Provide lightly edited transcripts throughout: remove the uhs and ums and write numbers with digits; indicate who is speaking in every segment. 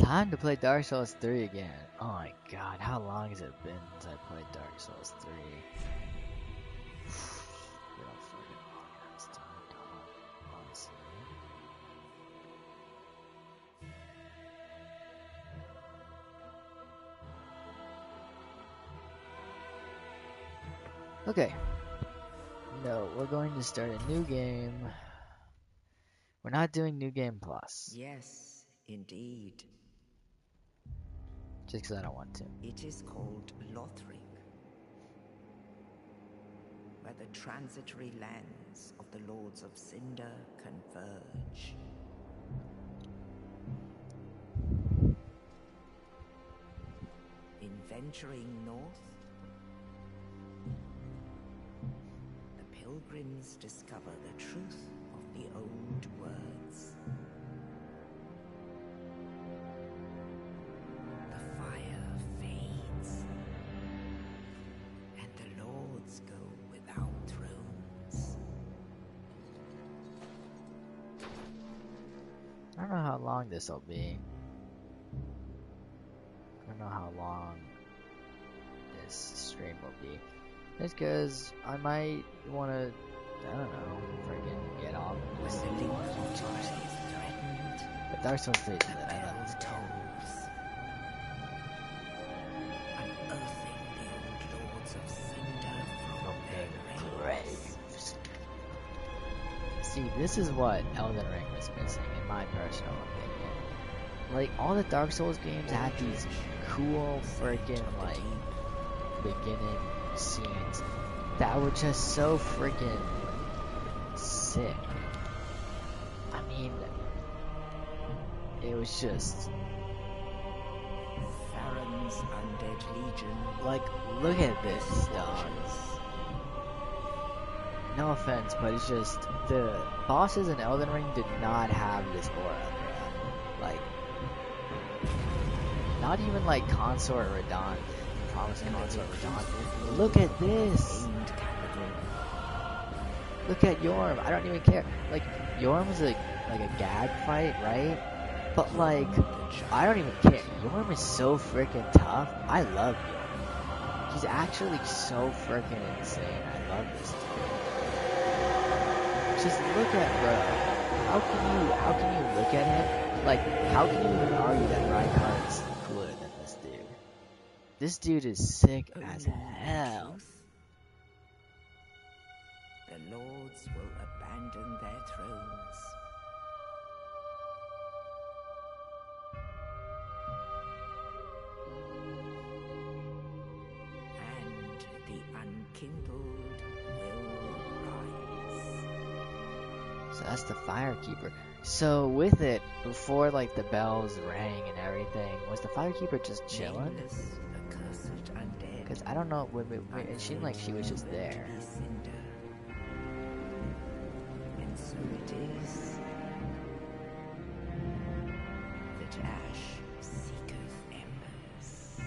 Speaker 1: Time to play Dark Souls 3 again. Oh my god, how long has it been since I played Dark Souls 3? Real fucking long ass time, dog, honestly. Okay. No, we're going to start a new game. We're not doing New Game Plus.
Speaker 2: Yes, indeed.
Speaker 1: Just because I don't want to.
Speaker 2: It is called Lothric, where the transitory lands of the Lords of Cinder converge. In venturing north, the pilgrims discover the truth of the old words. The fire fades, and the lords go without thrones.
Speaker 1: I don't know how long this will be. I don't know how long this stream will be. Just because I might want to, I don't know, freaking get off of this.
Speaker 2: When the link of time is threatened,
Speaker 1: But Dark Souls 3 is
Speaker 2: the
Speaker 1: that I love this
Speaker 2: bell
Speaker 1: game.
Speaker 2: tolls, unearthing the old Lords of Cinder from their graves.
Speaker 1: See, this is what Elden Ring was missing, in my personal opinion. Like, all the Dark Souls games had these cool freaking, like, beginning scenes that were just so freaking sick. I mean, it was just,
Speaker 2: Farron's undead legion.
Speaker 1: like, look at this, dog. No offense, but it's just, the bosses in Elden Ring did not have this aura, bro. Like, not even like Consort Radon, Promising Consort Radon. Look at this!
Speaker 2: Aimed capital.
Speaker 1: Look at Yorm. I don't even care. Like, Yorm's like a gag fight, right? But like, I don't even care. Yorm is so freaking tough. I love Yorm. He's actually so freaking insane. I love this dude. Just look at bro. How can you look at him? Like, how can you even argue that Reinhardt's cooler than this dude? This dude is sick as hell.
Speaker 2: Truth. The lords will abandon their thrones. And the unkindled will rise.
Speaker 1: So that's the Firekeeper. So with it, before like the bells rang and everything, was the Firekeeper just chilling?
Speaker 2: Nameless, accursed undead.
Speaker 1: Because I don't know, it seemed like she was just there.
Speaker 2: Cinder. And so it is that ash seeketh embers.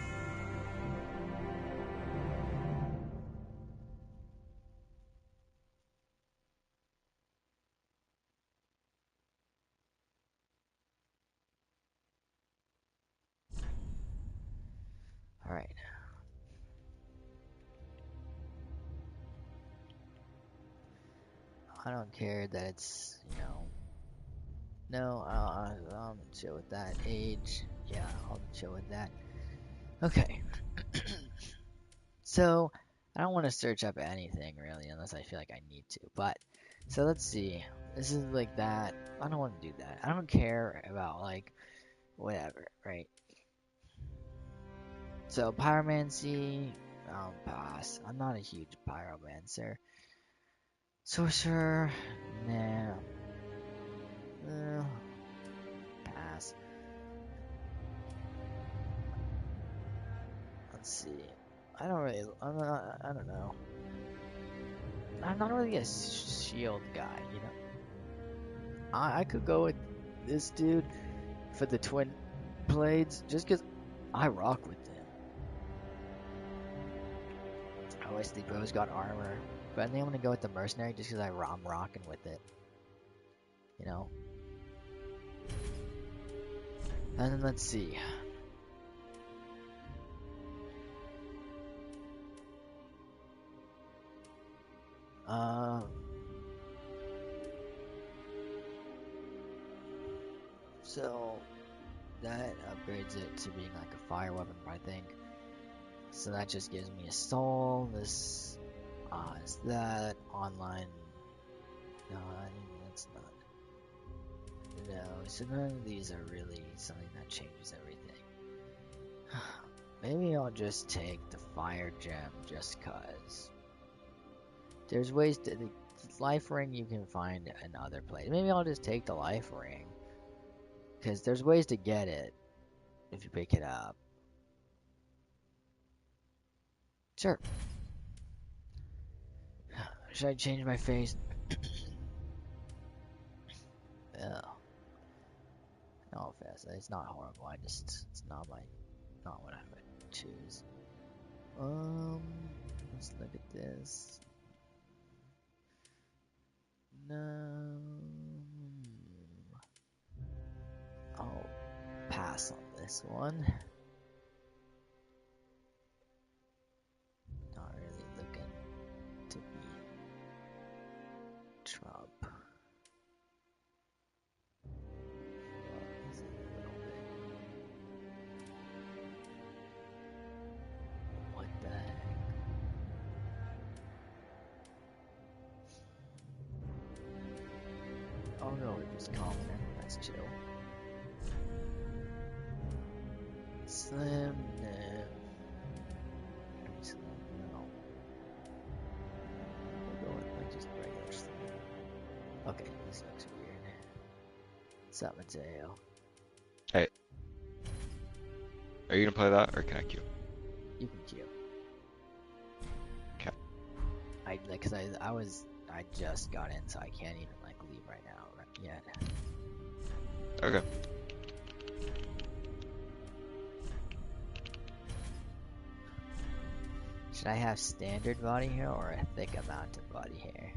Speaker 1: Alright. I don't care that it's, you know... No, I'll chill with that. Age, yeah, I'll chill with that. Okay. So, I don't want to search up anything really, unless I feel like I need to. But, so let's see. This is like that. I don't want to do that. I don't care about like, whatever, right? So, pyromancy, I'll pass. I'm not a huge pyromancer. Sorcerer, nah. Pass. Let's see. I don't know. I'm not really a shield guy, you know. I could go with this dude for the twin blades, just because I rock with them. I wish the bros got armor, but I think I'm gonna go with the mercenary just because I'm rocking with it. You know. And then let's see. So that upgrades it to being like a fire weapon, I think. So that just gives me a soul. This is that online. No, I think that's not. No, so none of these are really something that changes everything. Maybe I'll just take the fire gem just cause. There's ways to the life ring you can find in other places. Maybe I'll just take the life ring. Because there's ways to get it if you pick it up. Sure. Should I change my face? Oh. No offense, it's not horrible. It's not what I would choose. Let's look at this. No. I'll pass on this one. Not really looking to be Trump. What the heck? Oh no, we're just common. That's chill. Slim, no. Slim, no. We'll go with like just regular slim. Okay, this looks weird. What's up, Mateo?
Speaker 3: Hey. Are you gonna play that or can I queue?
Speaker 1: You can queue.
Speaker 3: Okay.
Speaker 1: I just got in, so I can't even like leave right now yet.
Speaker 3: Okay.
Speaker 1: Should I have standard body hair or a thick amount of body hair?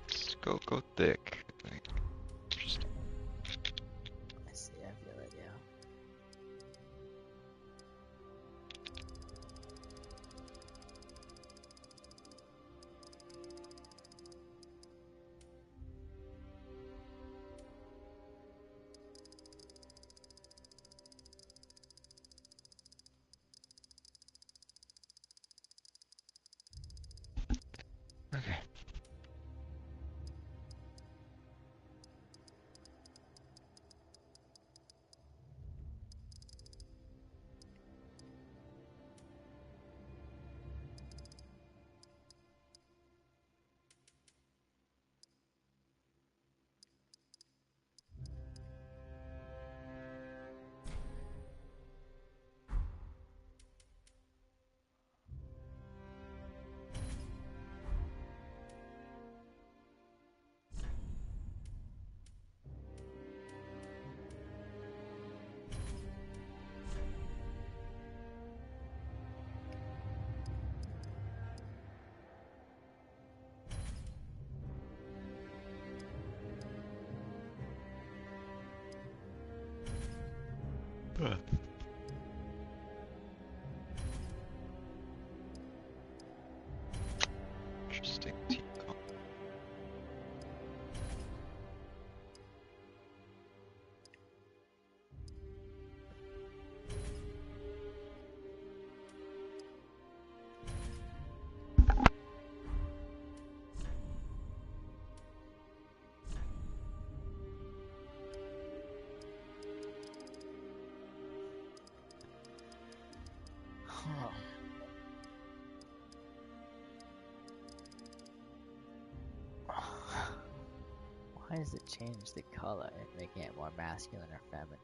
Speaker 3: Let's go thick. I think. Interesting.
Speaker 1: I see, I feel it, yeah.
Speaker 3: Okay. Interesting.
Speaker 1: Huh. Why does it change the color, making it more masculine or feminine?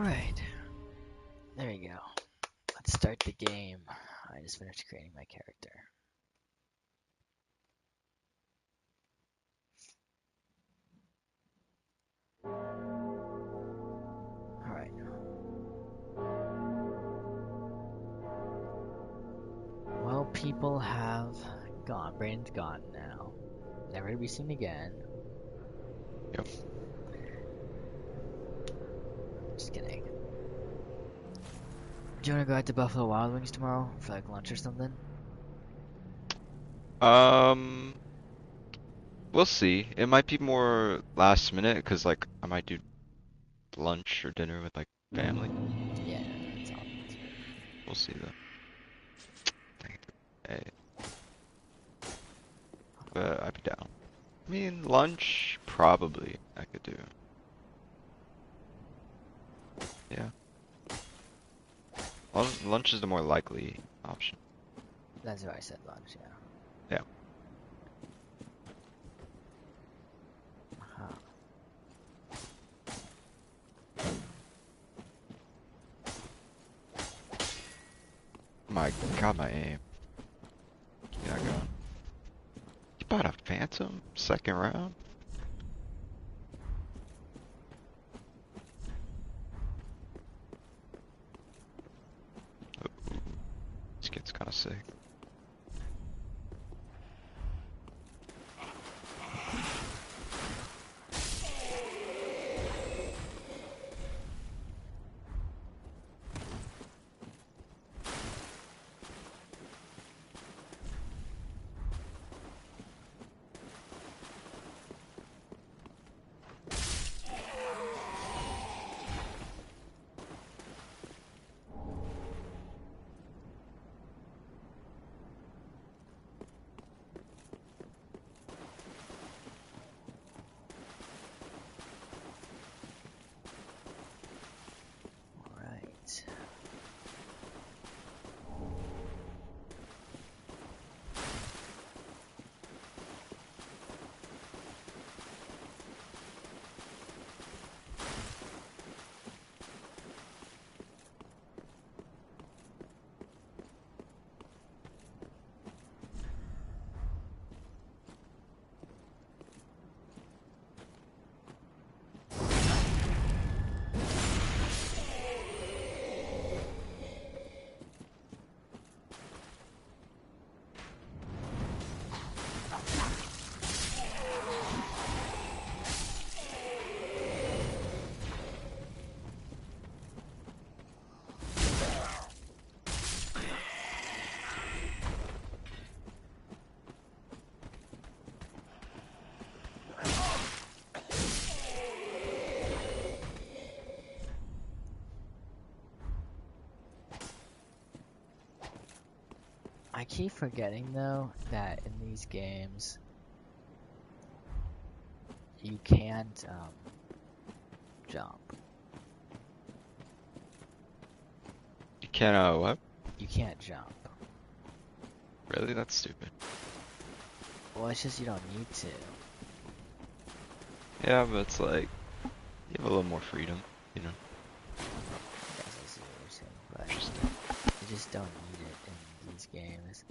Speaker 1: Alright. There you go. Let's start the game. I just finished creating my character. Alright. Well, people have gone. Brandon's gone now. Never to be seen again.
Speaker 3: Yep.
Speaker 1: Just kidding. Do you want to go out to Buffalo Wild Wings tomorrow for like lunch or something?
Speaker 3: We'll see. It might be more last minute because like I might do lunch or dinner with like family.
Speaker 1: Yeah, that's all. That's good.
Speaker 3: We'll see though. Hey. But I'd be down. I mean, lunch probably I could do. Yeah. Lunch is the more likely option.
Speaker 1: That's why I said lunch, yeah.
Speaker 3: Yeah.
Speaker 1: Huh.
Speaker 3: My God, my aim. Yeah, I got. You bought a Phantom second round? Ooh, this kid's kind of sick.
Speaker 1: Alright. I keep forgetting though that in these games you can't jump.
Speaker 3: You can't, what?
Speaker 1: You can't jump.
Speaker 3: Really? That's stupid.
Speaker 1: Well, it's just you don't need to.
Speaker 3: Yeah, but it's like, you have a little more freedom, you know?
Speaker 1: I guess I see what you're saying, but
Speaker 3: Interesting.
Speaker 1: you just don't need it in these games.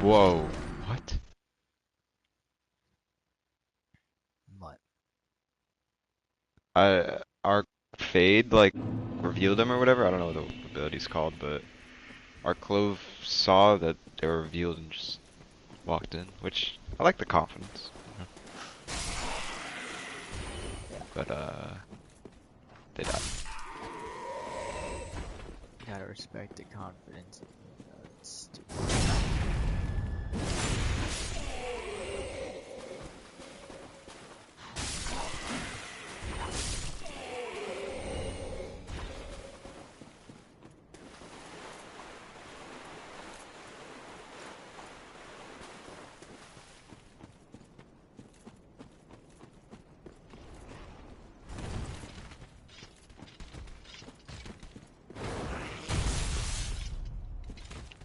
Speaker 3: Whoa. What?
Speaker 1: What?
Speaker 3: Our Fade, like, revealed them or whatever. I don't know what the ability's called, but our Clove saw that they were revealed and just walked in, which I like the confidence. But, they died.
Speaker 1: Gotta respect the confidence. It's stupid.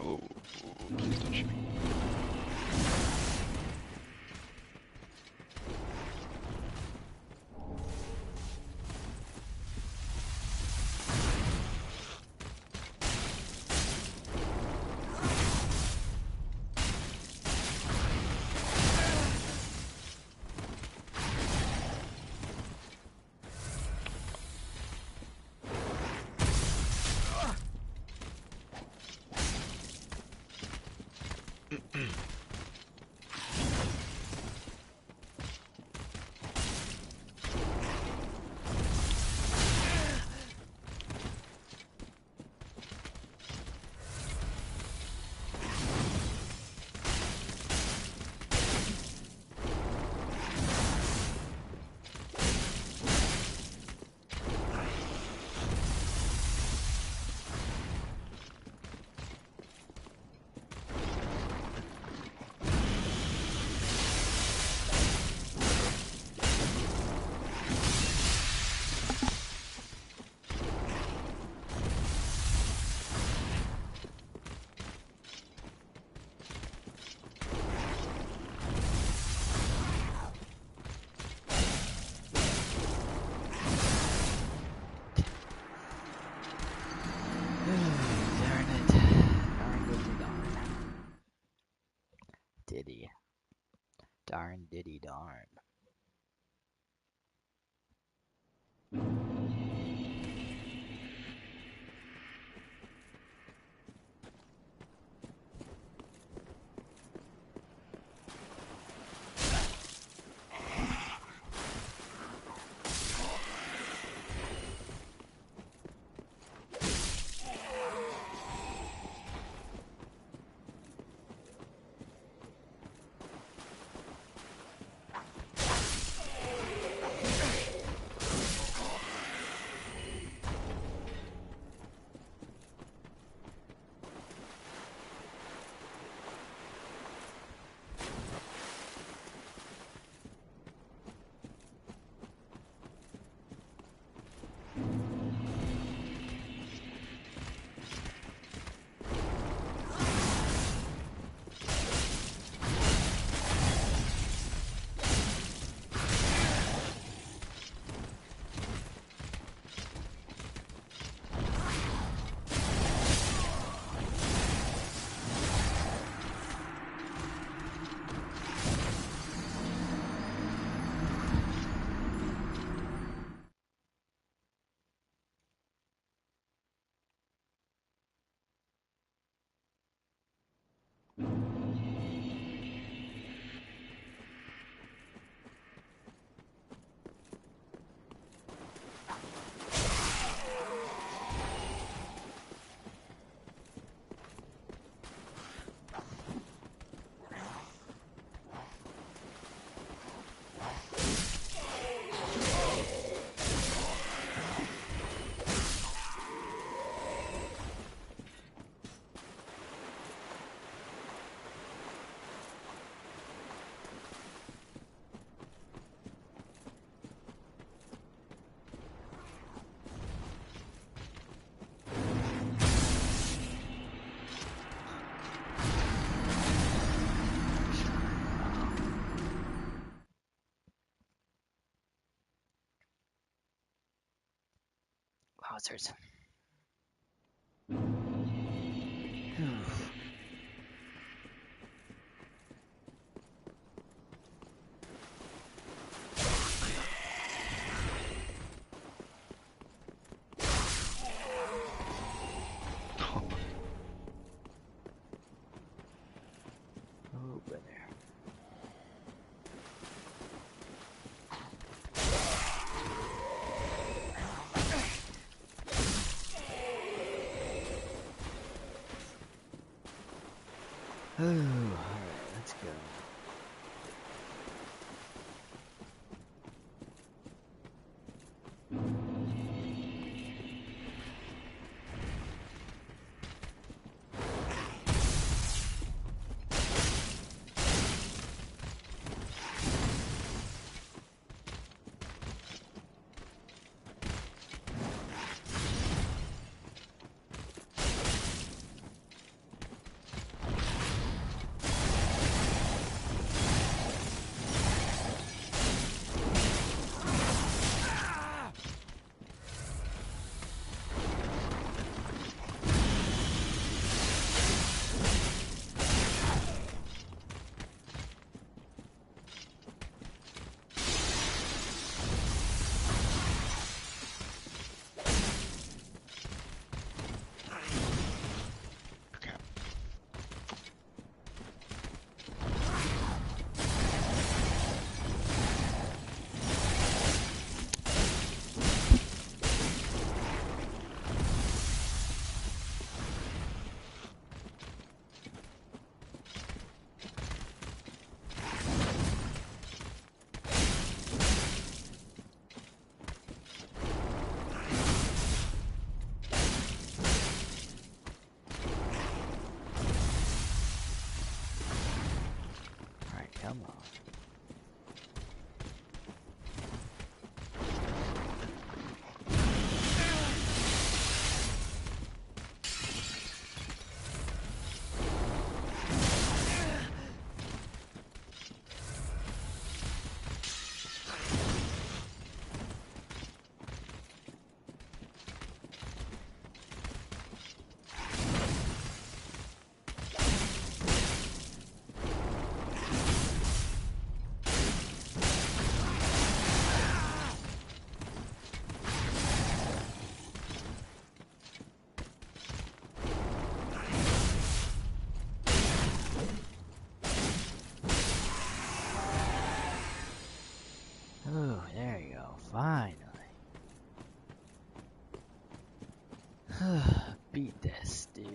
Speaker 3: Oh, please don't shoot me.
Speaker 1: Darn it. Darn diddy darn. Diddy. Darn diddy darn. Wowzers. Alright, let's go.
Speaker 3: Okay.
Speaker 1: Alright, come on. Oh, there you go. Finally. Beat this, dude.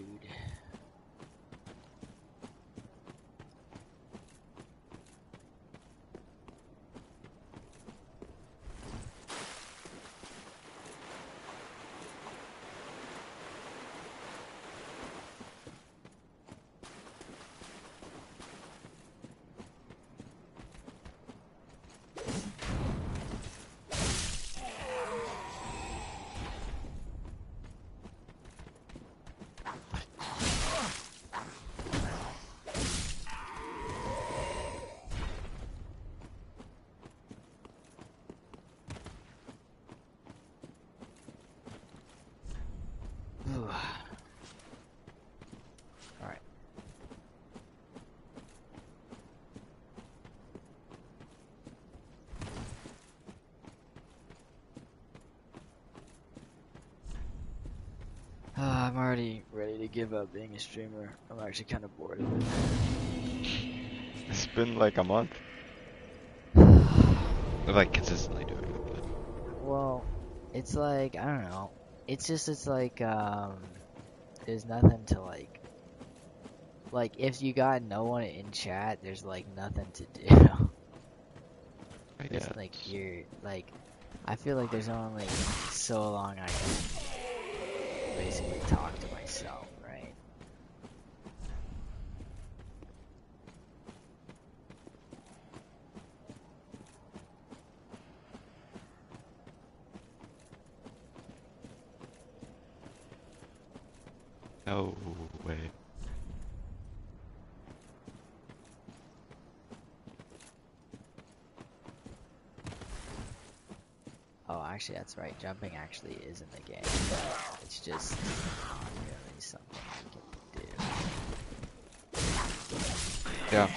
Speaker 1: Alright. I'm already ready to give up being a streamer. I'm actually kind of bored of
Speaker 3: It's been like a month.
Speaker 1: it.
Speaker 3: Like consistently doing it. But
Speaker 1: Well, it's like, I don't know. It's like, there's nothing to like, if you got no one in chat, there's like nothing to do.
Speaker 3: I
Speaker 1: It's
Speaker 3: guess.
Speaker 1: like, I feel like there's only so long I can basically talk to myself, right?
Speaker 3: No way.
Speaker 1: Oh, actually, that's right. Jumping actually is in the game. It's just not really something I can do.
Speaker 3: Yeah.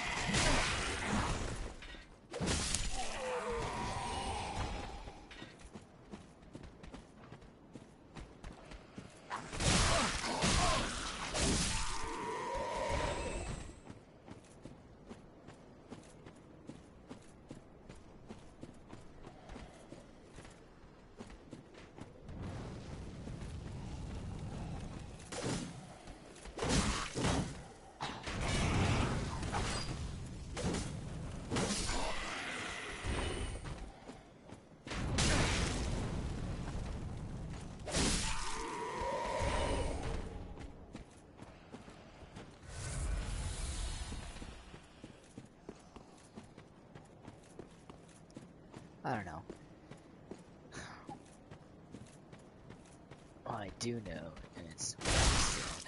Speaker 1: I don't know. All I do know, and it's what I said.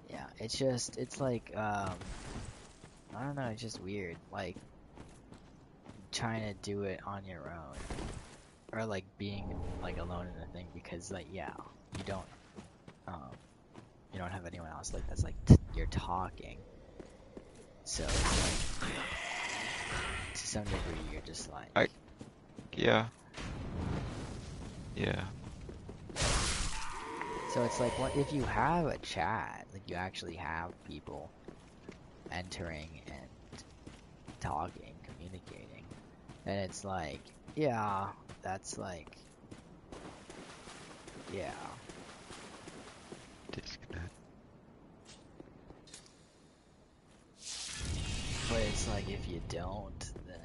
Speaker 1: Yeah, it's like, I don't know, it's just weird. Like, trying to do it on your own. Or, like, being, like, alone in the thing because, like, yeah, you don't, um, you don't have anyone else, like, that's, like, you're talking. So, it's like, to some degree, you're just like...
Speaker 3: Yeah. Yeah.
Speaker 1: So it's like, what if you have a chat, like, you actually have people entering and talking, communicating, and it's like, yeah, that's like, yeah.
Speaker 3: Disconnect.
Speaker 1: But it's like, if you don't, then...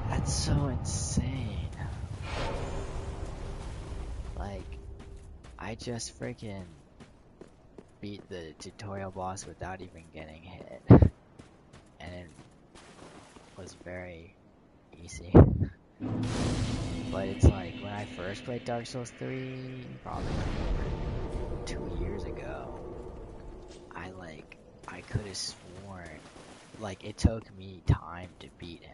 Speaker 1: That's so insane. Like, I just freaking beat the tutorial boss without even getting hit. And it was very easy. But it's like, when I first played Dark Souls 3, probably like 2 years ago, I could have sworn, like, it took me time to beat him.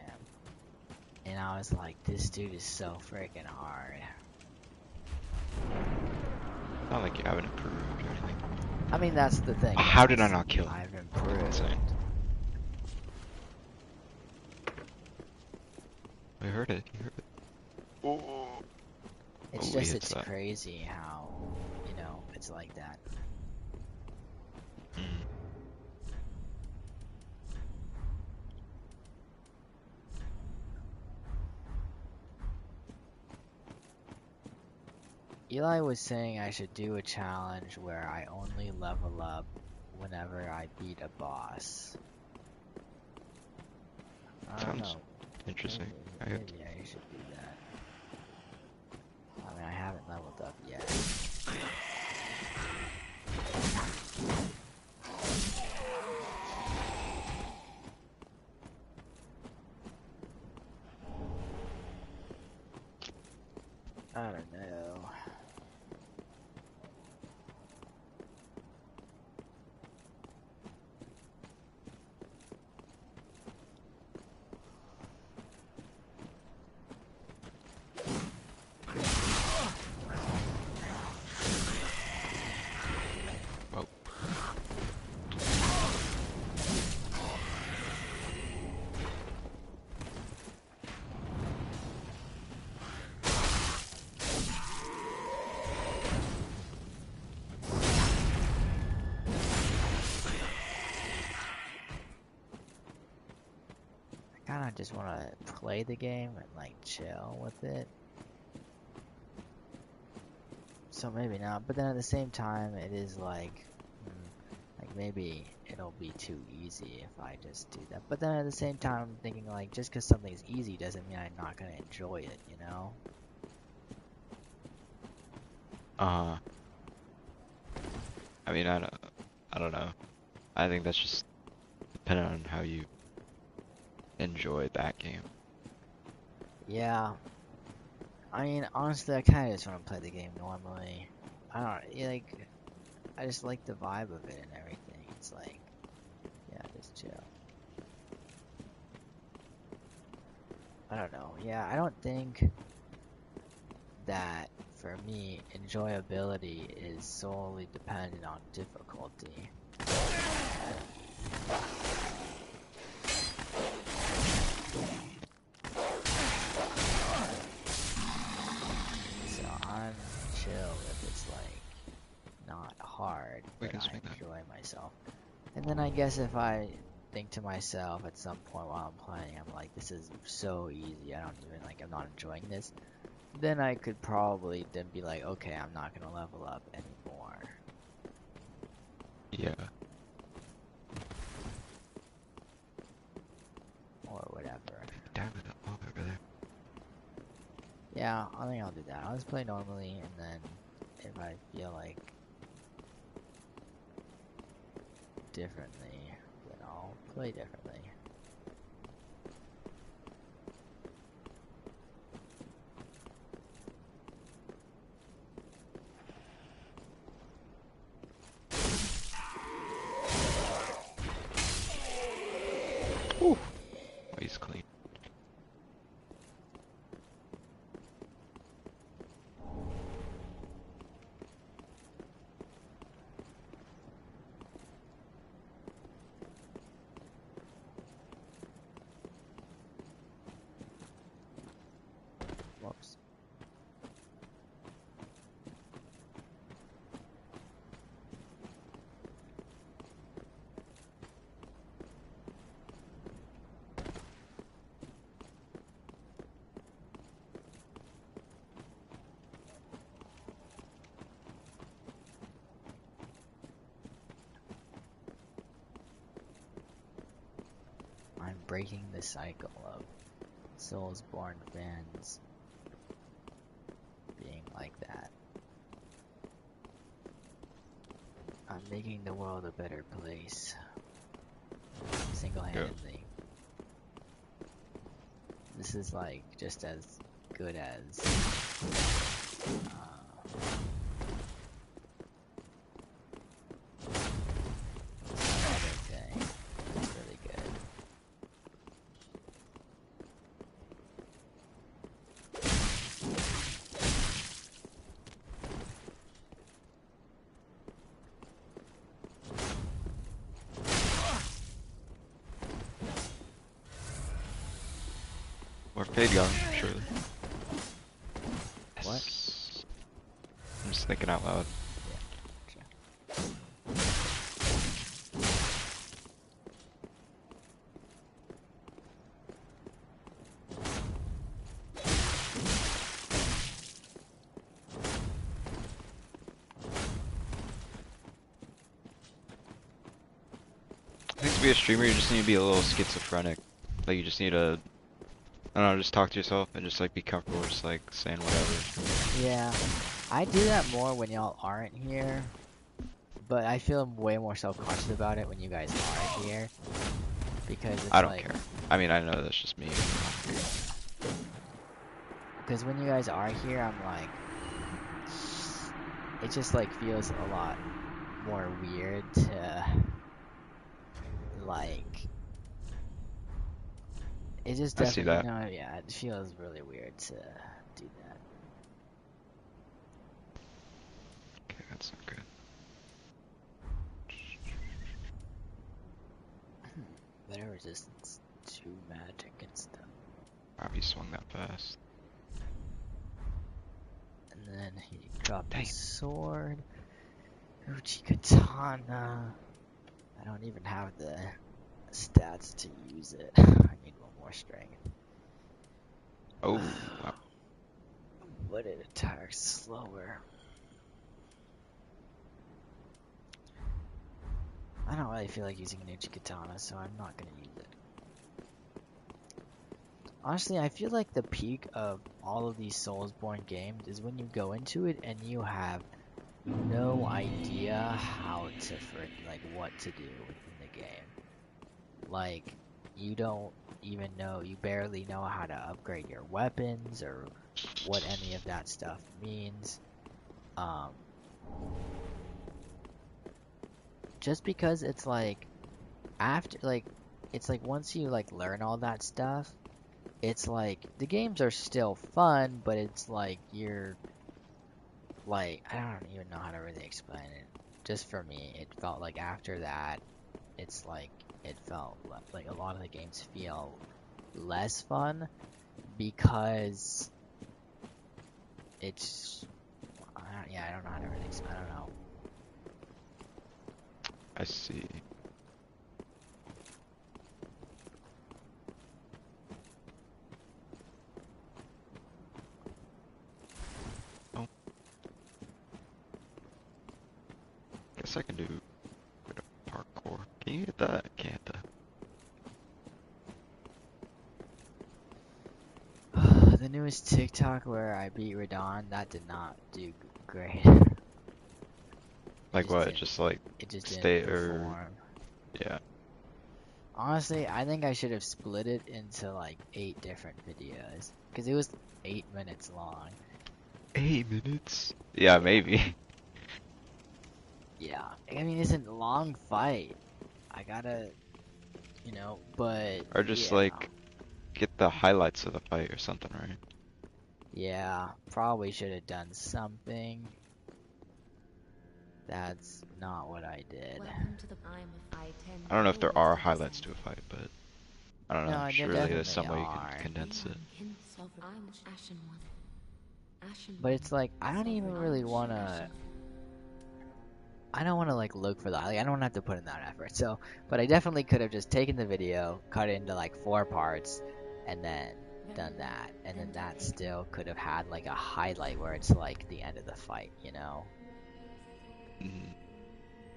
Speaker 1: And I was like, this dude is so freaking hard.
Speaker 3: Not like you haven't improved or anything.
Speaker 1: I mean, that's the thing.
Speaker 3: How did I
Speaker 1: yes,
Speaker 3: not kill him?
Speaker 1: I've
Speaker 3: Fucking
Speaker 1: improved.
Speaker 3: insane. I heard it. You heard it. Oh.
Speaker 1: It's
Speaker 3: Oh, he
Speaker 1: just,
Speaker 3: hits
Speaker 1: it's
Speaker 3: that.
Speaker 1: crazy how, you know, it's like that.
Speaker 3: Mm.
Speaker 1: Eli was saying I should do a challenge where I only level up whenever I beat a boss. I don't
Speaker 3: Sounds
Speaker 1: know.
Speaker 3: interesting.
Speaker 1: Maybe I should do that. I mean, I haven't leveled up yet. I don't know.
Speaker 3: Oh.
Speaker 1: I kinda just wanna play the game and like chill with it. So maybe not, but then at the same time it is like, like maybe it'll be too easy if I just do that. But then at the same time I'm thinking like, just because something's easy doesn't mean I'm not gonna enjoy it, you know?
Speaker 3: I mean, I don't know. I think that's just dependent on how you enjoy that game.
Speaker 1: Yeah. I mean, honestly, I kinda just wanna play the game normally. I don't, like, I just like the vibe of it and everything. It's like, yeah, just chill. I don't know. Yeah, I don't think that for me, enjoyability is solely dependent on difficulty. So I'm chill if it's like not hard,
Speaker 3: We
Speaker 1: but
Speaker 3: can
Speaker 1: I
Speaker 3: swing that.
Speaker 1: enjoy myself. And then I guess if I think to myself at some point while I'm playing, I'm like, this is so easy, I don't even like, I'm not enjoying this. Then I could probably then be like, okay, I'm not gonna level up anymore.
Speaker 3: Yeah.
Speaker 1: Or whatever.
Speaker 3: Damn it, oh, over there.
Speaker 1: Yeah, I think I'll do that. I'll just play normally, and then if I feel like differently, then I'll play differently.
Speaker 3: Oh, he's clean.
Speaker 1: Whoops. I'm breaking the cycle of Soulsborne fans being like that. I'm making the world a better place. Single-handedly. This is like just as good as other thing. It's really good.
Speaker 3: More fade gun, surely.
Speaker 1: What?
Speaker 3: Yes. I'm just thinking out loud. I think to be a streamer, you just need to be a little schizophrenic. Like, you just need to, I don't know, just talk to yourself and just, like, be comfortable just, like, saying whatever.
Speaker 1: Yeah, I do that more when y'all aren't here, but I feel way more self-conscious about it when you guys are here, because it's
Speaker 3: I don't
Speaker 1: like,
Speaker 3: care. I mean, I know that's just me.
Speaker 1: because when you guys are here, I'm like, it just like feels a lot more weird to, like, it just
Speaker 3: I see
Speaker 1: definitely,
Speaker 3: that.
Speaker 1: yeah, it feels really weird to do that.
Speaker 3: Okay, that's not good.
Speaker 1: Better resistance to magic and stuff.
Speaker 3: Robbie swung that fast.
Speaker 1: And then he dropped
Speaker 3: Dang.
Speaker 1: his sword. Uchikatana. I don't even have the stats to use it. I need one more strength.
Speaker 3: Oh, wow.
Speaker 1: But it attacks slower. I don't really feel like using an Uchikatana, so I'm not gonna use it. Honestly, I feel like the peak of all of these Soulsborne games is when you go into it and you have no idea how to like what to do in the game. Like, you don't even know, you barely know how to upgrade your weapons or what any of that stuff means. Just because it's like after, like, it's like once you like learn all that stuff, it's like the games are still fun, but it's like you're like I don't even know how to really explain it. Just for me, it felt like after that, it's like it felt like a lot of the games feel less fun because it's yeah, I don't know how to really explain. I don't know.
Speaker 3: I see. Oh. Guess I can do a bit of parkour. Can you get that? I can't hit that.
Speaker 1: The newest TikTok where I beat Radon, that did not do great.
Speaker 3: Like what? Just like
Speaker 1: It just didn't
Speaker 3: stay or
Speaker 1: perform.
Speaker 3: yeah.
Speaker 1: Honestly, I think I should have split it into like 8 different videos because it was 8 minutes long.
Speaker 3: 8 minutes? Yeah, maybe.
Speaker 1: Yeah, I mean it's a long fight. I gotta, but
Speaker 3: Or just
Speaker 1: yeah,
Speaker 3: like get the highlights of the fight or something, right?
Speaker 1: yeah, probably should have done something. That's not what I did.
Speaker 3: I don't know if there are highlights to a fight, but I don't know.
Speaker 1: No, there
Speaker 3: Surely there's some
Speaker 1: definitely
Speaker 3: way you
Speaker 1: are.
Speaker 3: can condense it.
Speaker 1: But it's like I don't even really wanna. I don't want to like look for the like I don't have to put in that effort. So, but I definitely could have just taken the video, cut it into like 4 parts, and then done that, and then that still could have had like a highlight where it's like the end of the fight, you know?
Speaker 3: Mhm.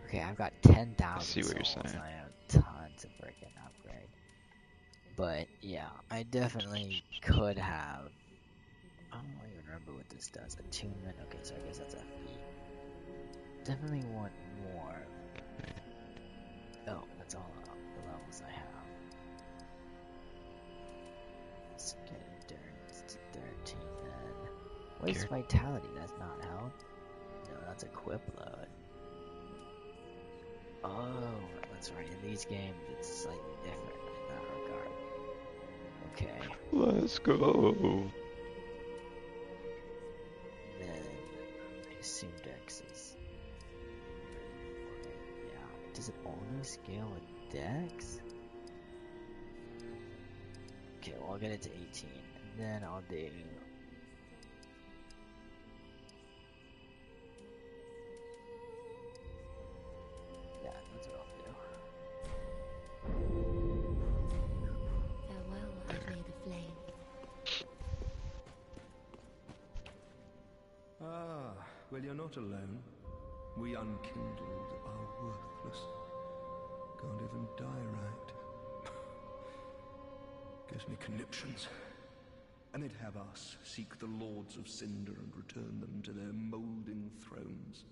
Speaker 1: Okay, I've got 10,000
Speaker 3: I see what you're
Speaker 1: souls.
Speaker 3: saying.
Speaker 1: I have tons of freaking upgrade. But yeah, I definitely could have. I don't even remember what this does. Attunement. Okay, so I guess that's a feat. Definitely want more. Oh, that's all the levels I have. Let's get endurance to 13 then. What is vitality? That's not health. No, that's equip load. Oh, that's right. In these games, it's slightly different in that regard. Okay.
Speaker 3: Let's go.
Speaker 1: Then I assume Dex is. Yeah. Does it only scale with Dex? Okay, well I'll get it to 18, and then I'll do. Yeah, that's what I'll do.
Speaker 4: Farewell, Ivy the Flame.
Speaker 5: Ah, well, you're not alone. We unkindled are worthless. Can't even die right. Gives me conniptions. And they'd have us seek the Lords of Cinder and return them to their moulding thrones.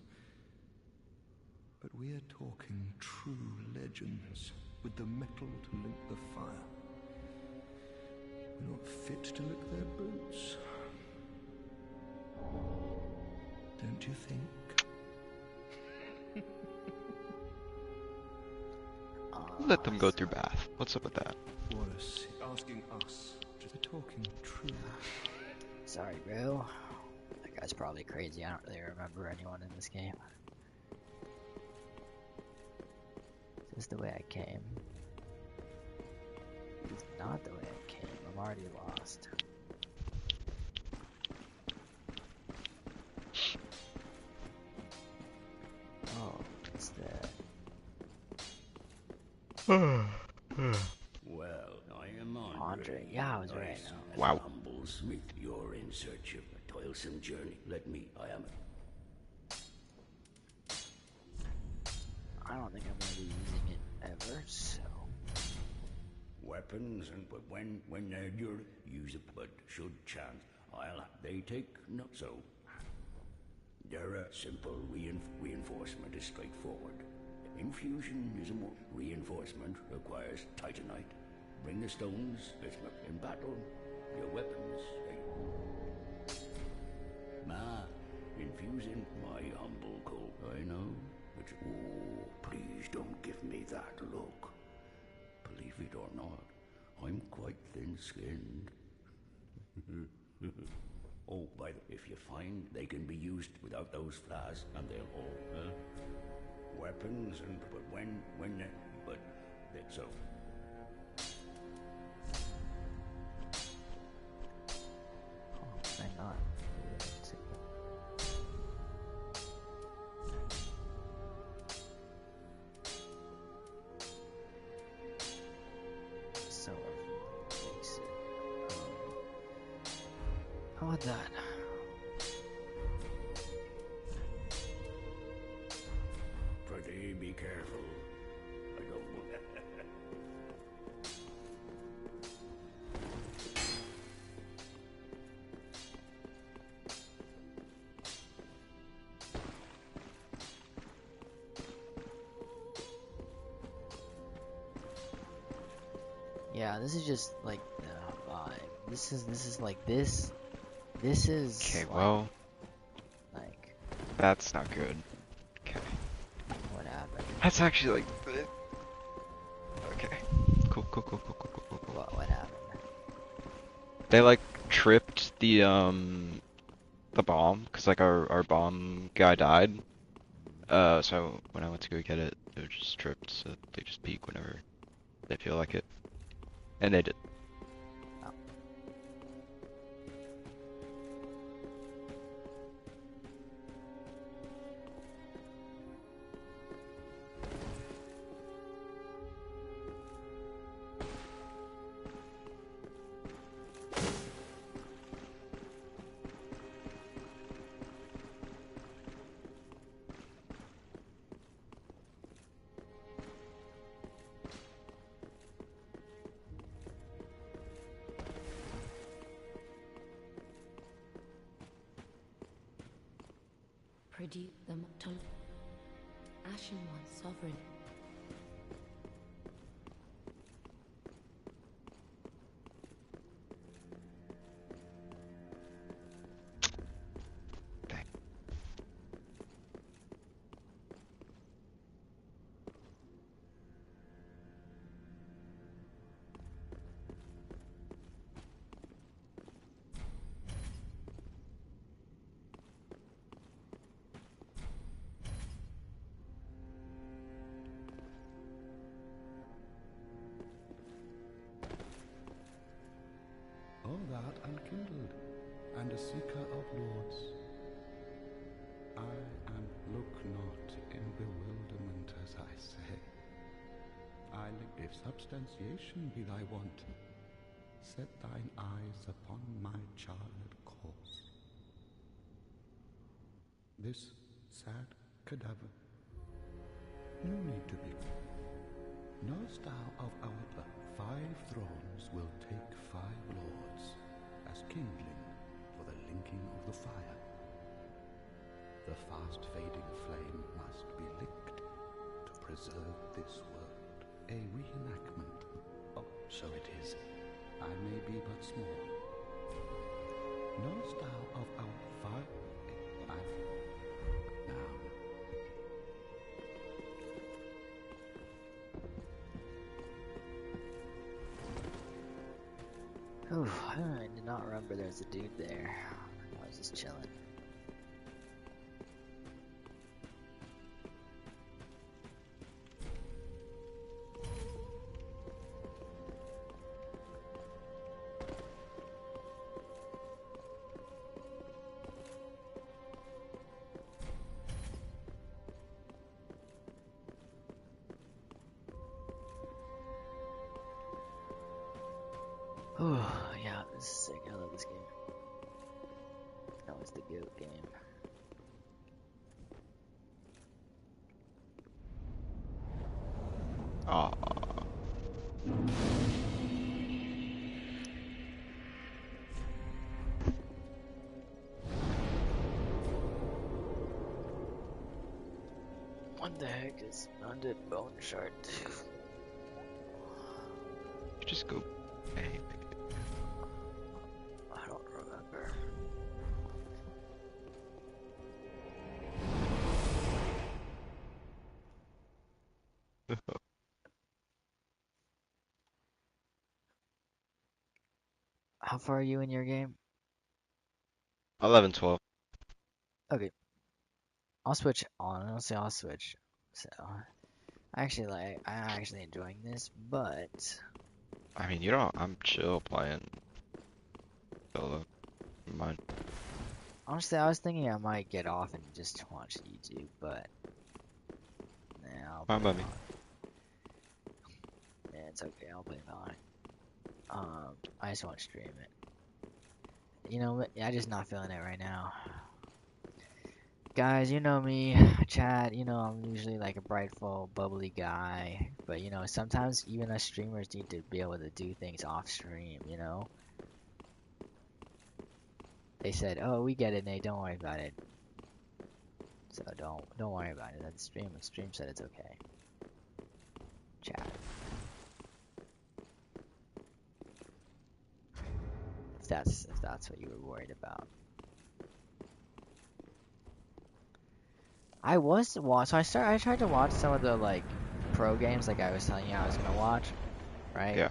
Speaker 5: But we're talking true legends, with the metal to link the fire. We're not fit to lick their boots. Don't you think?
Speaker 3: Let them go through bath. What's up with that?
Speaker 5: What a asking us. Just talking true.
Speaker 1: Sorry, bro. That guy's probably crazy. I don't really remember anyone in this game. Is this the way I came? It's not the way I came. I'm already lost. Oh, it's the...
Speaker 6: Well, I am
Speaker 1: Andre. Yeah, I was right.
Speaker 3: Wow.
Speaker 6: Humble Smith, you're in search of a toilsome journey. I am.
Speaker 1: I don't think I'm going to be using it ever, so...
Speaker 6: Weapons, and but when they're your use it, but should chance, they take not so. Their simple reinforcement is straightforward. Infusion is a more reinforcement requires titanite. Bring the stones, bismuth in battle. Your weapons, infusing my humble cold. I know, but please don't give me that look. Believe it or not, I'm quite thin-skinned. Oh, by the if you find they can be used without those flasks, and they'll all weapons, and but when they, but that's so.
Speaker 1: Oh, why not? So makes it. How about that?
Speaker 6: Pretty be careful. I don't want
Speaker 1: Yeah, this is just like the vibe. This is like this. This is
Speaker 3: Okay,
Speaker 1: like,
Speaker 3: well,
Speaker 1: like
Speaker 3: that's not good. Okay.
Speaker 1: what happened?
Speaker 3: That's actually like okay. Cool, cool, cool, cool, cool, cool, cool.
Speaker 1: What happened?
Speaker 3: They like tripped the bomb, cause like our bomb guy died. So when I went to go get it, they were just tripped, so they just peek whenever they feel like it. And they did.
Speaker 1: Oh.
Speaker 4: Pradeep the Muktal, Ashen One Sovereign.
Speaker 3: Dang.
Speaker 7: All that unkindled, and a seeker of lords. I am look not in bewilderment as I say. If substantiation be thy want, set thine eyes upon my charred corpse. This sad cadaver, no need to be. Knowest thou of our blood? 5 thrones will take 5 lords, as kindling for the linking of the fire. The fast fading flame must be licked to preserve this world. A reenactment. Oh, so it is. I may be but small. Knowest thou of our 5? Now.
Speaker 1: Ooh, I did not remember there's a dude there. I was just chilling. Oh, yeah, this is sick. I love this game. That was the GOAT game.
Speaker 3: Aw.
Speaker 1: What the heck is Undead Bone Shard 2?
Speaker 3: Just go. Hey.
Speaker 1: I don't remember. How far are you in your game?
Speaker 3: 11, 12.
Speaker 1: Okay, I'll switch on. I'll switch. So, I'm actually enjoying this, but
Speaker 3: I mean, you don't. I'm chill playing solo. Mine.
Speaker 1: honestly, I was thinking I might get off and just watch YouTube, but nah, I'll
Speaker 3: Fine
Speaker 1: play
Speaker 3: by me.
Speaker 1: Valorant. Yeah, it's okay. I'll play Valorant. I just won't stream it. You know, I'm just not feeling it right now. Guys, you know me, chat, you know I'm usually like a brightful, bubbly guy, but you know, sometimes even us streamers need to be able to do things off stream, you know? They said, "Oh, we get it, Nate, don't worry about it." So don't worry about it. That stream said it's okay. Chat. If that's what you were worried about. So I tried to watch some of the like pro games like I was telling you I was gonna watch, right?
Speaker 3: Yeah.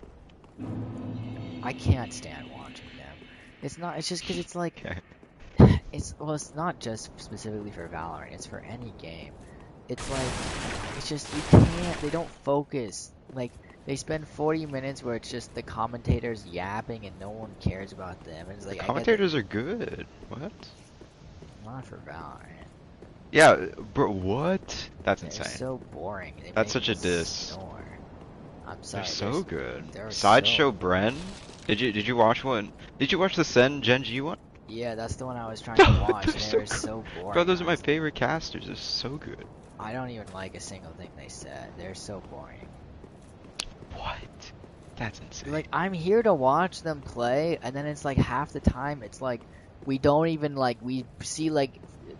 Speaker 1: I can't stand watching them. It's just because it's like
Speaker 3: Okay.
Speaker 1: it's not just specifically for Valorant, it's for any game. It's like it's just you can't they don't focus. Like they spend 40 minutes where it's just the commentators yapping and no one cares about them. And it's
Speaker 3: The
Speaker 1: like
Speaker 3: commentators are good. What?
Speaker 1: not for Valorant.
Speaker 3: Yeah, bro. What? That's
Speaker 1: They're
Speaker 3: insane.
Speaker 1: so boring. They
Speaker 3: That's
Speaker 1: make
Speaker 3: such a
Speaker 1: me
Speaker 3: diss.
Speaker 1: snore. I'm
Speaker 3: They're
Speaker 1: sorry.
Speaker 3: so good.
Speaker 1: They're
Speaker 3: Sideshow
Speaker 1: so
Speaker 3: Bren. Did you watch one? Did you watch the Sen Gen G one?
Speaker 1: Yeah, that's the one I was trying to watch.
Speaker 3: They're
Speaker 1: They
Speaker 3: so
Speaker 1: were
Speaker 3: good.
Speaker 1: so boring.
Speaker 3: Bro, those are my favorite casters. They're so good.
Speaker 1: I don't even like a single thing they said. They're so boring.
Speaker 3: What? That's insane.
Speaker 1: Like, I'm here to watch them play, and then it's like half the time, it's like, we don't even, like, we see like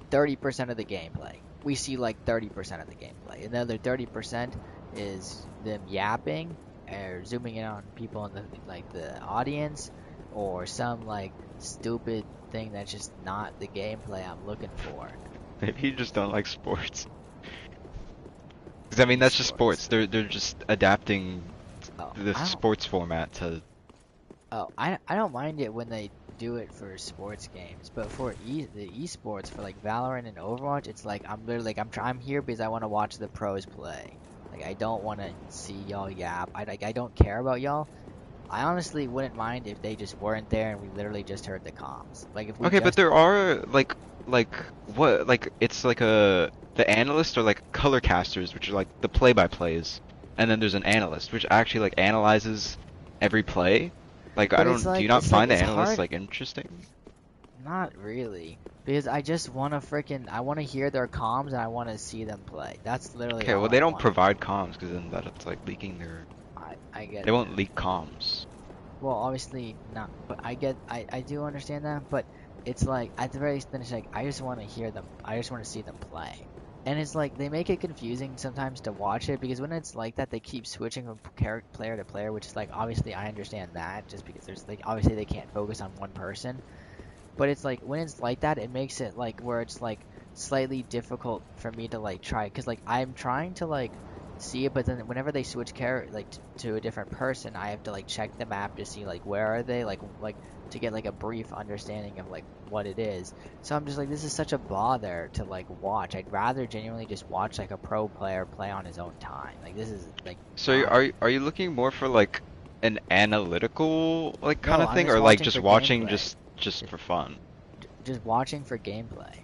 Speaker 1: 30% of the gameplay. We see like 30% of the gameplay. And the other 30% is them yapping, or zooming in on people in the, like, the audience, or some, like, stupid thing that's just not the gameplay I'm looking for.
Speaker 3: Maybe you just don't like sports. Because I mean, that's just sports. They're just adapting
Speaker 1: Oh,
Speaker 3: the
Speaker 1: I don't,
Speaker 3: sports format to.
Speaker 1: I don't mind it when they do it for sports games, but for the esports for like Valorant and Overwatch, it's like I'm literally like I'm here because I want to watch the pros play. Like I don't want to see y'all yap. I don't care about y'all. I honestly wouldn't mind if they just weren't there and we literally just heard the comms. Like if we
Speaker 3: Okay, but
Speaker 1: just
Speaker 3: there are like what it's like the analysts are like color casters, which are like the play-by-plays, and then there's an analyst which actually like analyzes every play. Like
Speaker 1: But
Speaker 3: I
Speaker 1: it's
Speaker 3: don't. Do you
Speaker 1: like
Speaker 3: not find the
Speaker 1: it's
Speaker 3: analysts
Speaker 1: hard.
Speaker 3: like interesting?
Speaker 1: Not really, because I just want to I want to hear their comms and I want to see them play. That's literally
Speaker 3: Okay,
Speaker 1: all
Speaker 3: well they
Speaker 1: I
Speaker 3: don't
Speaker 1: want.
Speaker 3: provide comms because then that's like leaking their.
Speaker 1: I get
Speaker 3: They
Speaker 1: that.
Speaker 3: won't leak comms.
Speaker 1: Well, obviously not, but I do understand that, but it's like, at the very finish, like, I just want to hear them, I just want to see them play. And it's like, they make it confusing sometimes to watch it, because when it's like that, they keep switching from player to player, which is like, obviously I understand that, just because there's, like, obviously they can't focus on one person. But it's like, when it's like that, it makes it, like, where it's, like, slightly difficult for me to, like, try, because, like, I'm trying to, like, see it, but then whenever they switch to a different person, I have to like check the map to see like where are they, like to get like a brief understanding of like what it is. So I'm just like, this is such a bother to like watch. I'd rather genuinely just watch like a pro player play on his own time. Like this is like
Speaker 3: So
Speaker 1: not...
Speaker 3: are you looking more for like an analytical like kind
Speaker 1: No,
Speaker 3: of
Speaker 1: I'm
Speaker 3: thing,
Speaker 1: just
Speaker 3: or like
Speaker 1: watching
Speaker 3: just
Speaker 1: for
Speaker 3: watching
Speaker 1: gameplay.
Speaker 3: just for fun?
Speaker 1: Just watching for gameplay,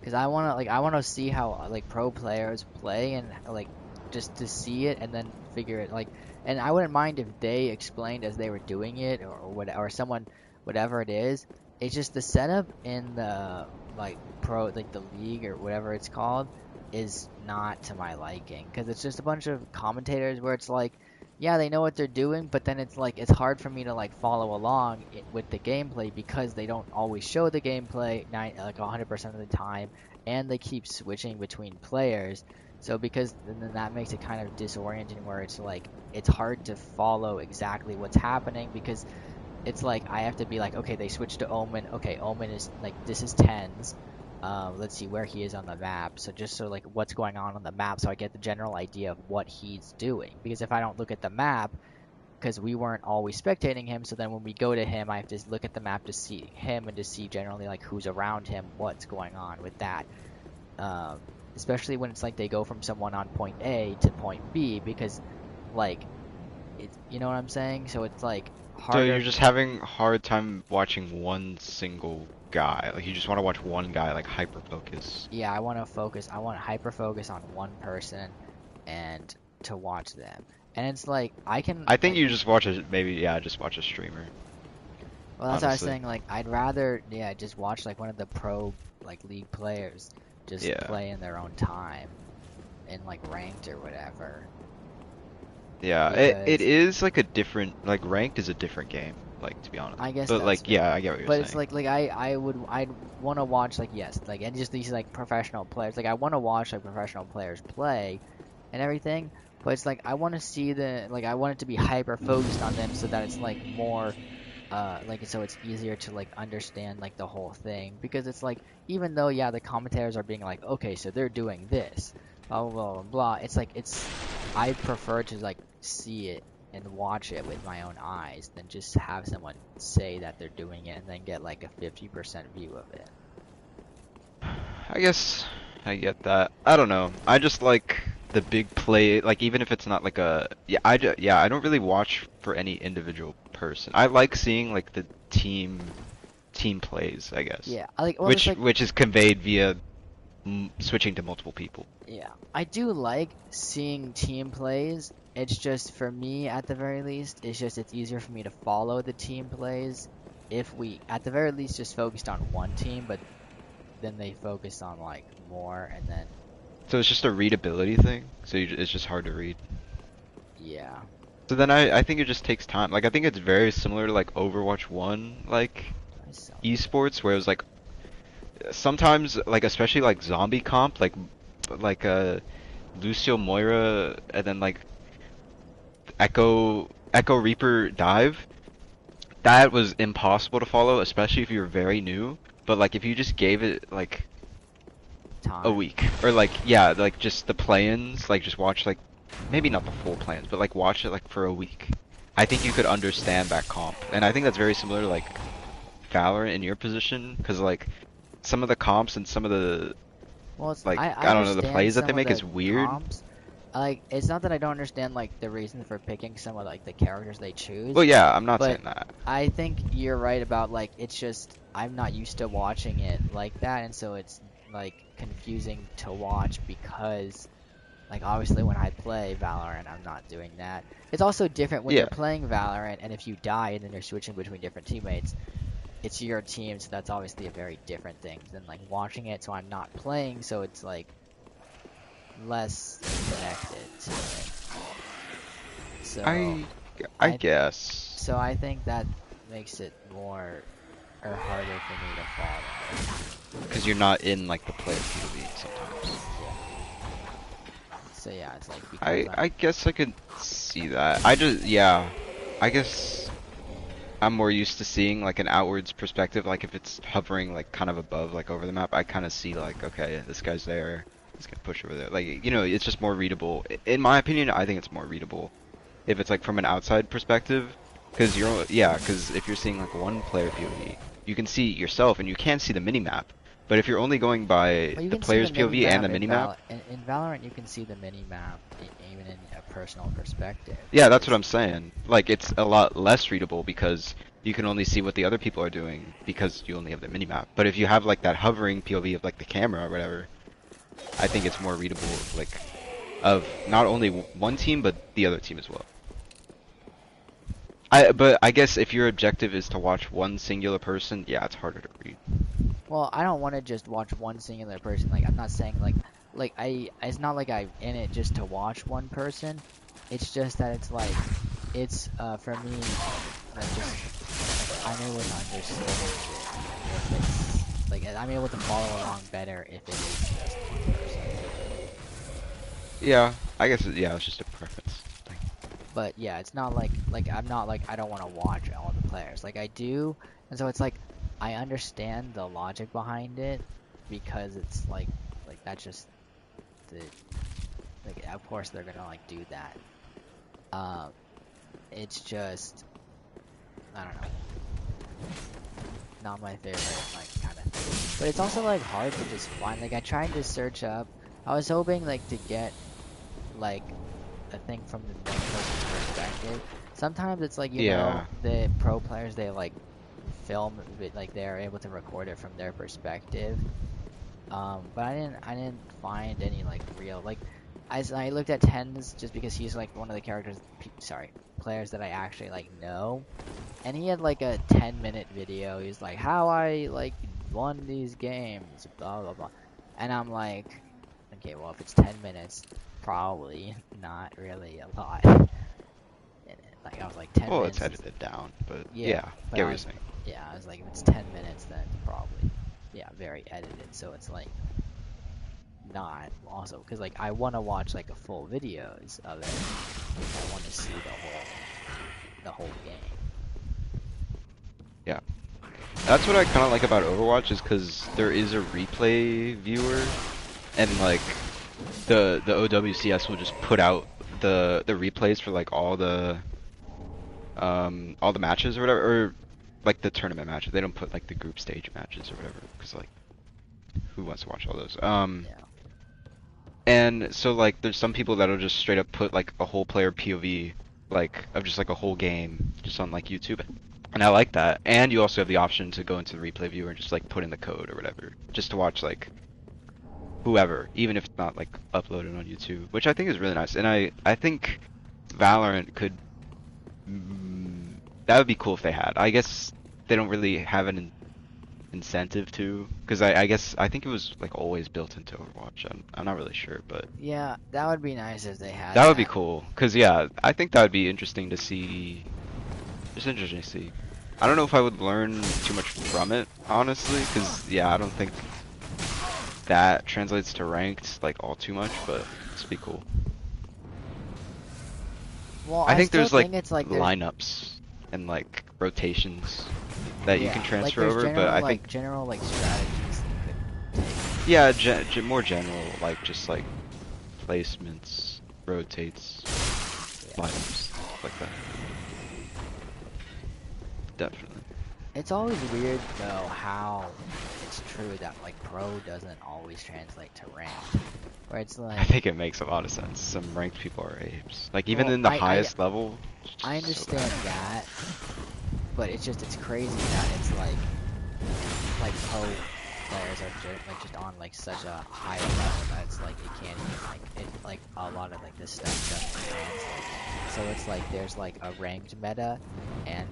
Speaker 1: because I want to see how like pro players play, and like just to see it and then figure it like. And I wouldn't mind if they explained as they were doing it, or what, or someone, whatever it is. It's just the setup in the like pro, like the league or whatever it's called, is not to my liking, because it's just a bunch of commentators where it's like, yeah, they know what they're doing, but then it's like it's hard for me to like follow along with the gameplay, because they don't always show the gameplay like 100% of the time, and they keep switching between players. So because then that makes it kind of disorienting, where it's like it's hard to follow exactly what's happening, because it's like I have to be like, okay, they switched to Omen. Okay, Omen is like, this is tens. Let's see where he is on the map. So just so like what's going on the map, so I get the general idea of what he's doing. Because if I don't look at the map, because we weren't always spectating him. So then when we go to him, I have to look at the map to see him and to see generally like who's around him, what's going on with that. Especially when it's like they go from someone on point A to point B, because like it's, you know what I'm saying? So it's like
Speaker 3: So
Speaker 1: harder.
Speaker 3: you're just having a hard time watching one single guy. Like you just want to watch one guy like hyper focus.
Speaker 1: Yeah, I want to focus. I want to hyper focus on one person, and to watch them. And it's like I can.
Speaker 3: I think
Speaker 1: like,
Speaker 3: you just watch a just watch a streamer.
Speaker 1: Well, that's what I was
Speaker 3: honestly.
Speaker 1: saying. Like I'd rather just watch like one of the pro like league players just
Speaker 3: Yeah.
Speaker 1: play in their own time, in like ranked or whatever.
Speaker 3: Yeah, it
Speaker 1: Because-
Speaker 3: is like a different like ranked is a different game. Like to be honest.
Speaker 1: I guess
Speaker 3: But
Speaker 1: that's
Speaker 3: like
Speaker 1: fair.
Speaker 3: yeah, I get what you're
Speaker 1: But
Speaker 3: saying.
Speaker 1: it's like I'd want to watch like yes like and just these like professional players, like I want to watch like professional players play and everything, but it's like I want to see I want it to be hyper focused on them so that it's like more like so it's easier to like understand like the whole thing, because it's like even though the commentators are being like, okay, so they're doing this blah blah blah blah, blah, it's like I prefer to like see it and watch it with my own eyes than just have someone say that they're doing it and then get like a 50% view of it.
Speaker 3: I guess I get that. I don't know. I just like the big play, like even if it's not like a I don't really watch for any individual person. I like seeing like the team plays, I guess.
Speaker 1: Yeah, I like well, it's like,
Speaker 3: which is conveyed via switching to multiple people.
Speaker 1: yeah, I do like seeing team plays. It's just for me at the very least, it's easier for me to follow the team plays if we at the very least just focused on one team, but then they focus on like more and then
Speaker 3: So it's just a readability thing. So it's just hard to read.
Speaker 1: yeah.
Speaker 3: So then I think it just takes time. Like I think it's very similar to like Overwatch 1 like esports, where it was like sometimes like especially like zombie comp like Lucio Moira and then like Echo Reaper dive, that was impossible to follow, especially if you were very new. But like if you just gave it like
Speaker 1: Time.
Speaker 3: a week or like like just the play-ins, like just watch like maybe not the full plans, but like watch it like for a week, I think you could understand that comp. And I think that's very similar to like Valorant in your position, because like some of the comps and some of the
Speaker 1: Well, it's,
Speaker 3: like
Speaker 1: I
Speaker 3: I don't know, the
Speaker 1: understand
Speaker 3: plays that
Speaker 1: some
Speaker 3: they
Speaker 1: of
Speaker 3: make
Speaker 1: the
Speaker 3: is weird.
Speaker 1: comps. Like, it's not that I don't understand like the reason for picking some of like the characters they choose.
Speaker 3: Well, yeah, I'm not
Speaker 1: but
Speaker 3: saying that.
Speaker 1: I think you're right about like it's just I'm not used to watching it like that, and so it's like confusing to watch because like obviously when I play Valorant I'm not doing that. It's also different when
Speaker 3: Yeah.
Speaker 1: you're playing Valorant, and if you die and then you're switching between different teammates, it's your team, so that's obviously a very different thing than like watching it. So I'm not playing, so it's like less connected to it. So
Speaker 3: I
Speaker 1: I-
Speaker 3: guess.
Speaker 1: so I think that makes it more or harder for me to follow.
Speaker 3: Because you're not in like the player POV sometimes.
Speaker 1: So yeah, it's like because
Speaker 3: I guess I could see that. I guess I'm more used to seeing like an outwards perspective. Like if it's hovering like kind of above, like over the map, I kind of see like, okay, this guy's there. He's gonna push over there. Like, you know, it's just more readable. In my opinion, I think it's more readable if it's like from an outside perspective. Because because if you're seeing like one player POV, you can see yourself and you can see the minimap. But if you're only going by
Speaker 1: Well, you
Speaker 3: the
Speaker 1: can see
Speaker 3: player's POV and the
Speaker 1: in
Speaker 3: minimap,
Speaker 1: in Valorant, you can see the minimap even in a personal perspective.
Speaker 3: yeah, that's what I'm saying. Like, it's a lot less readable because you can only see what the other people are doing because you only have the minimap. But if you have like that hovering POV of like the camera or whatever, I think it's more readable, like, of not only one team but the other team as well. But I guess if your objective is to watch one singular person, yeah, it's harder to read.
Speaker 1: Well, I don't want to just watch one singular person. Like I'm not saying like it's not like I'm in it just to watch one person. It's just that it's like it's for me like just like, I'm able to understand it if it's like I'm able to follow along better if it is just one person.
Speaker 3: Yeah, I guess it's just a preference thing.
Speaker 1: But yeah, it's not like I'm not like I don't want to watch all the players. Like I do, and so it's like I understand the logic behind it because it's like that's just the like of course they're gonna like do that. it's just, I don't know, not my favorite like kind of thing. But it's also like hard to just find. Like I tried to search up. I was hoping like to get like a thing from the main person's perspective. Sometimes it's like you know the pro players they like film it, like they're able to record it from their perspective. But I didn't find any like real like. I looked at Tens just because he's like one of the players that I actually like know, and he had like a 10-minute video. He's like, how I like won these games, blah blah blah, and I'm like, okay, well if it's 10 minutes, probably not really a lot. And like I was like 10
Speaker 3: Well,
Speaker 1: minutes.
Speaker 3: it's edited down, but
Speaker 1: Yeah, but
Speaker 3: get what you're saying.
Speaker 1: Yeah, I was like, if it's 10 minutes, then it's probably very edited. So it's like. Not also because like I want to watch like a full videos of it. I want to see the whole game.
Speaker 3: Yeah, that's what I kind of like about Overwatch is because there is a replay viewer, and like the OWCS will just put out the replays for like all the matches or whatever, or like the tournament matches. They don't put like the group stage matches or whatever because like who wants to watch all those?
Speaker 1: Yeah.
Speaker 3: And so like there's some people that'll just straight up put like a whole player POV like of just like a whole game just on like YouTube. And I like that. And you also have the option to go into the replay viewer and just like put in the code or whatever just to watch like whoever, even if it's not like uploaded on YouTube, which I think is really nice. And I think Valorant could that would be cool if they had. I guess they don't really have an incentive to, because I think it was like always built into Overwatch. I'm not really sure, but
Speaker 1: Yeah, that would be nice if they had.
Speaker 3: that would be cool. Cause yeah, I think that would be interesting to see. Just interesting to see. I don't know if I would learn too much from it, honestly, cause yeah, I don't think that translates to ranked like all too much, but it'd be cool.
Speaker 1: Well,
Speaker 3: I think there's like,
Speaker 1: it's like
Speaker 3: lineups and like rotations that you can transfer
Speaker 1: like
Speaker 3: over,
Speaker 1: general,
Speaker 3: but I
Speaker 1: like,
Speaker 3: think
Speaker 1: general like strategies you could take.
Speaker 3: yeah, more general, like just like placements, rotates, lineups, stuff like that. Definitely.
Speaker 1: It's always weird though how it's true that like pro doesn't always translate to ranked, where it's like
Speaker 3: I think it makes a lot of sense. Some ranked people are apes. Like even
Speaker 1: Well,
Speaker 3: in the
Speaker 1: I
Speaker 3: highest level.
Speaker 1: I understand that, but it's crazy that it's like pro players are just on like such a high level that it's like it can't even like a lot of like this stuff doesn't translate. So it's like there's like a ranked meta and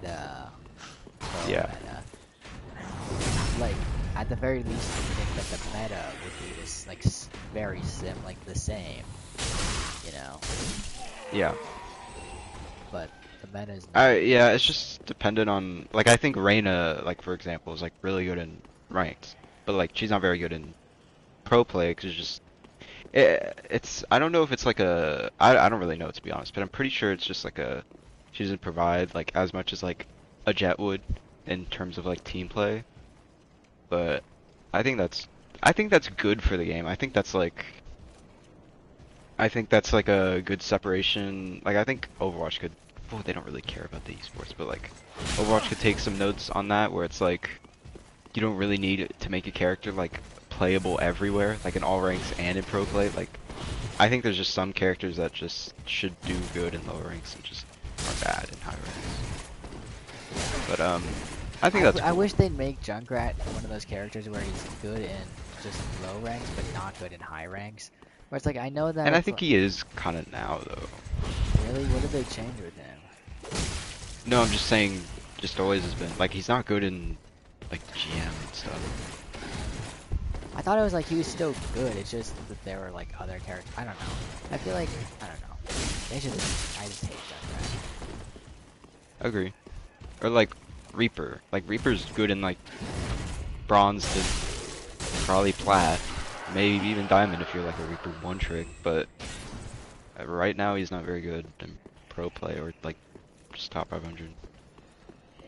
Speaker 1: pro meta. Like at the very least, you think that the meta would be this like very the same, you know?
Speaker 3: Yeah.
Speaker 1: But the meta is not.
Speaker 3: Yeah, it's just dependent on, like, I think Reyna, like, for example, is like really good in ranked, but like she's not very good in pro play because just it's I don't know if it's like I don't really know, to be honest, but I'm pretty sure it's just like she doesn't provide like as much as like a Jet would in terms of like team play. But I think that's good for the game. I think that's like a good separation. Like I think Overwatch could, well, they don't really care about the esports, but like Overwatch could take some notes on that where it's like you don't really need to make a character like playable everywhere, like in all ranks and in pro play. Like I think there's just some characters that just should do good in lower ranks and just are bad in high ranks. But I think that's cool.
Speaker 1: I wish they'd make Junkrat one of those characters where he's good in just low ranks but not good in high ranks. Where it's like I know that.
Speaker 3: And I think he is kind of now though.
Speaker 1: Really? What did they change with him?
Speaker 3: No, I'm just saying, just always has been like he's not good in like GM and stuff.
Speaker 1: I thought it was like he was still good. It's just that there were like other characters. I don't know. I feel like I don't know. They should. I just hate Junkrat.
Speaker 3: Agree. Or like Reaper. Like Reaper's good in like bronze to probably plat, maybe even diamond if you're like a Reaper one trick. But right now he's not very good in pro play or like just top 500.
Speaker 1: Yeah.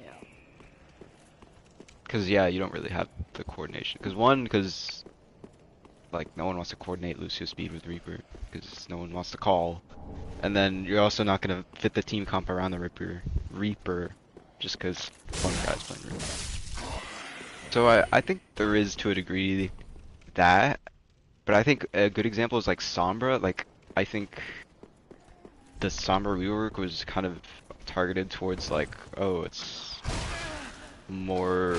Speaker 3: Because yeah, you don't really have the coordination. Because like no one wants to coordinate Lucio speed with Reaper because no one wants to call. and then you're also not gonna fit the team comp around the Reaper, just because one guy's playing Reaper. So I think there is to a degree that, but I think a good example is like Sombra. Like I think the Sombra rework was kind of targeted towards like, oh, it's more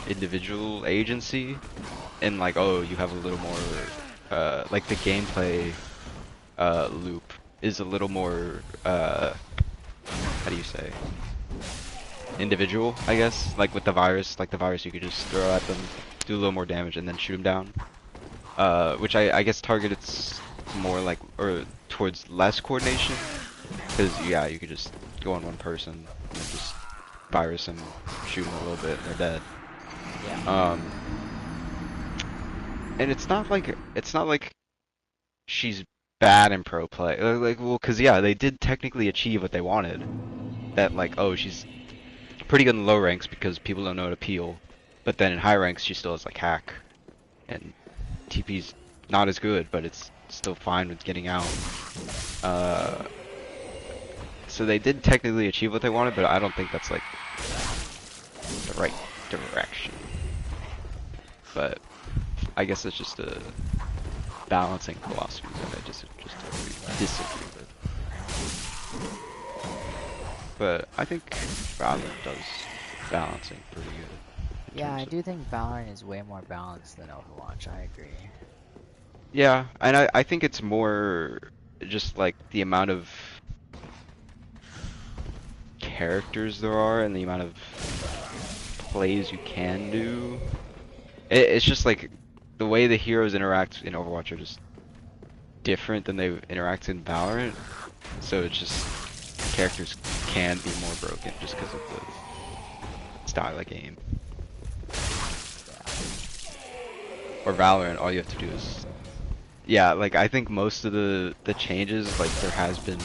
Speaker 3: individual agency, and like, oh, you have a little more like the gameplay loop is a little more how do you say, individual, I guess. Like with the virus, you could just throw at them, do a little more damage, and then shoot them down. Which I guess targeted more like, or towards less coordination, because yeah, you could just go on one person and then just virus them, shoot them a little bit, and they're dead.
Speaker 1: Yeah.
Speaker 3: And it's not like she's bad in pro play. Like, well, cause yeah, they did technically achieve what they wanted. That like, oh, she's pretty good in low ranks because people don't know how to peel, but then in high ranks she still has like hack, and TP's not as good, but it's still fine with getting out. So they did technically achieve what they wanted, but I don't think that's like the right direction. But I guess it's just a balancing philosophy that I just disagree with. But I think Valorant does balancing pretty good.
Speaker 1: Yeah, I do think Valorant is way more balanced than Overwatch. I agree.
Speaker 3: Yeah, and I think it's more just like the amount of characters there are and the amount of plays you can do. It's just like the way the heroes interact in Overwatch are just different than they interact in Valorant. So it's just characters can be more broken just because of the style of game. Or Valorant, all you have to do is, yeah, like I think most of the changes, like there has been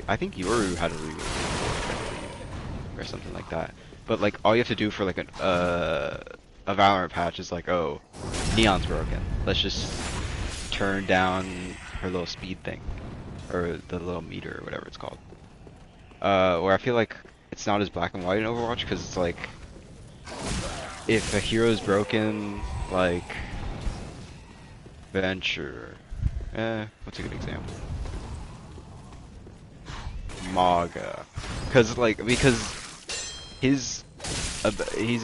Speaker 3: I think Yoru had a rework or something like that. But like all you have to do for like a Valorant patch is like, oh, Neon's broken. Let's just turn down her little speed thing, or the little meter or whatever it's called. Where I feel like it's not as black and white in Overwatch, because it's like, if a hero's broken, like Venture, what's a good example? Maga, because he's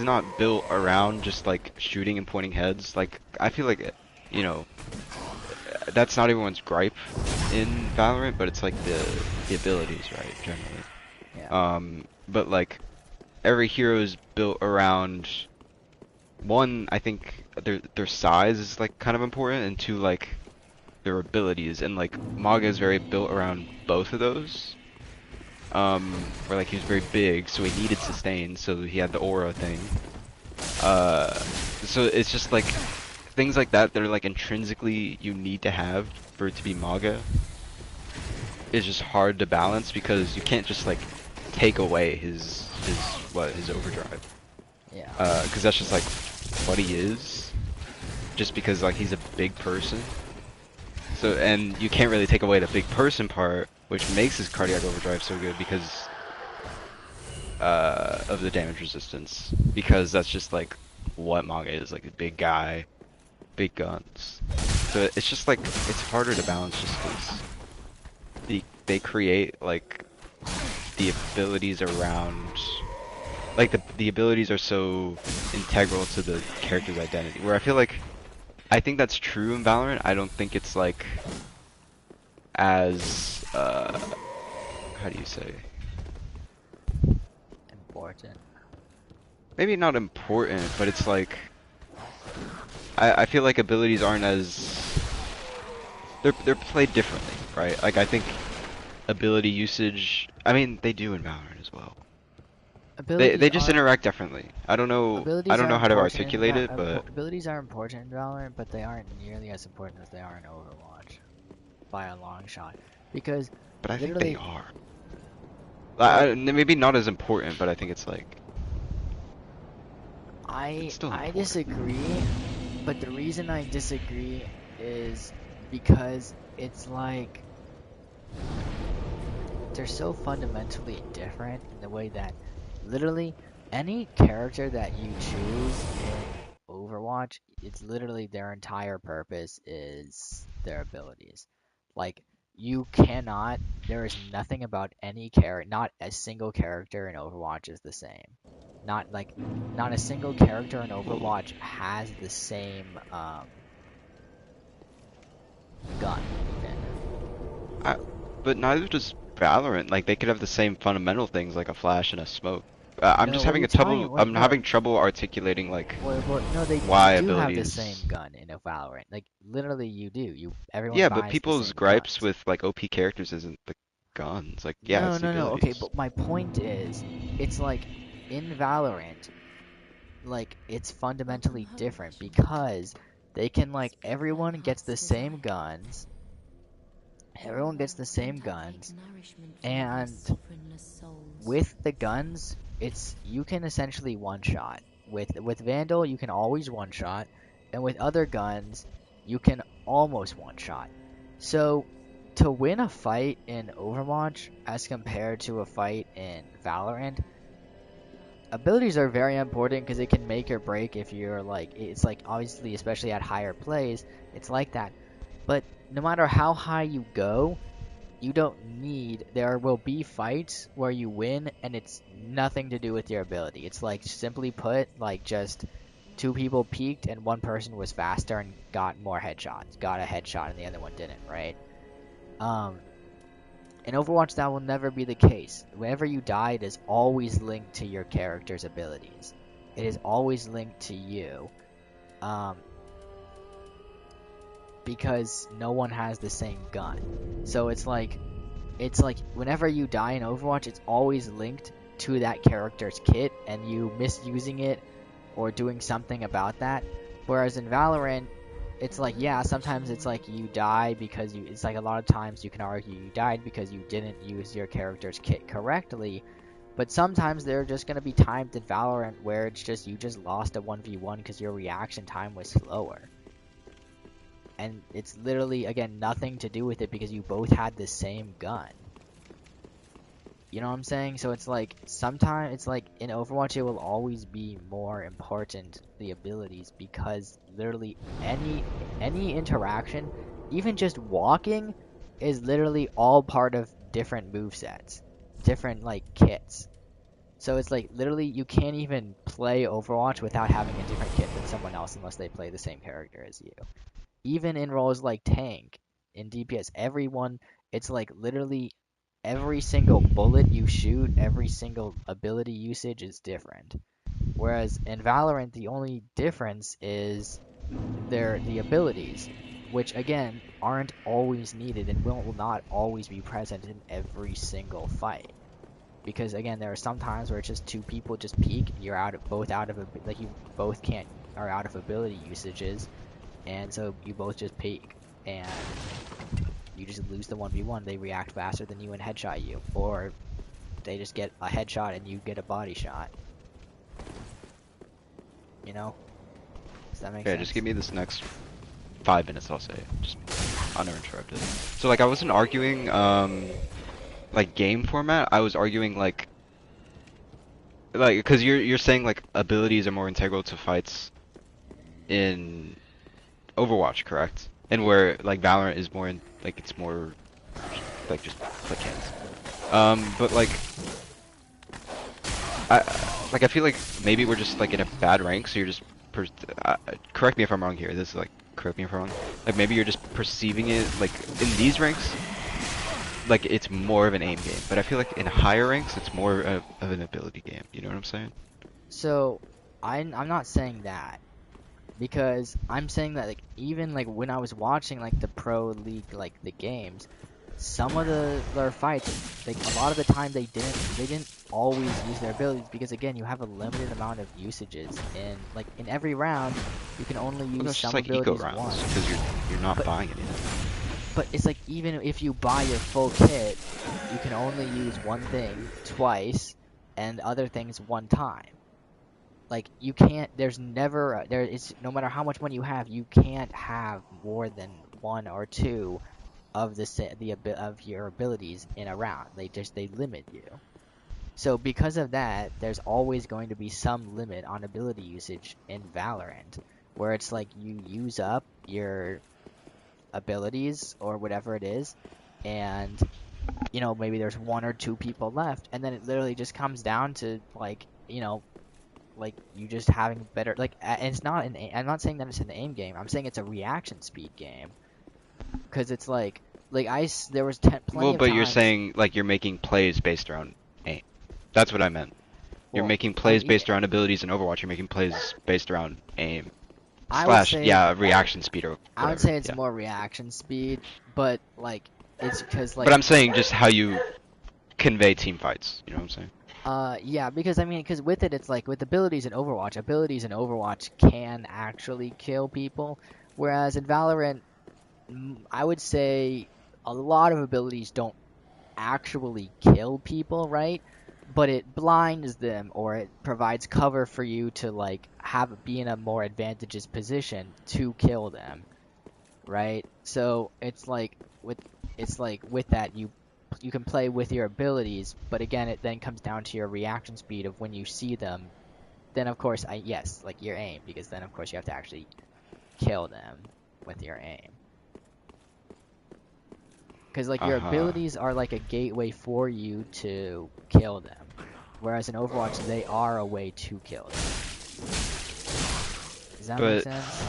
Speaker 3: not built around just like shooting and pointing heads. Like I feel like, you know, that's not everyone's gripe in Valorant, but it's like the abilities, right, generally.
Speaker 1: Yeah.
Speaker 3: But like every hero is built around, one, I think their size is like kind of important, and two, like their abilities, and like Maga is very built around both of those. Where like he was very big, so he needed sustain, so he had the aura thing. So it's just like things like that are like intrinsically you need to have for it to be Maga. It's just hard to balance because you can't just like take away his overdrive.
Speaker 1: Yeah.
Speaker 3: Because that's just like what he is. Just because like he's a big person. So, and you can't really take away the big person part, which makes his cardiac overdrive so good because of the damage resistance. Because that's just like what Maga is, like a big guy, big guns. So it's just like, it's harder to balance just because they create like the abilities around, like the abilities are so integral to the character's identity, where I feel like, I think that's true in Valorant. I don't think it's like as how do you say,
Speaker 1: Important.
Speaker 3: maybe not important, but it's like I feel like abilities aren't as, they're played differently, right? Like I think ability usage, I mean they do in Valorant as well. They just interact differently. I don't know how to articulate it, but
Speaker 1: abilities are important in Valorant, but they aren't nearly as important as they are in Overwatch, by a long shot. Because
Speaker 3: but I think
Speaker 1: literally,
Speaker 3: they are. Maybe not as important, but I think it's like, it's still
Speaker 1: I
Speaker 3: important.
Speaker 1: disagree, but the reason I disagree is because it's like they're so fundamentally different in the way that literally any character that you choose in Overwatch, it's literally their entire purpose is their abilities. Like you cannot, there is nothing about any character, not a single character in Overwatch is the same. Not a single character in Overwatch has the same gun even.
Speaker 3: But neither does Valorant. Like they could have the same fundamental things like a flash and a smoke. I'm
Speaker 1: No,
Speaker 3: just
Speaker 1: what are
Speaker 3: having
Speaker 1: you
Speaker 3: a trouble.
Speaker 1: talking? Wait,
Speaker 3: I'm
Speaker 1: no.
Speaker 3: having trouble articulating like
Speaker 1: Well, no, they
Speaker 3: why
Speaker 1: do have the
Speaker 3: abilities.
Speaker 1: same gun in a Valorant. Like literally, you do. Everyone
Speaker 3: Yeah, but
Speaker 1: buys the
Speaker 3: people's
Speaker 1: same
Speaker 3: gripes
Speaker 1: guns.
Speaker 3: with like OP characters isn't the guns. Like yeah, it's the
Speaker 1: No. Okay,
Speaker 3: abilities.
Speaker 1: but my point is, it's like in Valorant, like it's fundamentally different because they can like everyone gets the same guns. Everyone gets the same guns, and with the guns, it's you can essentially one shot. With Vandal, you can always one shot, and with other guns, you can almost one shot. So to win a fight in Overwatch as compared to a fight in Valorant, abilities are very important because it can make or break if you're like it's like obviously especially at higher plays, it's like that. But no matter how high you go, you don't need there will be fights where you win and it's nothing to do with your ability. It's like simply put, like just two people peaked and one person was faster and got more headshots, got a headshot and the other one didn't, right? In Overwatch that will never be the case. Whenever you die, it is always linked to your character's abilities. It is always linked to you. Because no one has the same gun. So it's like whenever you die in Overwatch, it's always linked to that character's kit and you misusing it or doing something about that. Whereas in Valorant, it's like yeah, sometimes it's like you die because it's like a lot of times you can argue you died because you didn't use your character's kit correctly. But sometimes there are just going to be times in Valorant where it's just you just lost a 1v1 because your reaction time was slower. And it's literally, again, nothing to do with it because you both had the same gun. You know what I'm saying? So it's like, sometimes, it's like, in Overwatch it will always be more important, the abilities, because literally any interaction, even just walking, is literally all part of different movesets. Different, like, kits. So it's like, literally, you can't even play Overwatch without having a different kit than someone else unless they play the same character as you. Even in roles like tank, in DPS, everyone, it's like literally every single bullet you shoot, every single ability usage is different. Whereas in Valorant, the only difference is the abilities, which again aren't always needed and will not always be present in every single fight. Because again, there are some times where it's just two people just peak, and you're both out of like you both can't are out of ability usages. And so you both just peak, and you just lose the 1v1. They react faster than you and headshot you, or they just get a headshot and you get a body shot. You know? Does that make sense?
Speaker 3: Yeah, just give me this next 5 minutes. I'll say just uninterrupted. So like I wasn't arguing like game format. I was arguing like because you're saying like abilities are more integral to fights in Overwatch, correct? And where like Valorant is more like it's more like just click hands. But like I feel like maybe we're just like in a bad rank, so you're just correct me if I'm wrong here. This is like correct me if I'm wrong. Like maybe you're just perceiving it like in these ranks, like it's more of an aim game. But I feel like in higher ranks, it's more of an ability game. You know what I'm saying?
Speaker 1: So I'm not saying that. Because I'm saying that like even like when I was watching like the pro league like the games, some of their fights like a lot of the time they didn't always use their abilities because again you have a limited amount of usages and like in every round you can only use
Speaker 3: Well, that's
Speaker 1: some
Speaker 3: just like eco
Speaker 1: abilities
Speaker 3: rounds
Speaker 1: once.
Speaker 3: because you're not buying anything.
Speaker 1: But it's like even if you buy your full kit, you can only use one thing twice and other things one time. Like you can't. There's never there. It's no matter how much money you have, you can't have more than one or two of of your abilities in a round. They limit you. So because of that, there's always going to be some limit on ability usage in Valorant, where it's like you use up your abilities or whatever it is, and you know, maybe there's 1 or 2 people left, and then it literally just comes down to like, you know, like you just having better, like, and it's not I'm not saying that it's an aim game. I'm saying it's a reaction speed game, because it's like there was plenty
Speaker 3: Well,
Speaker 1: of
Speaker 3: but you're
Speaker 1: times.
Speaker 3: saying like you're making plays based around aim. That's what I meant. You're
Speaker 1: Well,
Speaker 3: making plays based around abilities in Overwatch. You're making plays based around aim.
Speaker 1: I would
Speaker 3: Slash,
Speaker 1: say
Speaker 3: yeah, reaction speed or whatever.
Speaker 1: I would say it's
Speaker 3: yeah.
Speaker 1: more reaction speed, but like it's because like
Speaker 3: But I'm saying just how you convey team fights. You know what I'm saying?
Speaker 1: yeah, because I mean, because with it, it's like with abilities in Overwatch can actually kill people, whereas in Valorant, I would say a lot of abilities don't actually kill people, right? But it blinds them, or it provides cover for you to like be in a more advantageous position to kill them, right? So it's like with that you can play with your abilities, but again, it then comes down to your reaction speed of when you see them. Then of course, yes, like your aim, because then of course you have to actually kill them with your aim. Because like your abilities are like a gateway for you to kill them, whereas in Overwatch they are a way to kill them. Does that make sense?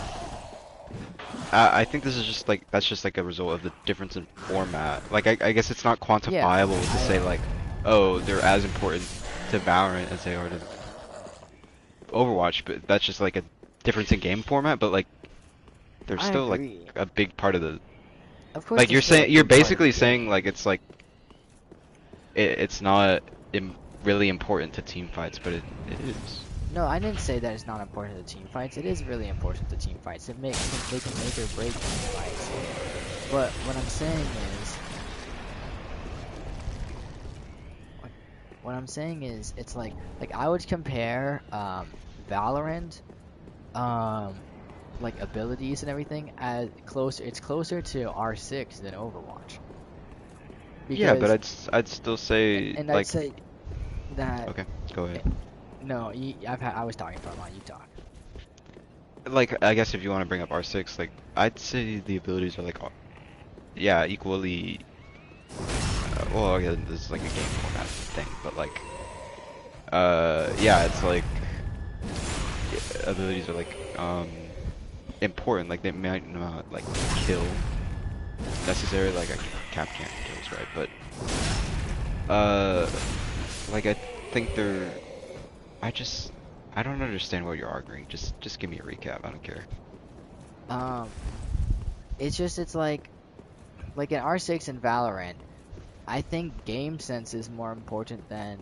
Speaker 3: I think this is just like that's just like a result of the difference in format. Like I guess it's not quantifiable to say like, oh, they're as important to Valorant as they are to Overwatch, but that's just like a difference in game format. But like, they're still like a big part of the.
Speaker 1: Of course,
Speaker 3: like you're basically saying like it's like it's not really important to team fights, but it is.
Speaker 1: No, I didn't say that it's not important to team fights. It is really important to team fights. They can make or break team fights. But what I'm saying is, it's like I would compare Valorant, like abilities and everything as it's closer to R6 than Overwatch.
Speaker 3: Because, yeah, but I'd still say
Speaker 1: and
Speaker 3: like,
Speaker 1: I'd say that.
Speaker 3: Okay, go ahead.
Speaker 1: No, I was talking for a while. You talk.
Speaker 3: Like, I guess if you want to bring up R6, like I'd say the abilities are like, yeah, equally. Well, again, this is like a game format thing, but like, yeah, it's like abilities are like important. Like they might not like kill necessarily. Like a cap can't kills, right? But like I think they're. I don't understand what you're arguing. Just give me a recap. I don't care.
Speaker 1: It's like in R6 and Valorant, I think game sense is more important than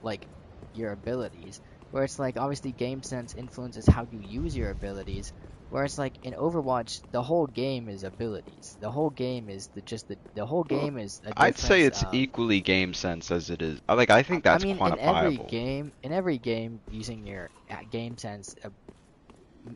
Speaker 1: like your abilities. Where it's like obviously game sense influences how you use your abilities. Whereas like in Overwatch, the whole game is abilities. The whole game is the whole game is a difference.
Speaker 3: I'd say it's equally game sense as it is. Like I think that's quantifiable.
Speaker 1: In every game, using your game sense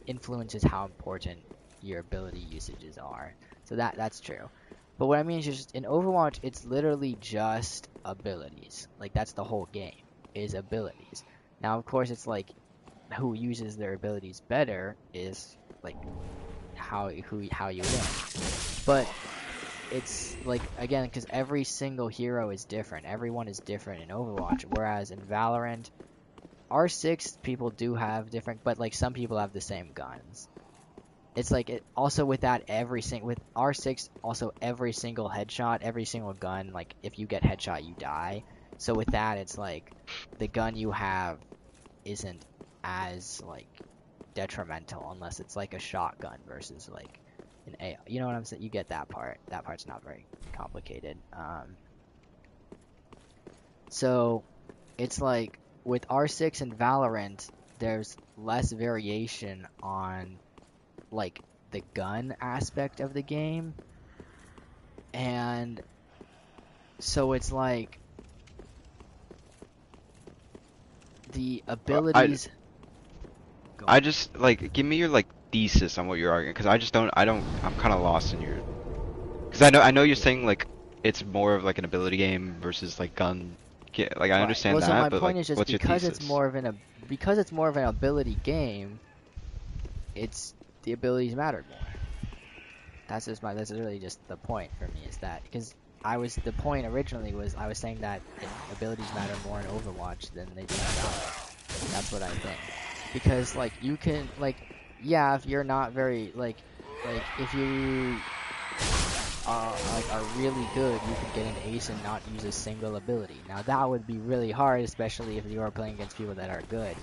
Speaker 1: influences how important your ability usages are. So that's true. But what I mean is just in Overwatch, it's literally just abilities. Like that's the whole game is abilities. Now of course it's like who uses their abilities better is like how you win. But it's like again because every single hero is different. Everyone is different in Overwatch, whereas in Valorant, R6 people do have different, but like some people have the same guns. It's like it also with that with R6 also every single headshot, every single gun, like if you get headshot you die. So with that it's like the gun you have isn't as like detrimental unless it's like a shotgun versus like an AR. You know what I'm saying? You get that part. That part's not very complicated. So it's like with R6 and Valorant, there's less variation on like the gun aspect of the game, and so it's like the abilities.
Speaker 3: I just like give me your like thesis on what you're arguing, because I'm kind of lost in your Because I know you're saying like it's more of like an ability game versus like gun. Like I
Speaker 1: Right.
Speaker 3: understand
Speaker 1: Well, so my
Speaker 3: that, but
Speaker 1: point
Speaker 3: like,
Speaker 1: is just
Speaker 3: what's your
Speaker 1: because
Speaker 3: thesis?
Speaker 1: it's more of an ability game, it's the abilities matter more. That's really just the point for me, is that because the point originally was I was saying that abilities matter more in Overwatch than they do in Valorant. That's what I think. Because like you can like, yeah, if you're not very like if you are really good, you could get an ace and not use a single ability. Now that would be really hard, especially if you are playing against people that are good.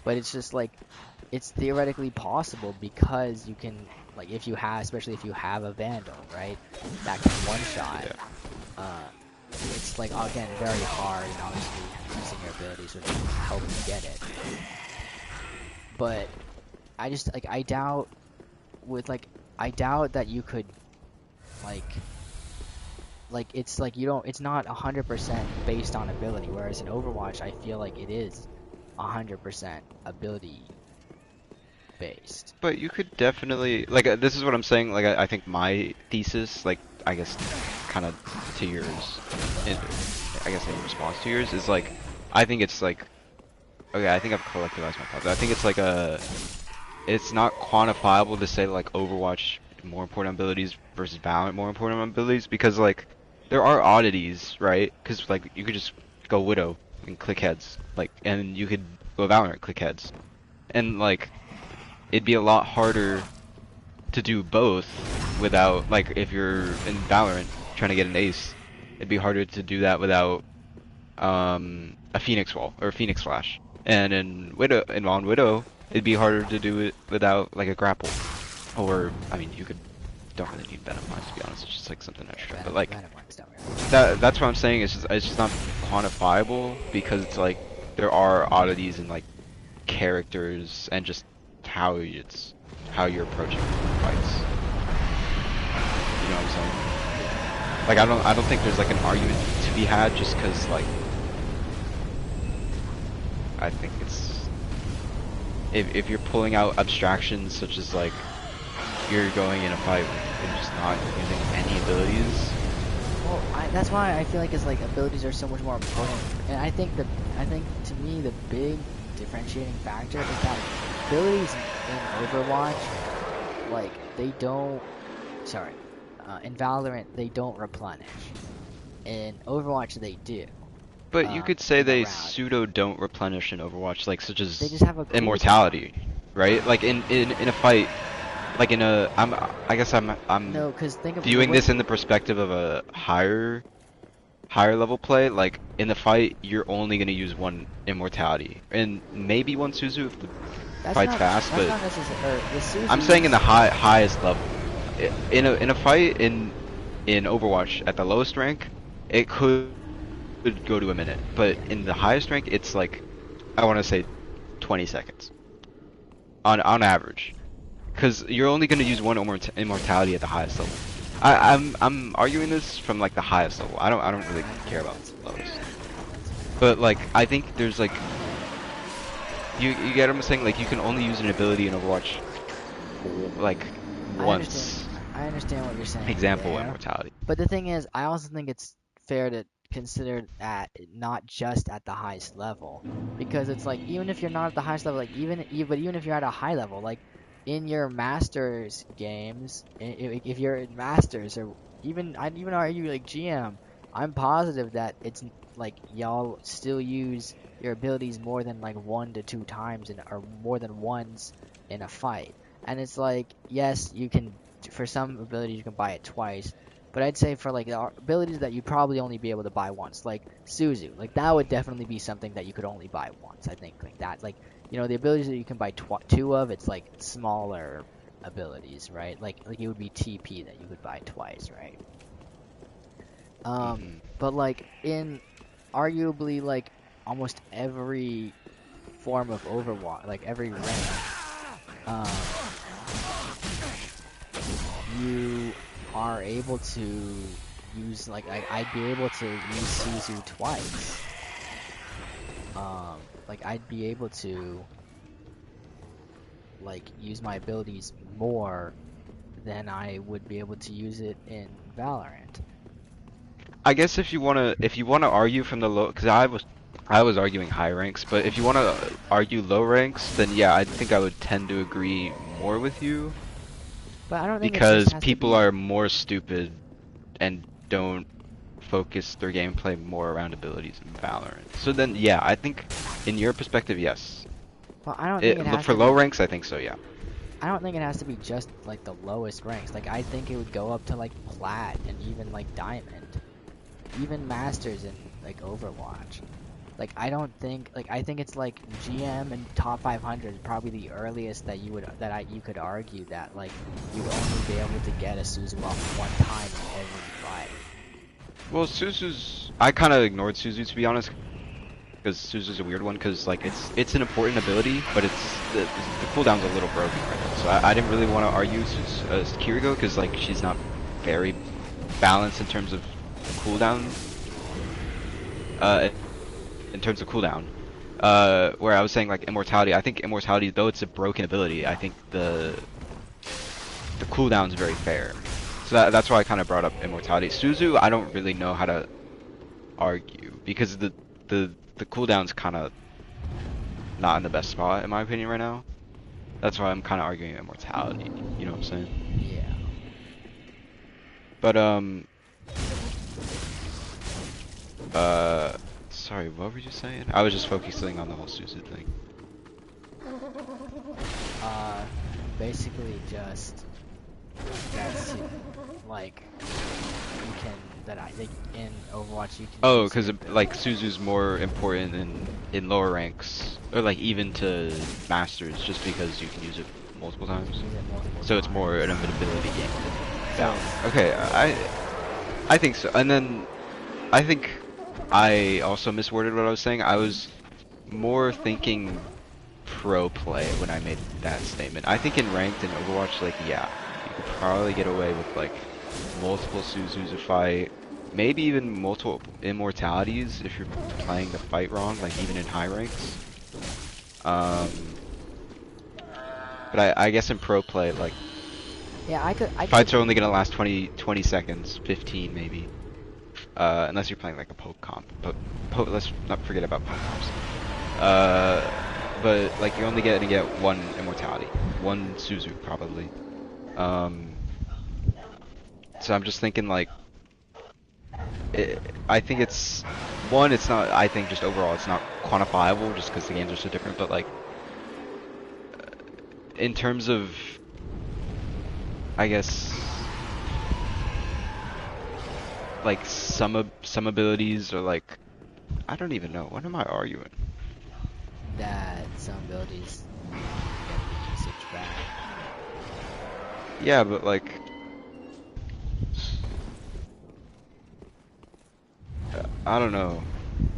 Speaker 1: But it's just like it's theoretically possible because you can, like, if you have, especially if you have a Vandal, right, that can one shot.
Speaker 3: Yeah.
Speaker 1: It's like again very hard, and obviously using your abilities would help you get it. But I just like I doubt that you could like it's like you don't it's not 100% based on ability, whereas in Overwatch I feel like it is 100% ability based.
Speaker 3: But you could definitely like this is what I'm saying. Like I think my thesis, like I guess, kind of to yours, in, I guess in response to yours, is like I think it's like okay. I think I've collectivized my thoughts. I think it's like it's not quantifiable to say like Overwatch more important abilities versus Valorant more important abilities because like there are oddities, right? Because like you could just go Widow and click heads, like, and you could go Valorant click heads, and like it'd be a lot harder to do both without like if you're in Valorant trying to get an ace, it'd be harder to do that without a Phoenix wall or a Phoenix flash, and on Widow it'd be harder to do it without like a grapple, or I mean you could don't really need Venom Mines to be honest, it's just like something extra, but like that's what I'm saying. It's just not quantifiable because it's like there are oddities in like characters and just how you're approaching fights. You know what I'm saying? Like I don't think there's like an argument to be had just because like I think it's if you're pulling out abstractions such as like you're going in a fight and just not using any abilities.
Speaker 1: Well, that's why I feel like it's like abilities are so much more important, and I think to me the big differentiating factor is that abilities in Overwatch, like in Valorant they don't replenish. In Overwatch they do.
Speaker 3: But you could say
Speaker 1: in the
Speaker 3: they
Speaker 1: round.
Speaker 3: pseudo don't replenish in Overwatch, like such as
Speaker 1: They just have a cooldown.
Speaker 3: immortality, right? Like in a fight, like in a I guess I'm
Speaker 1: No, because think of
Speaker 3: viewing this in the perspective of a higher level play. Like in the fight, you're only gonna use one immortality and maybe one Suzu if the fight's fast. But I'm saying in the highest level, in a fight in Overwatch at the lowest rank, it could go to a minute, but in the highest rank, it's like I want to say 20 seconds on average, because you're only gonna use one immortality at the highest level. I'm arguing this from like the highest level. I don't really care about the lowest. But like I think there's like you get what I'm saying? Like you can only use an ability in Overwatch like once.
Speaker 1: I understand what you're saying.
Speaker 3: Example
Speaker 1: there.
Speaker 3: immortality.
Speaker 1: But the thing is, I also think it's fair to consider at not just at the highest level, because it's like even if you're not at the highest level, like even if you're at a high level, like in your Masters games, if you're in Masters, or I'd even argue like GM, I'm positive that it's like y'all still use your abilities more than like 1 to 2 times or more than once in a fight. And it's like, yes, you can, for some abilities you can buy it twice, but I'd say for like the abilities that you'd probably only be able to buy once, like Suzu, like that would definitely be something that you could only buy once. I think like that, like, you know, the abilities that you can buy 2 of, it's like smaller abilities, right? Like it would be TP that you could buy twice, right? But like in arguably like almost every form of Overwatch, like every rank, you are able to use, like I'd be able to use Suzu twice. Like I'd be able to like use my abilities more then I would be able to use it in Valorant.
Speaker 3: I guess if you wanna argue from the low, because I was arguing high ranks, but if you wanna argue low ranks, then yeah, I think I would tend to agree more with you,
Speaker 1: But I don't think it
Speaker 3: because
Speaker 1: just has to
Speaker 3: people
Speaker 1: be-
Speaker 3: are more stupid and don't focus their gameplay more around abilities in Valorant. So then, yeah, I think in your perspective, yes.
Speaker 1: Well, I don't think it has
Speaker 3: For
Speaker 1: to
Speaker 3: low
Speaker 1: be-
Speaker 3: ranks, I think so, yeah.
Speaker 1: I don't think it has to be just like the lowest ranks. Like I think it would go up to like plat and even like diamond, even masters in like Overwatch. Like I don't think like I think it's like GM and top 500 is probably the earliest that you could argue that like you'd only be able to get a Suzu off one time in every fight.
Speaker 3: Well, Suzu's, I kind of ignored Suzu to be honest, because Suzu's a weird one, because like it's an important ability, but the cooldown's a little broken right now. So I didn't really want to argue Kiriko, because like she's not very balanced in terms of cooldown. In terms of cooldown, where I was saying like immortality. I think immortality, though it's a broken ability, I think the cooldown's very fair. So that's why I kind of brought up immortality. Suzu, I don't really know how to argue, because the cooldown's kind of not in the best spot in my opinion right now. That's why I'm kind of arguing immortality. You know what I'm saying?
Speaker 1: Yeah.
Speaker 3: But sorry, what were you saying? I was just focusing on the whole Suzu thing.
Speaker 1: Basically just that's like you can that I think in Overwatch you can.
Speaker 3: Oh,
Speaker 1: use
Speaker 3: because
Speaker 1: it to-
Speaker 3: like Suzu's more important in lower ranks, or like even to masters, just because you can use it multiple times.
Speaker 1: use it multiple
Speaker 3: So it's
Speaker 1: times.
Speaker 3: more an ability game.
Speaker 1: So-
Speaker 3: Okay, I think so. And then I think I also misworded what I was saying. I was more thinking pro play when I made that statement. I think in ranked and Overwatch, like, yeah, you could probably get away with like multiple Suzus a fight, maybe even multiple immortalities if you're playing the fight wrong, like even in high ranks. But I guess in pro play, like,
Speaker 1: Yeah, I could.
Speaker 3: fights are only gonna last 20 seconds, 15 maybe. Unless you're playing like a poke comp. But let's not forget about poke comps. But like you're only gonna get one immortality, one Suzu probably. So I'm just thinking like, I think it's not. I think just overall it's not quantifiable, just because the games are so different. But like, in terms of, I guess, like some abilities, or like, I don't even know. What am I arguing?
Speaker 1: that some abilities get the usage back.
Speaker 3: Yeah, but like, I don't know.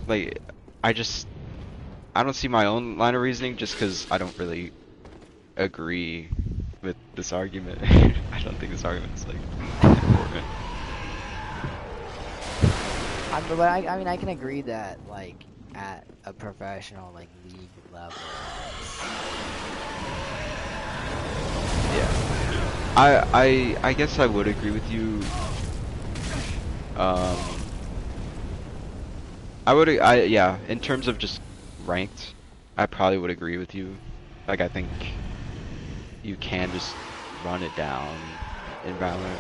Speaker 3: Like, I don't see my own line of reasoning, just because I don't really agree with this argument. I don't think this argument is like important.
Speaker 1: But I mean I can agree that like at a professional like league level.
Speaker 3: Yeah. I guess I would agree with you. Yeah, in terms of just ranked, I probably would agree with you. Like, I think you can just run it down in Valorant.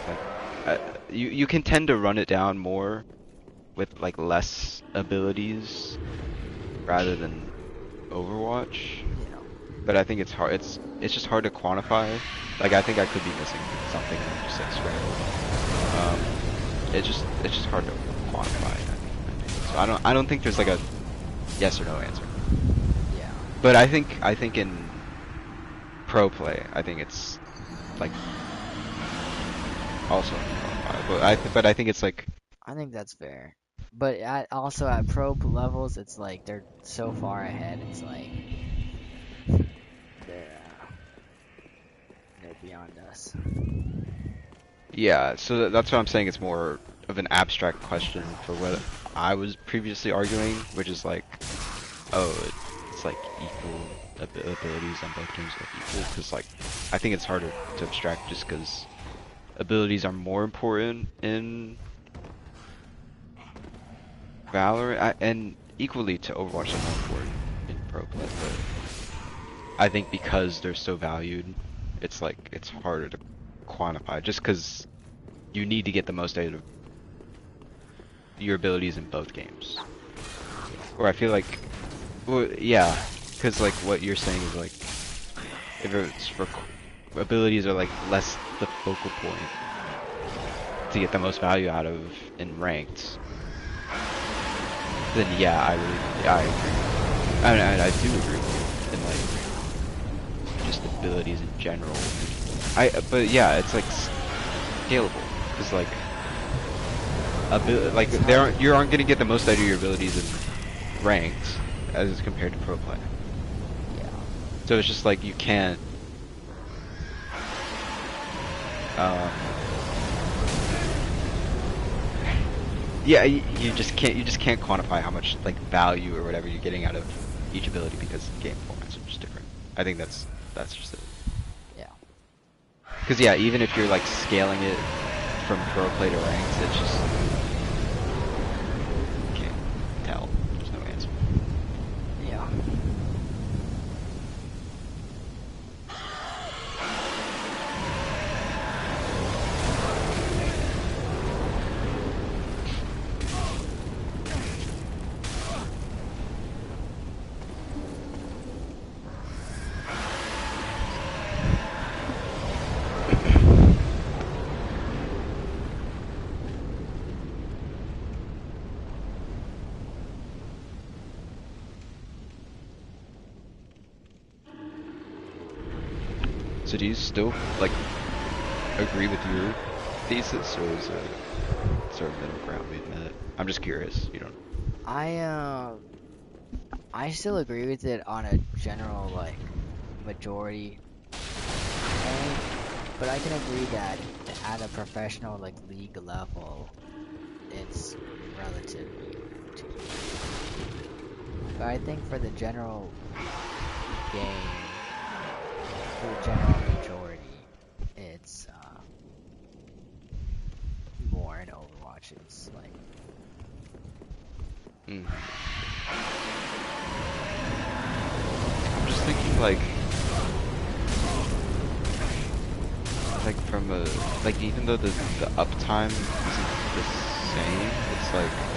Speaker 3: Like, you can tend to run it down more with like less abilities rather than Overwatch.
Speaker 1: You know.
Speaker 3: But I think it's hard. It's just hard to quantify. Like, I think I could be missing something and I'm just like scrambling. It's just hard to quantify. I think. So I don't think there's like a yes or no answer.
Speaker 1: Yeah.
Speaker 3: But I think in pro play, I think it's like also quantifiable. But I think it's like,
Speaker 1: I think that's fair. But also at pro levels, it's like they're so far ahead. It's like they're beyond us.
Speaker 3: yeah. So that's what I'm saying. It's more of an abstract question for what I was previously arguing, which is like, oh, it's like equal abilities on both teams, like equal. Because like, I think it's harder to abstract just because abilities are more important in Valorant, and equally to Overwatch are more important in pro play, but I think because they're so valued, it's like, it's harder to quantify, just because you need to get the most out of your abilities in both games. Or I feel like, well, yeah, because like what you're saying is like, if it's for abilities are like less the focal point to get the most value out of in ranked, then yeah, I agree. I mean, I do agree in like just abilities in general. But yeah, it's like scalable because like you aren't gonna get the most out of your abilities in ranked as compared to pro play.
Speaker 1: Yeah.
Speaker 3: So it's just like you can't. Yeah, you just can't quantify how much like value or whatever you're getting out of each ability because game formats are just different. I think that's just it.
Speaker 1: Yeah.
Speaker 3: Because yeah, even if you're like scaling it from pro play to ranks, it's just you can't tell. There's no answer.
Speaker 1: Yeah.
Speaker 3: So do you still like agree with your thesis, or is it sort of middle ground we met? I'm just curious. You don't.
Speaker 1: I still agree with it on a general like majority point, but I can agree that at a professional like league level, it's relatively too. But I think for the general game, for the general majority, it's more in Overwatch. It's like
Speaker 3: I'm just thinking like from a like even though the uptime isn't the same, it's like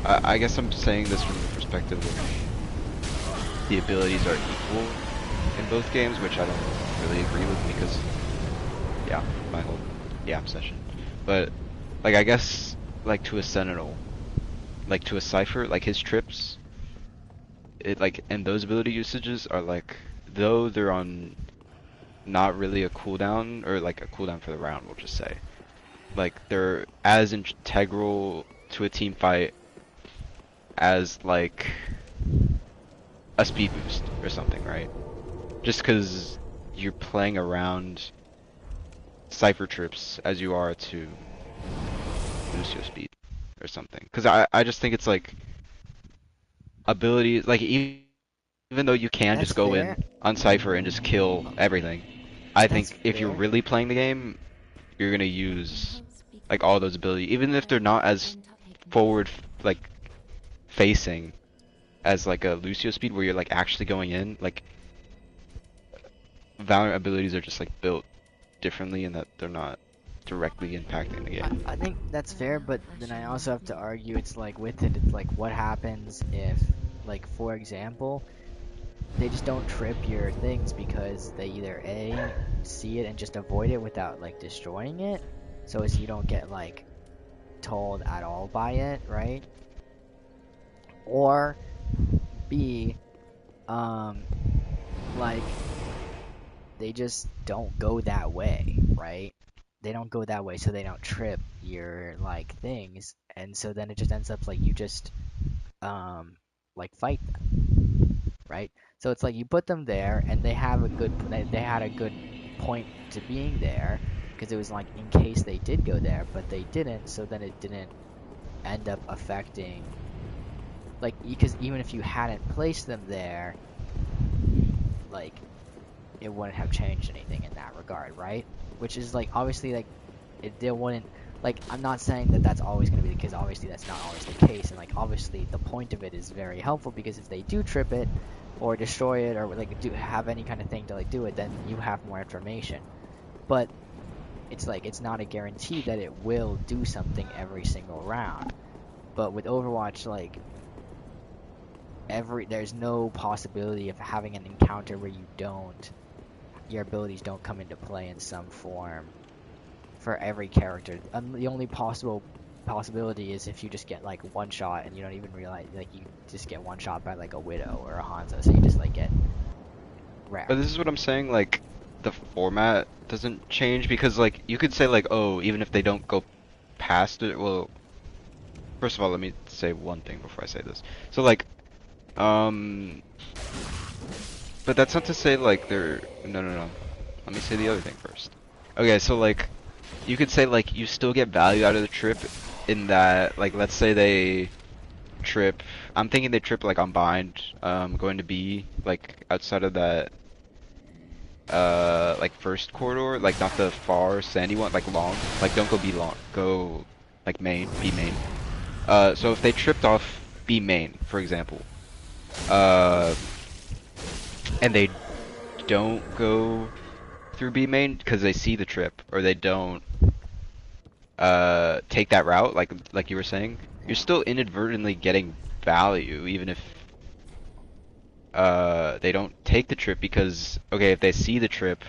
Speaker 3: I guess I'm saying this from the perspective of the abilities are equal in both games, which I don't really agree with because yeah, my whole Yap session. But like I guess like to a Sentinel, like to a Cypher, like his trips, it like and those ability usages are like, though they're on not really a cooldown or like a cooldown for the round, we'll just say, like they're as integral to a team fight as like a speed boost or something, right? Just because you're playing around Cypher trips as you are to Lucio speed or something. Because I just think it's like abilities, like even though you can
Speaker 1: that's
Speaker 3: just go
Speaker 1: fair.
Speaker 3: in on Cypher and just kill everything, I
Speaker 1: That's
Speaker 3: think if you're
Speaker 1: fair.
Speaker 3: really playing the game, you're gonna use like all those abilities, even if they're not as forward like facing as like a Lucio speed where you're like actually going in. Like Valorant abilities are just like built differently in that they're not directly impacting the game.
Speaker 1: I think that's fair, but then I also have to argue it's like with it, it's like what happens if, like for example, they just don't trip your things because they either A, see it and just avoid it without like destroying it, so as you don't get like told at all by it, right? Or B, like they just don't go that way, right? They don't go that way, so they don't trip your like things, and so then it just ends up like you just like fight them, right? So it's like you put them there, and they have a good they had a good point to being there because it was like in case they did go there, but they didn't, so then it didn't end up affecting like because even if you hadn't placed them there, like it wouldn't have changed anything in that regard, right? Which is like obviously like they wouldn't like I'm not saying that that's always going to be the case. Obviously that's not always the case, and like obviously the point of it is very helpful because if they do trip it or destroy it or like do have any kind of thing to like do it, then you have more information. But it's like it's not a guarantee that it will do something every single round. But with Overwatch, like there's no possibility of having an encounter where your abilities don't come into play in some form for every character. The only possibility is if you just get like one shot and you don't even realize, like you just get one shot by like a Widow or a Hanzo, so you just like get wrecked.
Speaker 3: But this is what I'm saying, like, the format doesn't change because, like, you could say, like, oh, even if they don't go past it, well, first of all, let me say one thing before I say this. So, like, but that's not to say, like, no. Let me say the other thing first. Okay, so, like, you could say, like, you still get value out of the trip in that, like, let's say they trip, I'm thinking they trip, like, on bind, going to B, like, outside of that, like, first corridor, like, not the far sandy one, like, long, like, don't go B long, go, like, main, B main. So if they tripped off B main, for example, and they don't go through B main because they see the trip, or they don't take that route, like you were saying, you're still inadvertently getting value, even if they don't take the trip, because okay, if they see the trip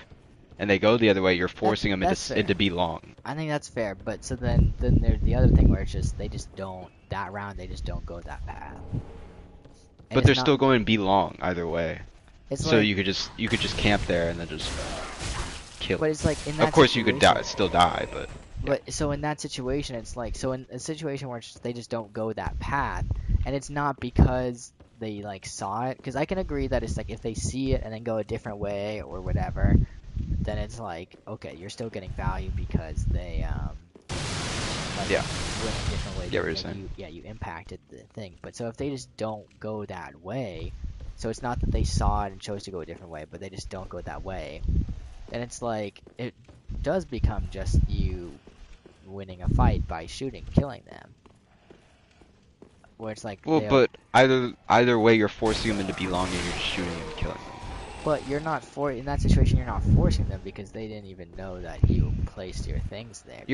Speaker 3: and they go the other way, you're forcing them into B long.
Speaker 1: I think that's fair, but so then there's the other thing where it's just they just don't that round they just don't go that path.
Speaker 3: But they're still going B long either way. So
Speaker 1: like,
Speaker 3: you could just camp there and then just kill.
Speaker 1: But it's like in that
Speaker 3: of course
Speaker 1: situation,
Speaker 3: you could still die, but.
Speaker 1: But so in that situation, it's like in a situation where they just don't go that path, and it's not because they like saw it. Because I can agree that it's like if they see it and then go a different way or whatever, then it's like okay, you're still getting value because they like, went a different way.
Speaker 3: Yeah, what you're saying.
Speaker 1: You impacted the thing. But so if they just don't go that way, so it's not that they saw it and chose to go a different way, but they just don't go that way, then it's like it does become just you winning a fight by killing them. Where it's like,
Speaker 3: well, but either way, you're forcing them into belonging. You're just shooting and killing them.
Speaker 1: But you're not in that situation. You're not forcing them because they didn't even know that you placed your things there.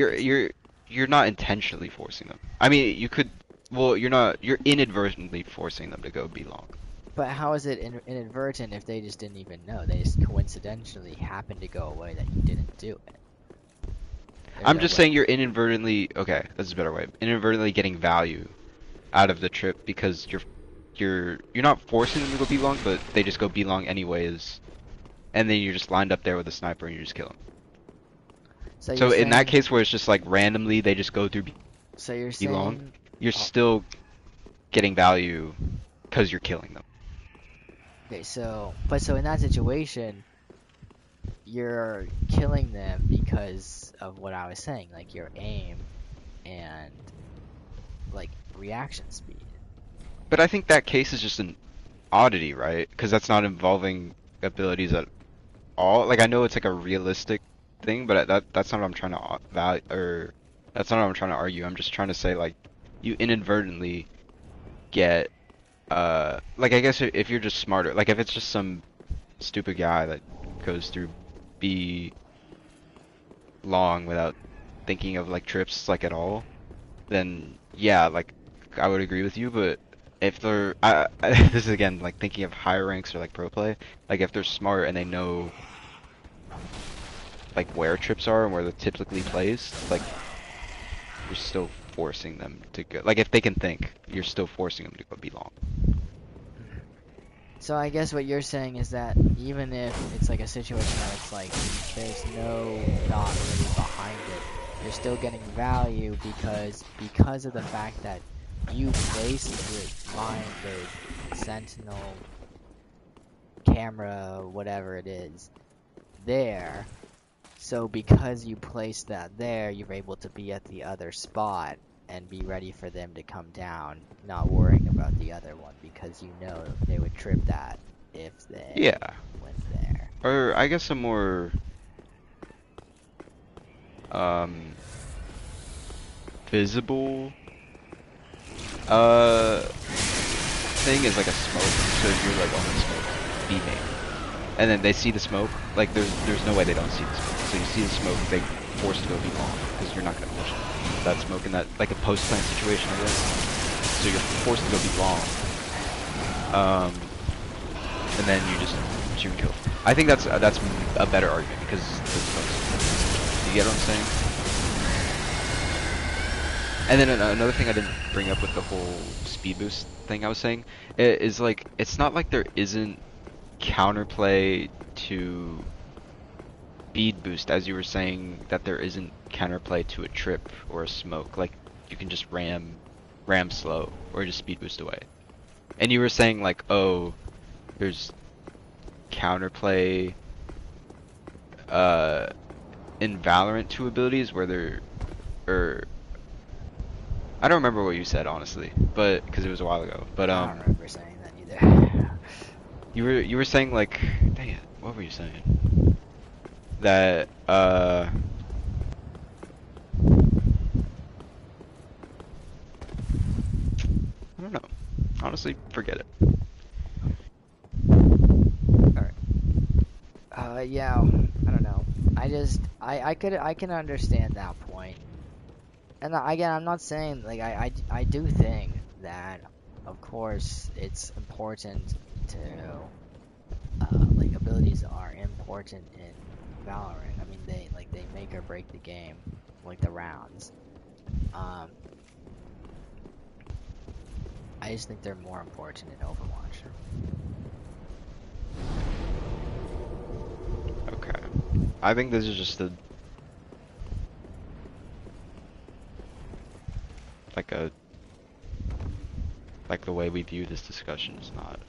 Speaker 3: You're not intentionally forcing them. I mean, you could. Well, you're inadvertently forcing them to go belong.
Speaker 1: But how is it inadvertent if they just didn't even know? They just coincidentally happened to go away that you didn't do it.
Speaker 3: I'm just saying you're inadvertently, okay, that's a better way. Inadvertently getting value out of the trip because you're not forcing them to go belong, but they just go belong anyways, and then you're just lined up there with a sniper and you just kill them. So in that case where it's just like randomly they just go through belong, you're still getting value because you're killing them.
Speaker 1: Okay, so in that situation, you're killing them because of what I was saying, like your aim and like reaction speed.
Speaker 3: But I think that case is just an oddity, right? Because that's not involving abilities at all. Like I know it's like a realistic thing, but that's not what I'm trying to that's not what I'm trying to argue. I'm just trying to say like you inadvertently get like I guess if you're just smarter, like if it's just some stupid guy that goes through B long without thinking of like trips like at all, then yeah, like I would agree with you. But if they're this is again like thinking of higher ranks or like pro play, like if they're smart and they know like where trips are and where they're typically placed, like you're still forcing them to go, like if they can think, you're still forcing them to go belong.
Speaker 1: So I guess what you're saying is that even if it's like a situation where it's like there's no thought really behind it, you're still getting value because of the fact that you placed the sentinel camera, whatever it is, there. So because you placed that there, you're able to be at the other spot and be ready for them to come down, not worrying about the other one because you know they would trip that if they went there.
Speaker 3: or I guess a more visible thing is like a smoke. So if you're like on the smoke, B main, and then they see the smoke, like there's no way they don't see the smoke. So you see the smoke, they forced to go be long because you're not gonna push that smoke in that like a post plant situation, I guess. So you're forced to go be long, and then you just shoot and kill. I think that's a better argument because the smoke's, you get what I'm saying? And then another thing I didn't bring up with the whole speed boost thing I was saying is like it's not like there isn't counterplay to speed boost, as you were saying that there isn't counterplay to a trip or a smoke. Like you can just ram slow or just speed boost away. And you were saying like, oh, there's counterplay in Valorant to abilities where there or I don't remember what you said honestly, but because it was a while ago. But
Speaker 1: I don't remember saying that either.
Speaker 3: you were saying like, dang it, what were you saying? That I don't know. Honestly, forget it.
Speaker 1: Alright. Yeah, I don't know. I can understand that point. And again, I'm not saying like I do think that of course it's important to like abilities are important in Valorant. I mean they make or break the game, like the rounds. I just think they're more important in Overwatch.
Speaker 3: Okay. I think this is just like the way we view this discussion is not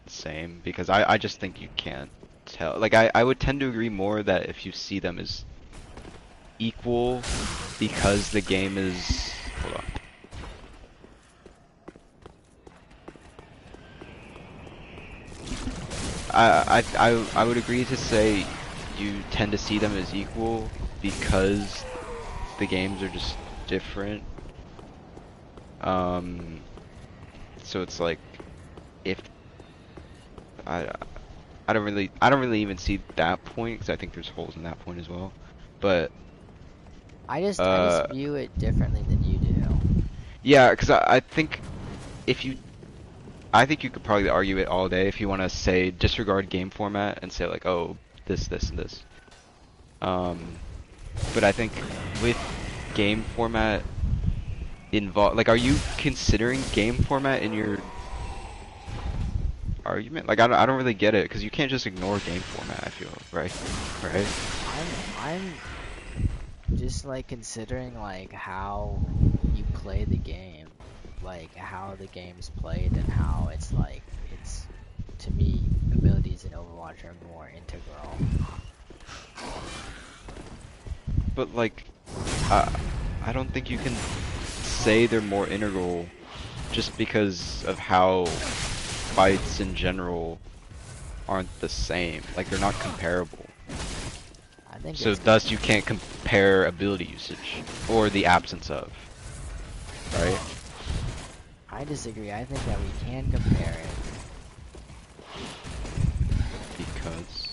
Speaker 3: the same, because I just think you can't tell. Like I would tend to agree more that if you see them as equal because the game is, hold on. I would agree to say you tend to see them as equal because the games are just different. So it's like if I don't really even see that point because I think there's holes in that point as well. But
Speaker 1: I just view it differently than you do.
Speaker 3: Yeah, because I think I think you could probably argue it all day if you want to say disregard game format and say like, oh, this, and this. But I think with game format involved, like, are you considering game format in your argument? Like, I don't really get it because you can't just ignore game format. I feel right.
Speaker 1: I'm just like considering like how you play the game. Like how the game's played and how it's like to me abilities in Overwatch are more integral.
Speaker 3: But like I don't think you can say they're more integral just because of how fights in general aren't the same. Like they're not comparable.
Speaker 1: I think
Speaker 3: so thus you can't compare ability usage or the absence of. Right?
Speaker 1: I disagree. I think that we can compare it.
Speaker 3: Because?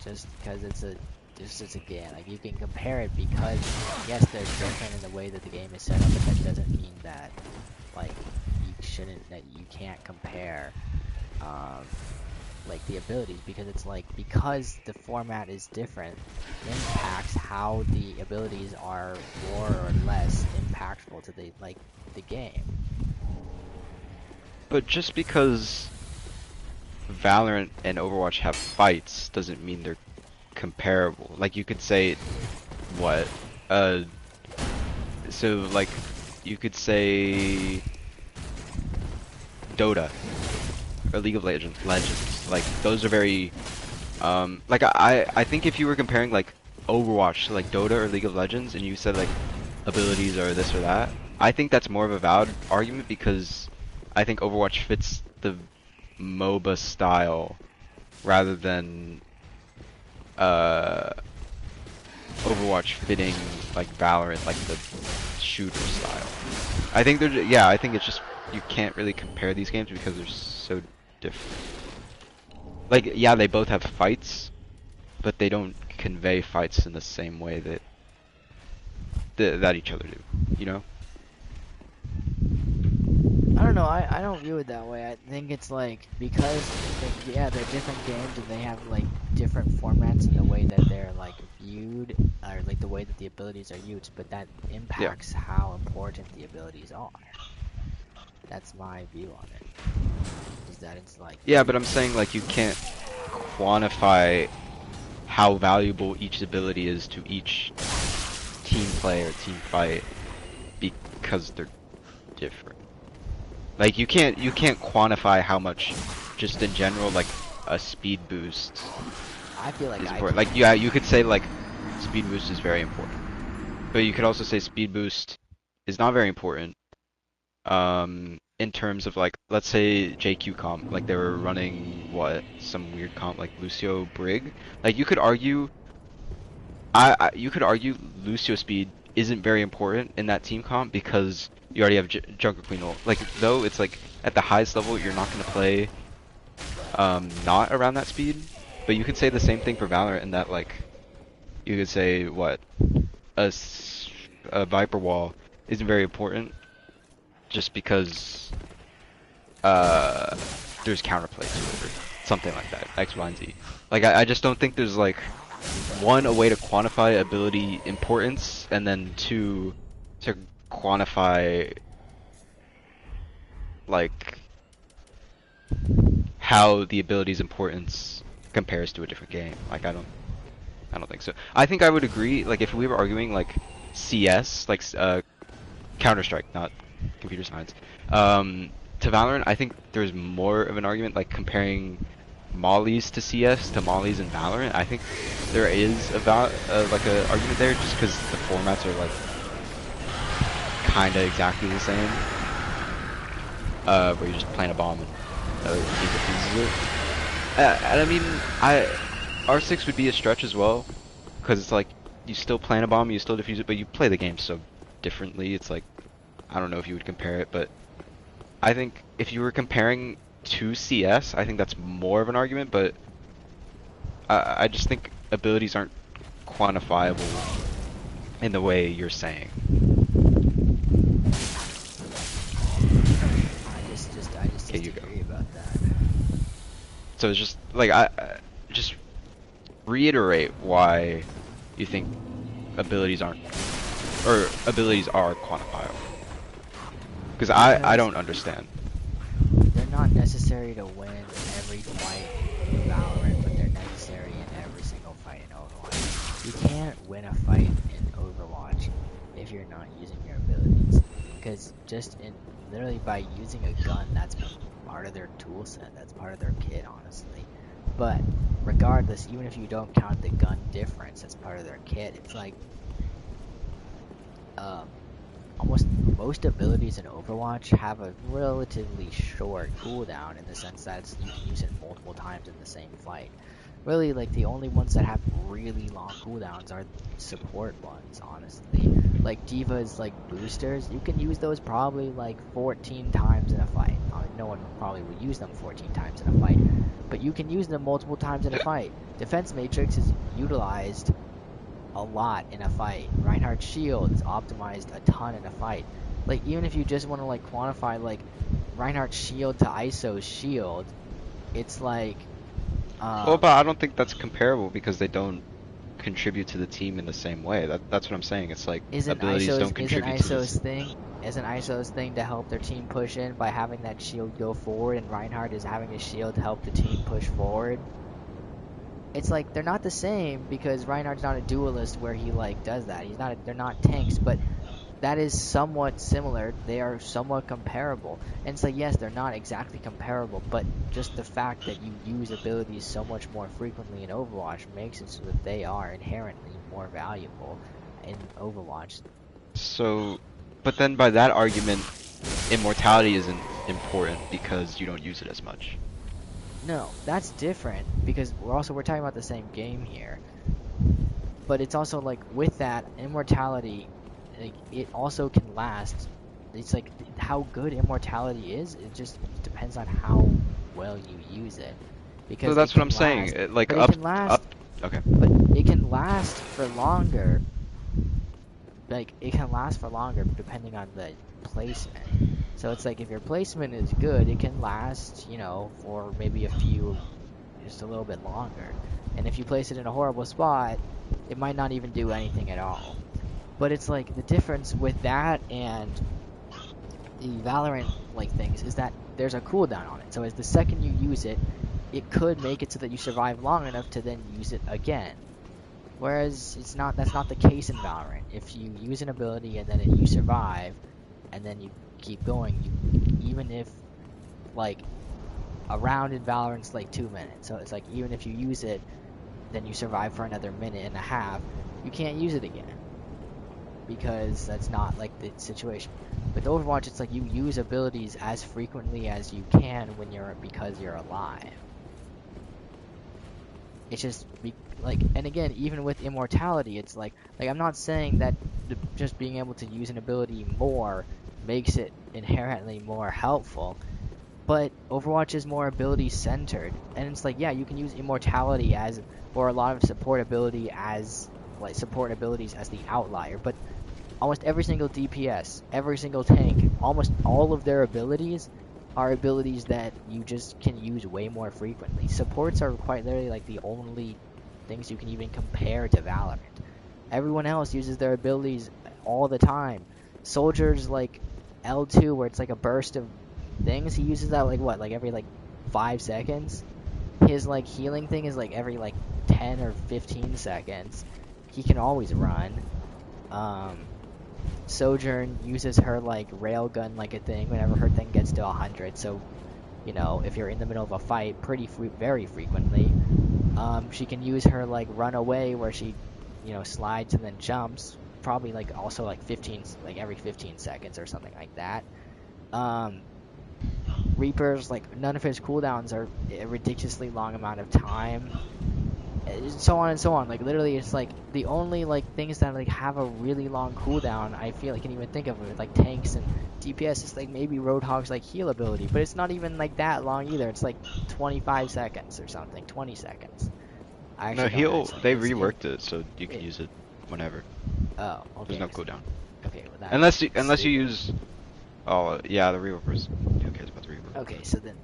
Speaker 1: Just because it's a game. Like you can compare it because yes, they're different in the way that the game is set up, but that doesn't mean that like you can't compare like the abilities, because it's like because the format is different impacts how the abilities are more or less impactful to the game.
Speaker 3: But just because Valorant and Overwatch have fights doesn't mean they're comparable. Like you could say what so like you could say Dota or League of Legends. Like those are very like I think if you were comparing like Overwatch to like Dota or League of Legends and you said like abilities or this or that, I think that's more of a valid argument because I think Overwatch fits the MOBA style rather than Overwatch fitting like Valorant, like the shooter style. I think they're yeah, I think it's just you can't really compare these games because they're so different. Like yeah, they both have fights, but they don't convey fights in the same way that each other do, you know?
Speaker 1: I don't know. I don't view it that way. I think it's like because yeah, they're different games and they have like different formats in the way that they're like viewed, or like the way that the abilities are used. But that impacts how important the abilities are. That's my view on it. Is that it's like
Speaker 3: Yeah, but I'm saying like you can't quantify how valuable each ability is to each team play or team fight because they're different. Like you can't quantify how much just in general like a speed boost
Speaker 1: I feel like
Speaker 3: is
Speaker 1: I
Speaker 3: important. Like yeah, you could say like speed boost is very important. But you could also say speed boost is not very important. In terms of like let's say JQ comp, like they were running what some weird comp like Lucio Brig. Like you could argue you could argue Lucio speed isn't very important in that team comp because you already have Junker Queen ult. Like though it's like at the highest level you're not gonna play not around that speed, but you could say the same thing for Valorant in that like you could say what a Viper wall isn't very important just because there's counterplay to it or something like that, X, Y, and Z. Like I just don't think there's like one, a way to quantify ability importance, and then two, to quantify like how the ability's importance compares to a different game. Like I don't think so. I think I would agree, like if we were arguing like CS, like Counter-Strike, not computer science, to Valorant, I think there's more of an argument like comparing mollies to CS to mollies in Valorant. I think there is like a argument there just because the formats are like kind of exactly the same. Where you're just playing a bomb and other team defuses it. And I mean, R6 would be a stretch as well, because it's like you still plant a bomb, you still defuse it, but you play the game so differently. It's like I don't know if you would compare it, but I think if you were comparing to CS, I think that's more of an argument, but I just think abilities aren't quantifiable in the way you're saying.
Speaker 1: I just disagree about that.
Speaker 3: So it's just like I just reiterate why you think abilities are quantifiable. Because I don't understand.
Speaker 1: They're not necessary to win every fight in Valorant, but they're necessary in every single fight in Overwatch. You can't win a fight in Overwatch if you're not using your abilities. Because just literally by using a gun, that's part of their tool set, that's part of their kit, honestly. But regardless, even if you don't count the gun difference as part of their kit, it's like almost most abilities in Overwatch have a relatively short cooldown in the sense that you can use it multiple times in the same fight. Really, like the only ones that have really long cooldowns are support ones, honestly. Like D.Va's like boosters, you can use those probably like 14 times in a fight. No one probably would use them 14 times in a fight, but you can use them multiple times in a fight. Defense Matrix is utilized a lot in a fight. Reinhardt's shield is optimized a ton in a fight. Like even if you just want to like quantify like Reinhardt's shield to ISO's shield, it's like
Speaker 3: well, but I don't think that's comparable because they don't contribute to the team in the same way. That's what I'm saying. It's like abilities don't contribute to this.
Speaker 1: Isn't ISO's thing to help their team push in by having that shield go forward, and Reinhardt is having a shield to help the team push forward? It's like they're not the same because Reinhardt's not a duelist where he like does that. They're not tanks, but that is somewhat similar. They are somewhat comparable. And so yes, they're not exactly comparable, but just the fact that you use abilities so much more frequently in Overwatch makes it so that they are inherently more valuable in Overwatch.
Speaker 3: So, but then by that argument, immortality isn't important because you don't use it as much.
Speaker 1: No, that's different because we're talking about the same game here. But it's also like with that immortality, like it also can last. It's like how good immortality is. It just depends on how well you use it. Because
Speaker 3: So that's
Speaker 1: it
Speaker 3: what I'm
Speaker 1: can
Speaker 3: saying.
Speaker 1: last,
Speaker 3: Like
Speaker 1: but
Speaker 3: up,
Speaker 1: it can last,
Speaker 3: up. Okay.
Speaker 1: but it can last for longer. Like it can last for longer depending on the placement. So it's like if your placement is good, it can last, you know, for maybe just a little bit longer. And if you place it in a horrible spot, it might not even do anything at all. But it's like the difference with that and the Valorant like things is that there's a cooldown on it. So as the second you use it, it could make it so that you survive long enough to then use it again. Whereas that's not the case in Valorant. If you use an ability and then you survive, and then you keep going, even if like a round in Valorant's like 2 minutes, so it's like even if you use it, then you survive for another minute and a half, you can't use it again because that's not like the situation. With Overwatch, it's like you use abilities as frequently as you can because you're alive. It's just like, and again, even with immortality, it's like I'm not saying that just being able to use an ability more makes it inherently more helpful, but Overwatch is more ability centered, and it's like, yeah, you can use immortality or a lot of support abilities as the outlier, but almost every single DPS, every single tank, almost all of their abilities are abilities that you just can use way more frequently. Supports are quite literally like the only things you can even compare to Valorant. Everyone else uses their abilities all the time. Soldiers like L2, where it's like a burst of things, he uses that like every 5 seconds. His like healing thing is like every 10 or 15 seconds. He can always run. Sojourn uses her like railgun like a thing whenever her thing gets to 100. So, you know, if you're in the middle of a fight, very frequently, she can use her like run away where she, you know, slides and then jumps. Probably also every 15 seconds or something like that. Reaper's none of his cooldowns are a ridiculously long amount of time. So on and so on. Like literally, it's like the only things that have a really long cooldown I feel I can even think of with tanks and DPS is maybe Roadhog's heal ability, but it's not even that long either. It's 25 seconds or something, 20 seconds. I
Speaker 3: No,
Speaker 1: actually don't
Speaker 3: heal. They
Speaker 1: It's-
Speaker 3: reworked it so you can use it whenever.
Speaker 1: Oh, okay.
Speaker 3: There's no cooldown.
Speaker 1: Okay, well,
Speaker 3: Unless you
Speaker 1: stupid.
Speaker 3: use. Oh yeah, the reworkers. Who cares about the rework?
Speaker 1: Okay, so then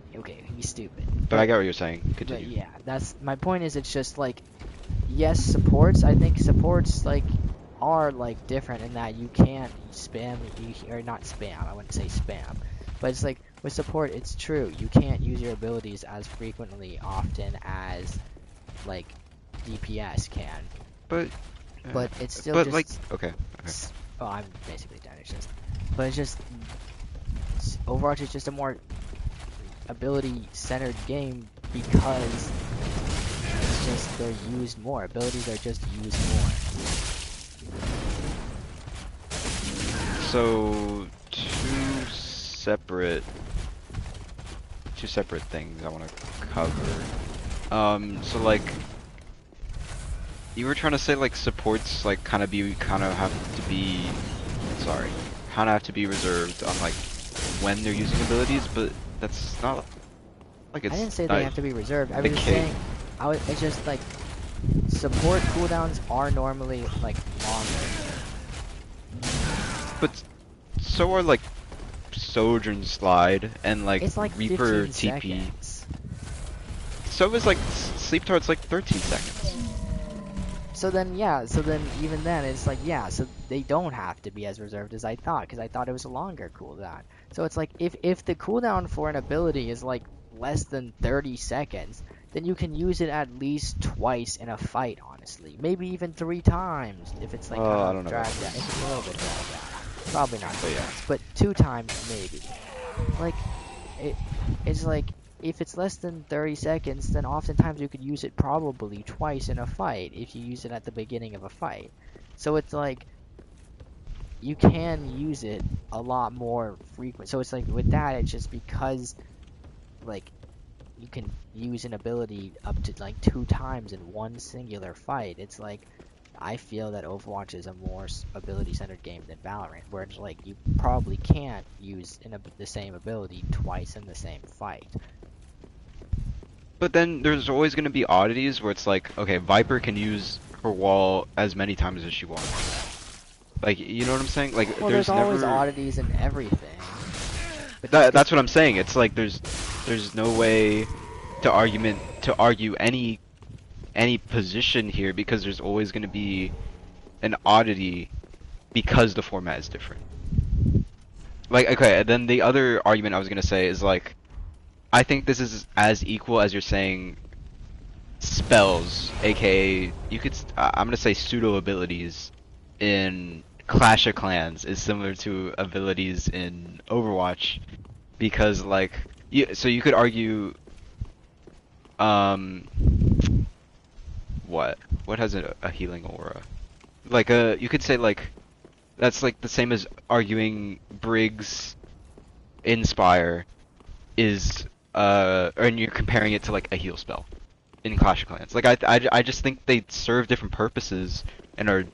Speaker 1: he's stupid.
Speaker 3: But I get what you're saying.
Speaker 1: But
Speaker 3: Continue.
Speaker 1: yeah, that's my point. Is it's just yes, supports. I think supports are different in that you can't spam or not spam. I wouldn't say spam, but it's with support. It's true. You can't use your abilities as frequently, often as DPS can.
Speaker 3: But
Speaker 1: It's still
Speaker 3: but
Speaker 1: just.
Speaker 3: okay.
Speaker 1: Oh, I'm basically done. It's just, but it's just Overwatch is just a more ability-centered game because it's just they're used more. Abilities are just used more.
Speaker 3: So two separate things I want to cover. So you were trying to say supports kind of have to be reserved on when they're using abilities, but that's not it's.
Speaker 1: I didn't say they have to be reserved. I was just saying, it's just support cooldowns are normally longer.
Speaker 3: But so are Sojourn Slide and
Speaker 1: It's
Speaker 3: Reaper
Speaker 1: 15
Speaker 3: TP.
Speaker 1: seconds.
Speaker 3: So is Sleep Tart's 13 seconds.
Speaker 1: So then even then it's so they don't have to be as reserved as I thought, because I thought it was a longer cooldown. So it's if the cooldown for an ability is less than 30 seconds, then you can use it at least twice in a fight, honestly. Maybe even 3 times if it's
Speaker 3: I
Speaker 1: kind
Speaker 3: don't
Speaker 1: of
Speaker 3: know
Speaker 1: dragged
Speaker 3: about
Speaker 1: out. If it's a little bit dragged out. Probably not
Speaker 3: But yeah.
Speaker 1: once, but 2 times maybe. It's if it's less than 30 seconds, then oftentimes you could use it probably twice in a fight if you use it at the beginning of a fight. So it's you can use it a lot more frequent. So it's with that, it's just because you can use an ability up to like 2 times in one singular fight. It's like I feel that Overwatch is a more ability-centered game than Valorant, where it's like you probably can't use the same ability twice in the same fight.
Speaker 3: But then there's always going to be oddities where it's like, okay, Viper can use her wall as many times as she wants. Like, you know what I'm saying? Like,
Speaker 1: Well,
Speaker 3: there's
Speaker 1: always
Speaker 3: never...
Speaker 1: oddities in everything. But
Speaker 3: That's what I'm saying. It's like there's no way to argue any position here, because there's always going to be an oddity because the format is different. Like, okay, then the other argument I was going to say is like, I think this is as equal as you're saying spells, aka you could I'm going to say pseudo abilities in Clash of Clans is similar to abilities in Overwatch, because like so you could argue what has a healing aura, like you could say like that's like the same as arguing Briggs Inspire is and you're comparing it to like a heal spell in Clash of Clans. Like I just think they serve different purposes and are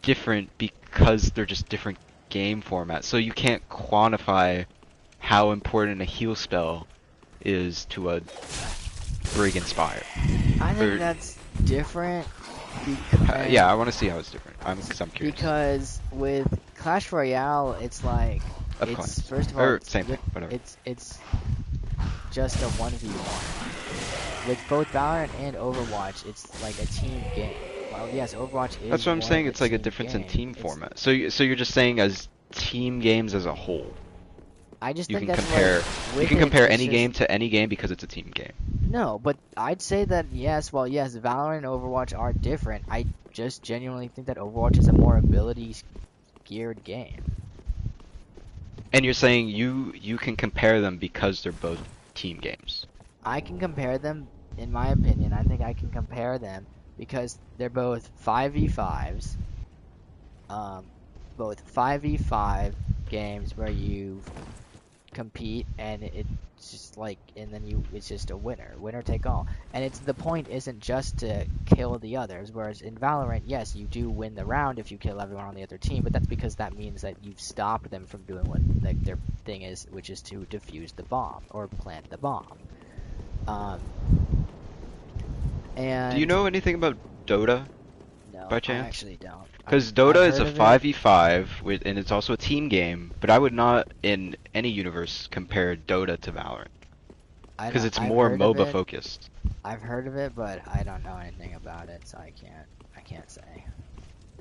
Speaker 3: different because they're just different game formats. So you can't quantify how important a heal spell is to a Brig Inspire.
Speaker 1: I think that's different because...
Speaker 3: yeah, I want to see how it's different. Because I'm curious.
Speaker 1: Because with Clash Royale, it's like... First of all,
Speaker 3: same thing, whatever.
Speaker 1: It's just a 1v1. With both Valorant and Overwatch, it's like a team game. Well, yes, Overwatch is...
Speaker 3: That's what I'm saying, it's like a difference in team format. So you're just saying as team games as a whole.
Speaker 1: I just
Speaker 3: you
Speaker 1: think
Speaker 3: can
Speaker 1: that's
Speaker 3: compare
Speaker 1: like,
Speaker 3: you can compare any game to any game because it's a team game.
Speaker 1: No, but I'd say that yes, Valorant and Overwatch are different. I just genuinely think that Overwatch is a more abilities geared game.
Speaker 3: And you're saying you can compare them because they're both team games.
Speaker 1: I can compare them, in my opinion. I think I can compare them because they're both 5v5s. Both 5v5 games where you compete and it's just like, and then it's just a winner take all. And the point isn't just to kill the others, whereas in Valorant, yes, you do win the round if you kill everyone on the other team, but that's because that means that you've stopped them from doing what like their thing is, which is to defuse the bomb or plant the bomb. And
Speaker 3: do you know anything about Dota?
Speaker 1: No,
Speaker 3: by chance?
Speaker 1: I actually don't.
Speaker 3: Because Dota is a 5v5, and it's also a team game, but I would not, in any universe, compare Dota to Valorant. Because it's more MOBA focused.
Speaker 1: I've heard of it, but I don't know anything about it, so I can't say.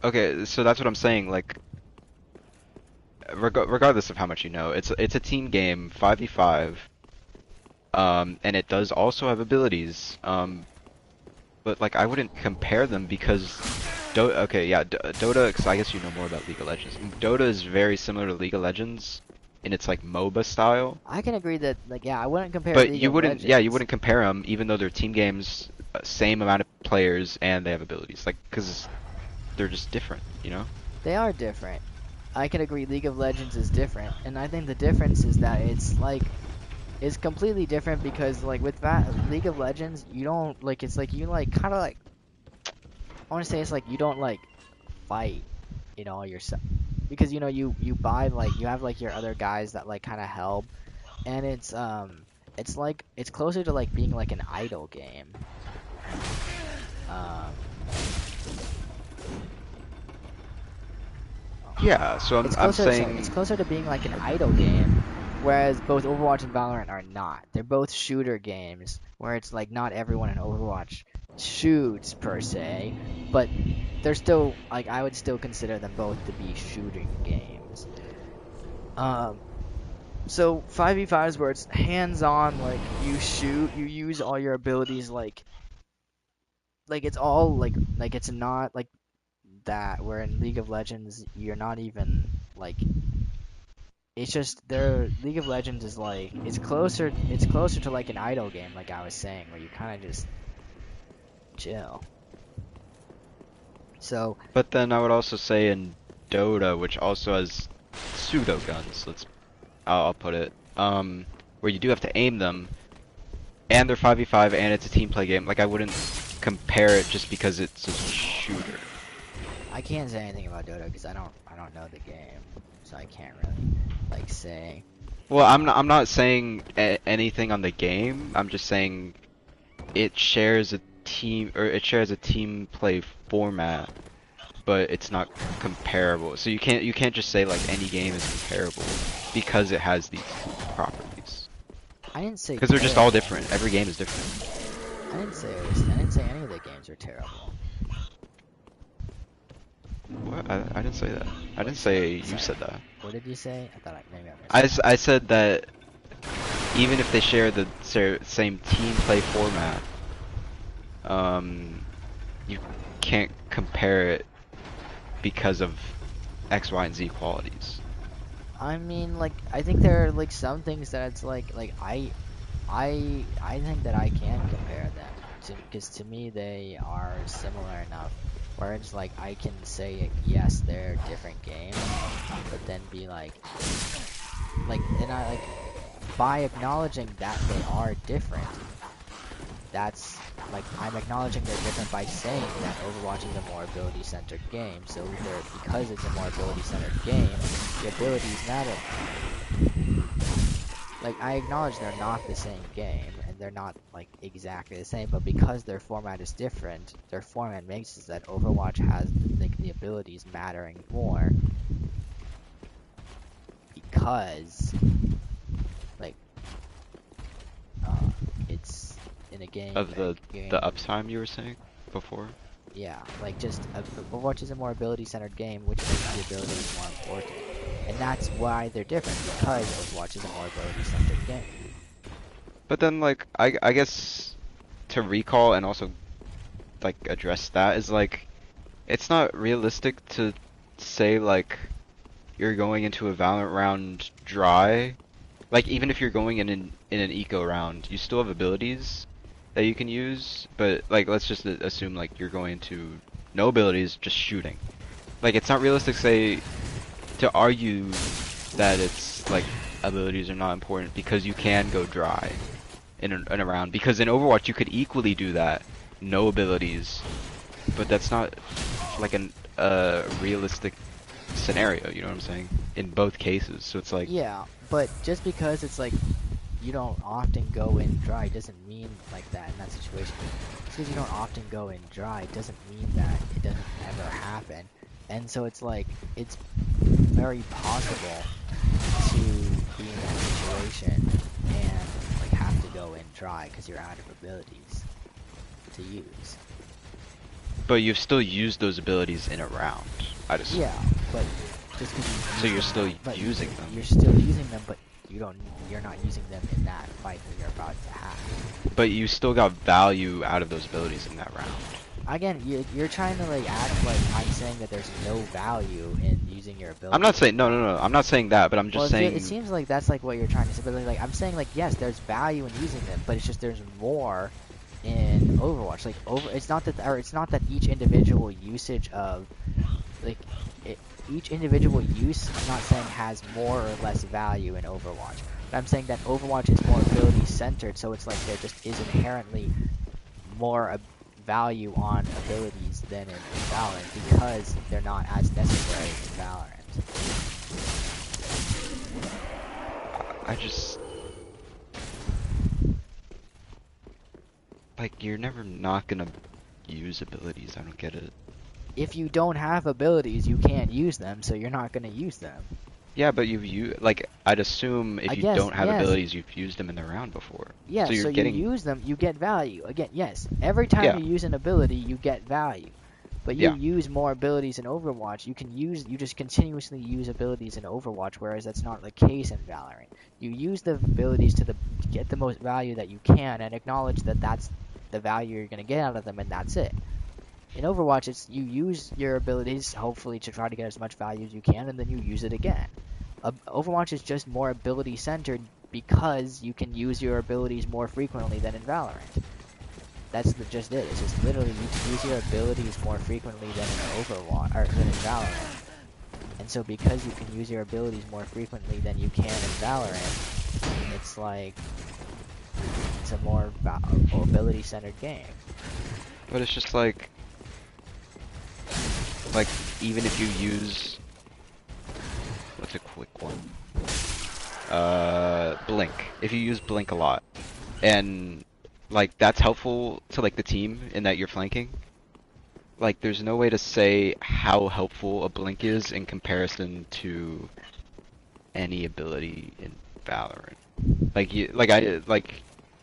Speaker 3: Okay, so that's what I'm saying, like, regardless of how much you know, it's a team game, 5v5, and it does also have abilities, but like I wouldn't compare them because Dota, 'cause I guess you know more about League of Legends. Dota is very similar to League of Legends in its like MOBA style.
Speaker 1: I can agree that like I wouldn't compare.
Speaker 3: But
Speaker 1: League
Speaker 3: you
Speaker 1: of
Speaker 3: wouldn't,
Speaker 1: Legends.
Speaker 3: yeah, you wouldn't compare them even though they're team games, same amount of players and they have abilities, like because they're just different, you know?
Speaker 1: They are different. I can agree League of Legends is different, and I think the difference is that it's completely different because like with League of Legends, you don't like it's like you like kind of like I want to say it's like you don't like fight, you know, yourself because you know you buy like you have like your other guys that like kind of help, and it's like it's closer to like being like an idle game.
Speaker 3: Yeah, so I'm saying
Speaker 1: it's closer to being like an idle game, whereas both Overwatch and Valorant are not. They're both shooter games, where it's like not everyone in Overwatch shoots per se, but they're still like I would still consider them both to be shooting games. So 5v5 is where it's hands-on, like you shoot, you use all your abilities, like it's all like it's not like that. Where in League of Legends, you're not even like. It's just League of Legends is like it's closer to like an idle game, like I was saying, where you kind of just chill. So.
Speaker 3: But then I would also say in Dota, which also has pseudo guns, I'll put it, where you do have to aim them, and they're 5v5 and it's a team play game. Like I wouldn't compare it just because it's a shooter.
Speaker 1: I can't say anything about Dota because I don't know the game, so I can't really like say.
Speaker 3: Well, I'm not saying anything on the game. I'm just saying it shares a team play format, but it's not comparable. So you can't just say like any game is comparable because it has these properties.
Speaker 1: I didn't say
Speaker 3: Because they're just all
Speaker 1: terrible.
Speaker 3: different. Every game is different.
Speaker 1: I didn't say any of the games are terrible.
Speaker 3: What? I didn't say that. I didn't say you said that.
Speaker 1: What did you say? I thought maybe I missed.
Speaker 3: I said that even if they share the same team play format, you can't compare it because of X, Y, and Z qualities.
Speaker 1: I mean, like, I think there are like some things that it's like I think that I can compare them to, because to me they are similar enough where it's like I can say yes they're different games, but then be like and I like by acknowledging that they are different. That's like I'm acknowledging they're different by saying that Overwatch is a more ability-centered game. So because it's a more ability-centered game, the abilities matter. Like I acknowledge they're not the same game and they're not like exactly the same, but because their format is different, their format makes it that Overwatch has like the abilities mattering more because like it's in a game
Speaker 3: Of the
Speaker 1: game,
Speaker 3: uptime you were saying before?
Speaker 1: yeah, like just Overwatch is a more ability-centered game, which makes the abilities more important, and that's why they're different because Overwatch is a more ability-centered game.
Speaker 3: But then like I guess to recall and also like address that is like it's not realistic to say like you're going into a Valorant round dry. Like even if you're going in an eco round, you still have abilities that you can use, but like let's just assume like you're going to no abilities, just shooting. Like it's not realistic to argue that it's like abilities are not important because you can go dry in a round, because in Overwatch you could equally do that, no abilities, but that's not like a realistic scenario, you know what I'm saying? In both cases, so it's like
Speaker 1: Yeah, but just because it's like you don't often go in dry doesn't mean like that in that situation. Just because you don't often go in dry doesn't mean that it doesn't ever happen. And so it's like it's very possible to be in that situation and like have to go in dry because you're out of abilities to use.
Speaker 3: but you've still used those abilities in a round, I'd assume.
Speaker 1: Yeah, but just because
Speaker 3: So you're still using them.
Speaker 1: You're still using them, but you're not using them in that fight that you're about to have.
Speaker 3: But you still got value out of those abilities in that round.
Speaker 1: Again, you're trying to like act like I'm saying that there's no value in using your ability.
Speaker 3: I'm not saying no, I'm not saying that, but I'm just saying
Speaker 1: it seems like that's like what you're trying to say. But like I'm saying like yes, there's value in using them, but it's just there's more in Overwatch. Like it's not that each individual usage of like each individual use, I'm not saying has more or less value in Overwatch. But I'm saying that Overwatch is more ability centered, so it's like there just is inherently more value on abilities than in Valorant because they're not as necessary in Valorant.
Speaker 3: I just like you're never not gonna use abilities. I don't get it.
Speaker 1: If you don't have abilities, you can't use them, so you're not going to use them.
Speaker 3: Yeah, but like I'd assume if you don't have abilities, you've used them in the round before.
Speaker 1: Yeah,
Speaker 3: so
Speaker 1: you use them, you get value. Again, yes, every time you use an ability, you get value. But you use more abilities in Overwatch. You just continuously use abilities in Overwatch, whereas that's not the case in Valorant. You use the abilities to get the most value that you can, and acknowledge that that's the value you're going to get out of them, and that's it. In Overwatch, it's you use your abilities, hopefully, to try to get as much value as you can, and then you use it again. Overwatch is just more ability-centered because you can use your abilities more frequently than in Valorant. That's just it. It's just literally you can use your abilities more frequently than in Overwatch or than in Valorant. And so because you can use your abilities more frequently than you can in Valorant, it's like it's a more ability-centered game.
Speaker 3: But it's just like even if you use, what's a quick one? Blink. If you use Blink a lot, and like that's helpful to like the team in that you're flanking. Like there's no way to say how helpful a Blink is in comparison to any ability in Valorant.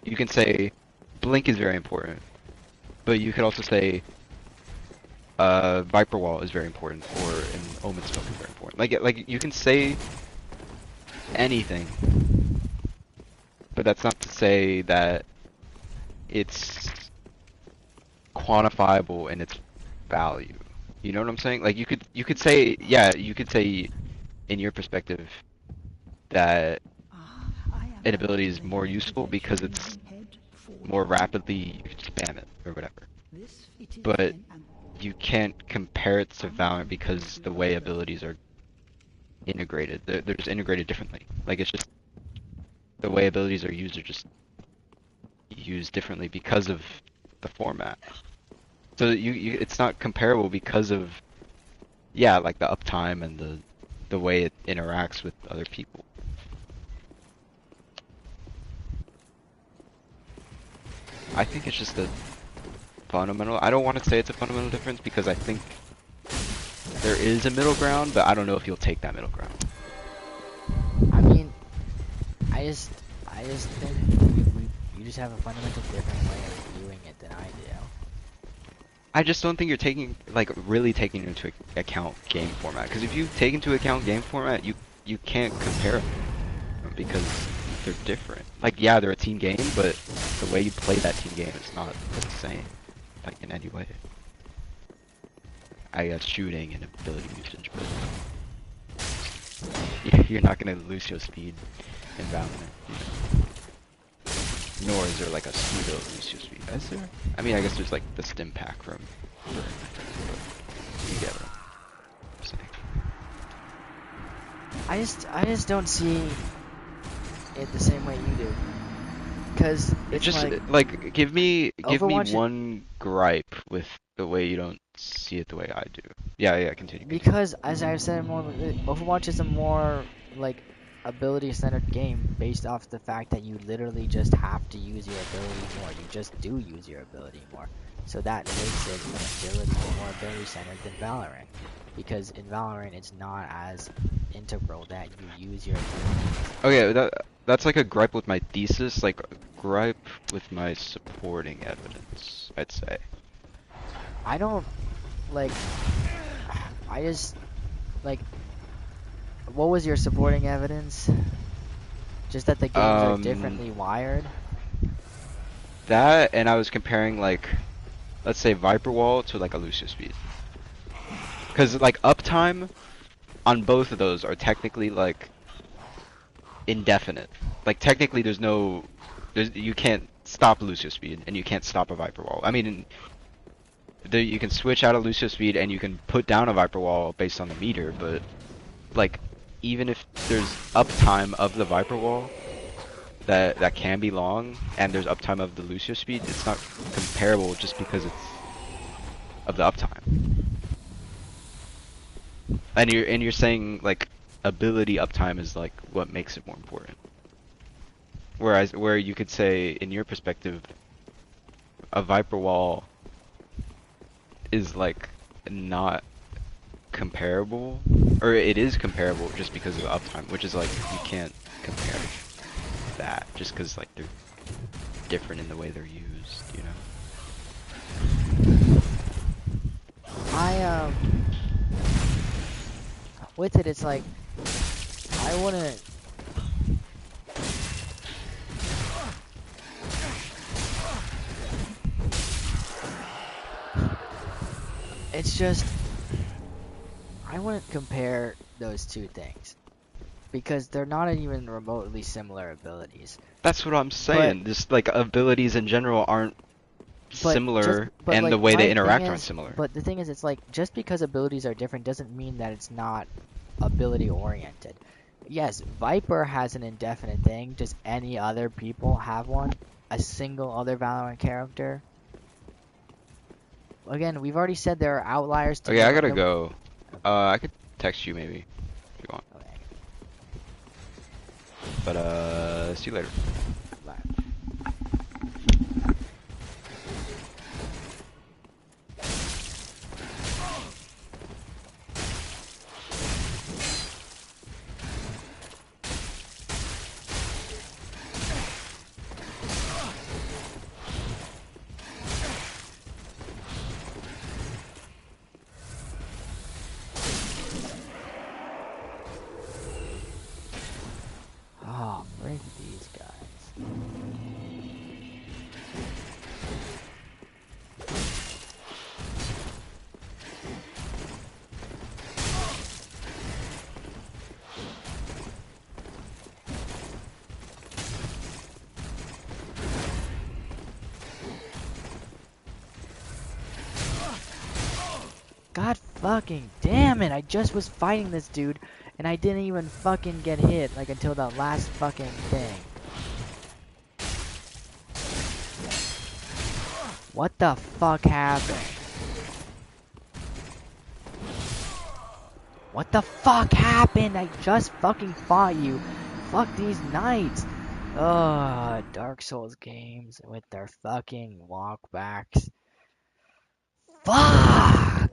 Speaker 3: You can say Blink is very important, but you could also say Viper Wall is very important, or an Omen Smoke is very important. Like you can say anything, but that's not to say that it's quantifiable in its value. You know what I'm saying? Like you could say, yeah, you could say in your perspective that an ability is more useful because it's more rapidly, you can spam it or whatever. But you can't compare it to Valorant because the way abilities are integrated. They're just integrated differently. Like it's just the way abilities are just used differently because of the format. So it's not comparable because of, yeah, like the uptime and the way it interacts with other people. I think it's just a fundamental. I don't want to say it's a fundamental difference because I think there is a middle ground, but I don't know if you'll take that middle ground.
Speaker 1: I mean, I just think you just have a fundamental different way of viewing it than I do.
Speaker 3: I just don't think you're really taking into account game format. Because if you take into account game format, you can't compare them because they're different. Like, yeah, they're a team game, but the way you play that team game is not the same, like in any way. I guess shooting and ability usage, but you're not gonna lose your speed in Valorant. Nor is there like a pseudo Lucio speed. Is there? I mean, I guess there's like the stim pack from. You get what I'm saying.
Speaker 1: I just don't see it the same way you do. Cause it's
Speaker 3: just
Speaker 1: like
Speaker 3: give me
Speaker 1: Overwatch
Speaker 3: one gripe with the way you don't see it the way I do. Yeah, continue.
Speaker 1: Because as I've said more, Overwatch is a more like ability-centered game based off the fact that you literally just have to use your ability more. You just do use your ability more. So that makes it more ability-centered than Valorant. Because in Valorant, it's not as integral that you use your ability.
Speaker 3: Okay, that's like a gripe with my thesis, like a gripe with my supporting evidence, I'd say.
Speaker 1: I don't, like, I just, like, what was your supporting evidence? Just that the games are differently wired?
Speaker 3: That, and I was comparing, like, let's say Viper Wall to, like, a Lucio Speed. Because, like, uptime on both of those are technically, like, indefinite. Like, technically you can't stop Lucio Speed, and you can't stop a Viper Wall. I mean, you can switch out a Lucio Speed, and you can put down a Viper Wall based on the meter, but, like, even if there's uptime of the Viper Wall that can be long, and there's uptime of the Lucio Speed, it's not comparable just because it's of the uptime. And you're saying like ability uptime is like what makes it more important. Whereas where you could say in your perspective a Viper Wall is like not comparable, or it is comparable just because of the uptime, which is like you can't compare that just because like they're different in the way they're used, you know.
Speaker 1: With it, it's like I wouldn't. It's just I wouldn't compare those two things because they're not even remotely similar abilities.
Speaker 3: That's what I'm saying. Just like abilities in general aren't similar, and
Speaker 1: like,
Speaker 3: the way they interact aren't similar.
Speaker 1: But the thing is, it's like just because abilities are different doesn't mean that it's not ability oriented. Yes, Viper has an indefinite thing. Does any other people have one? a single other Valorant character. Again, we've already said there are outliers to
Speaker 3: Okay, I
Speaker 1: the-
Speaker 3: gotta
Speaker 1: the-
Speaker 3: go. I could text you maybe if you want.
Speaker 1: Okay,
Speaker 3: But see you later.
Speaker 1: bye. Oh, break these guys. God fucking damn it, I just was fighting this dude and I didn't even fucking get hit like until the last fucking thing. What the fuck happened? What the fuck happened? I just fucking fought you. Fuck these knights. Ugh, Dark Souls games with their fucking walkbacks. Fuck!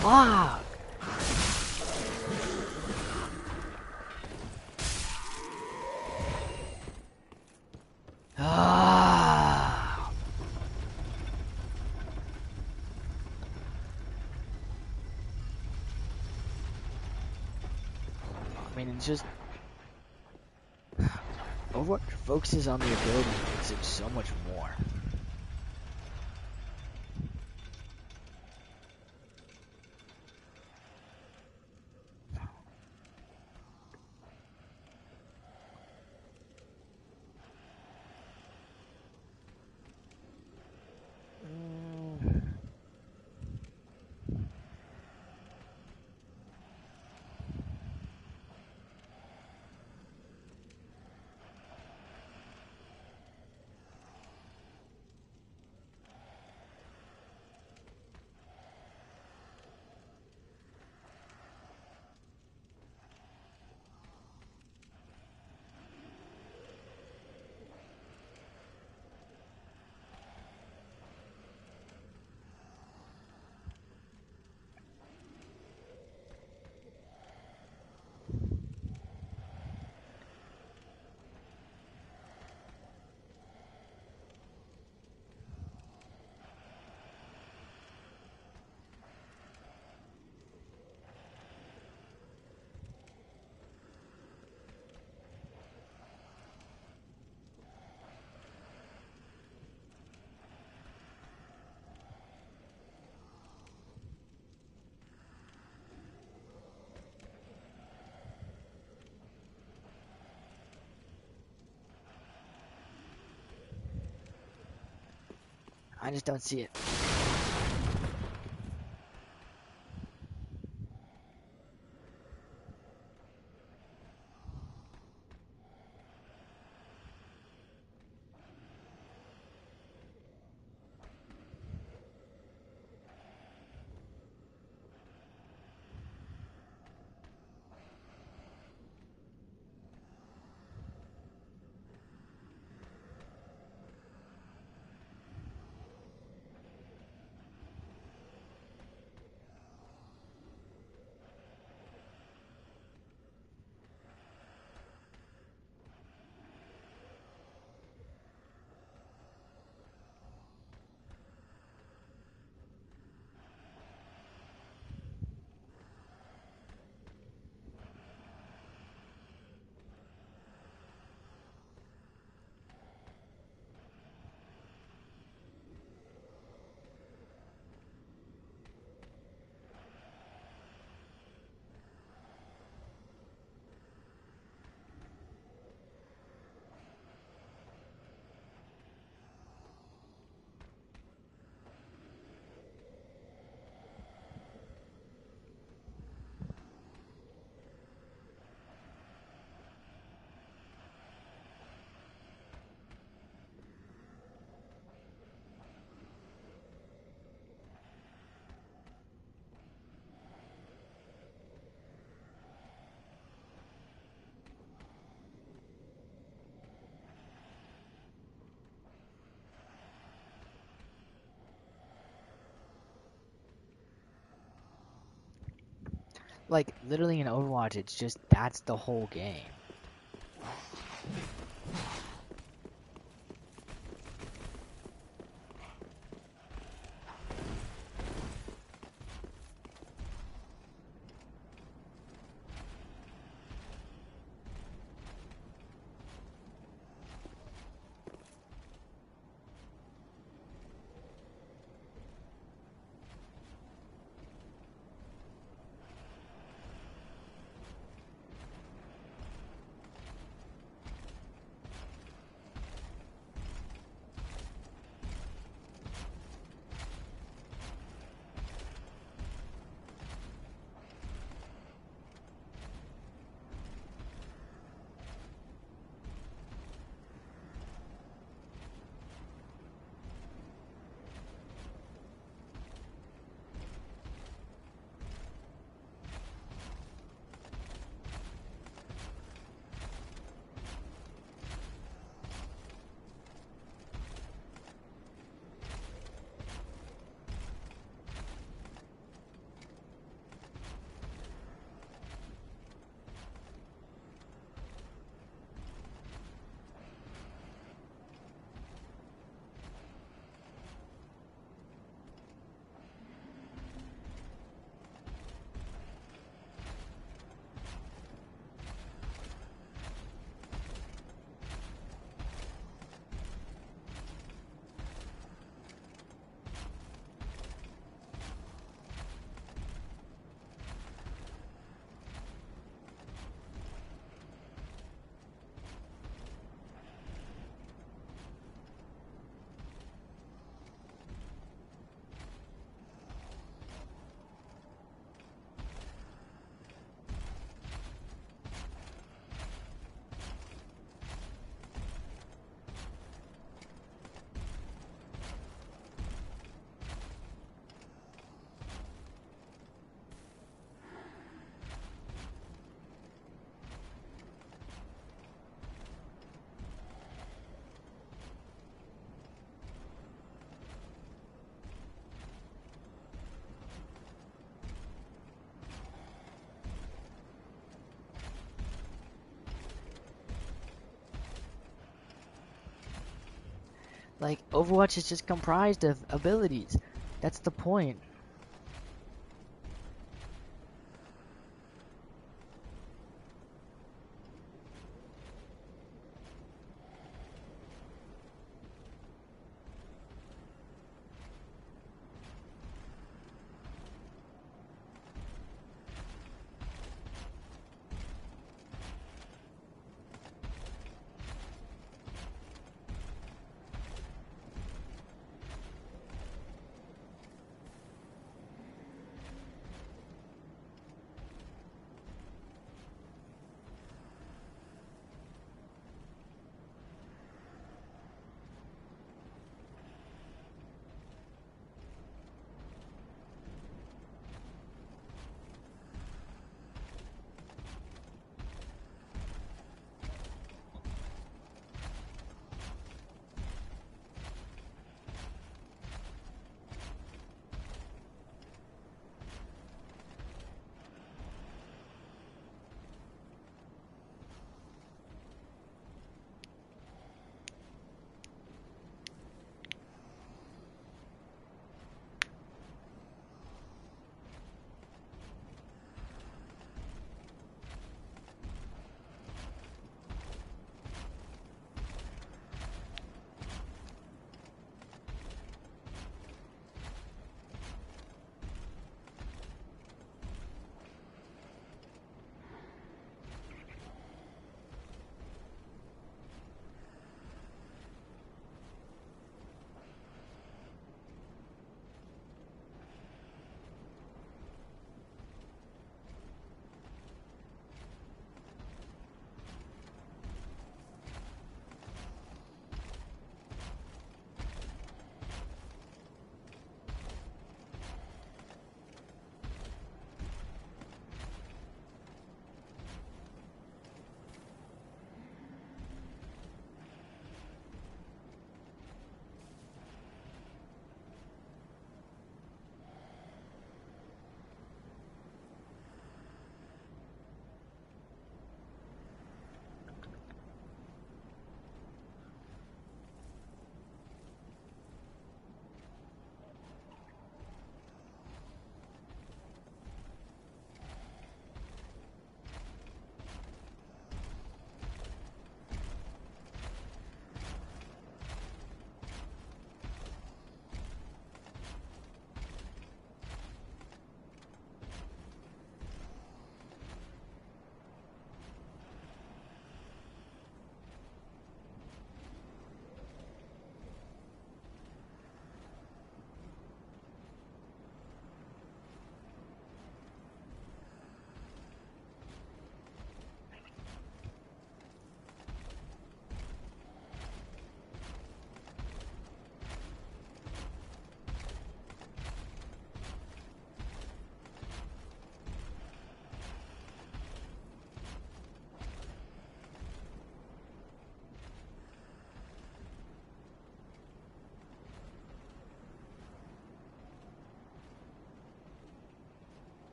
Speaker 1: Fuck! Ah! I mean, it's just Overwatch focuses on the ability and makes it so much more. I just don't see it. Like, literally in Overwatch, it's just, that's the whole game. Like, Overwatch is just comprised of abilities. That's the point.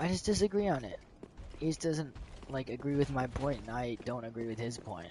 Speaker 1: I just disagree on it. He just doesn't like agree with my point, and I don't agree with his point.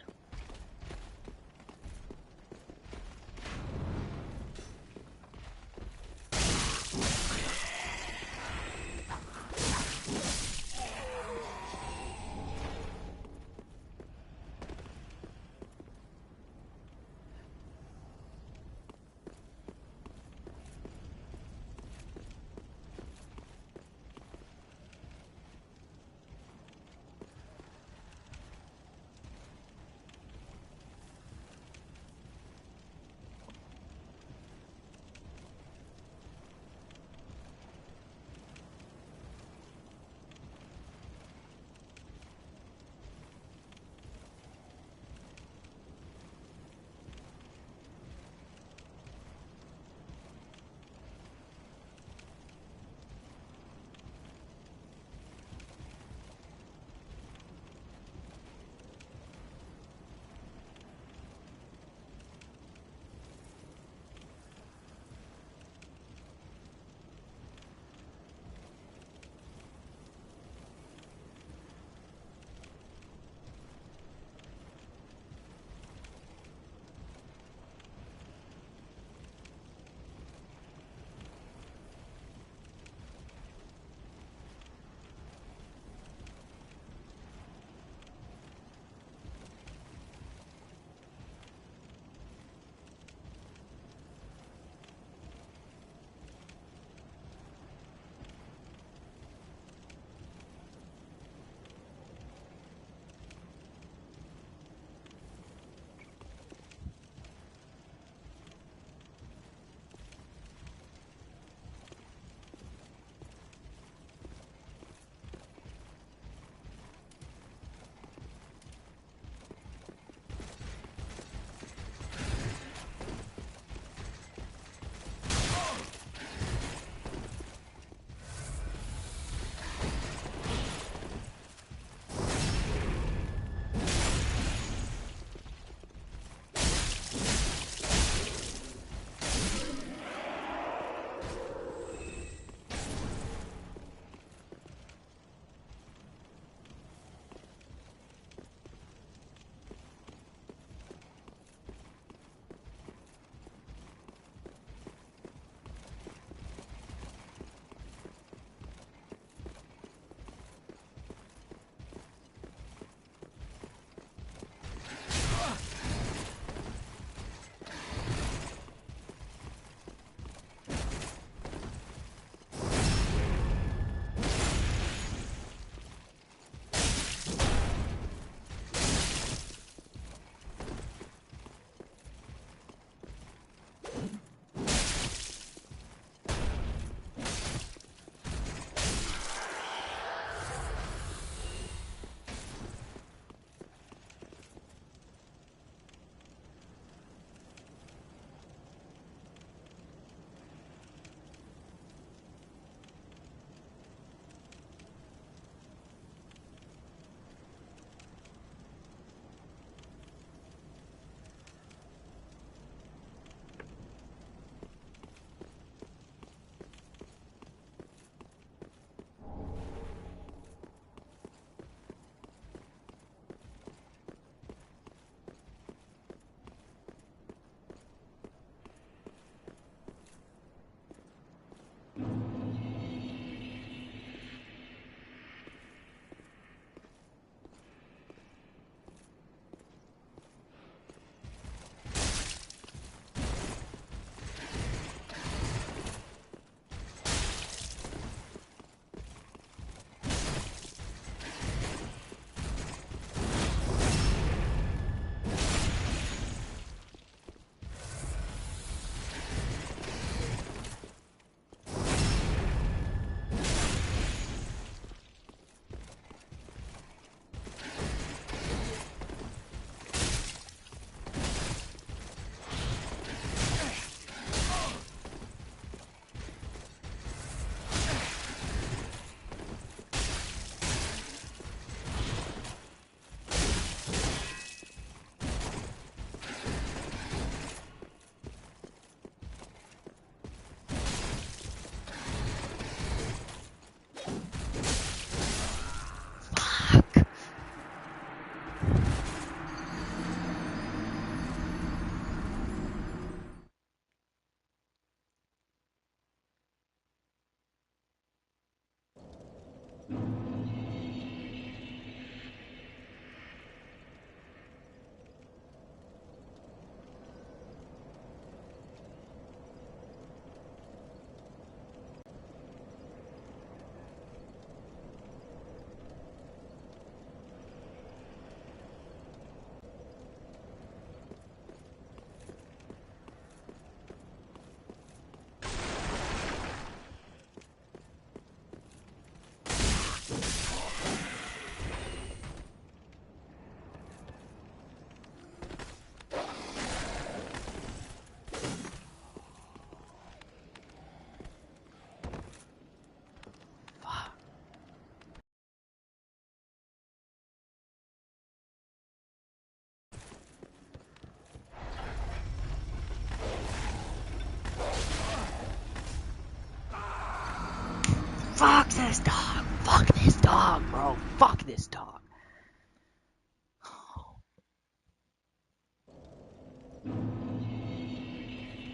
Speaker 1: this dog. Fuck this dog, bro. Fuck this dog.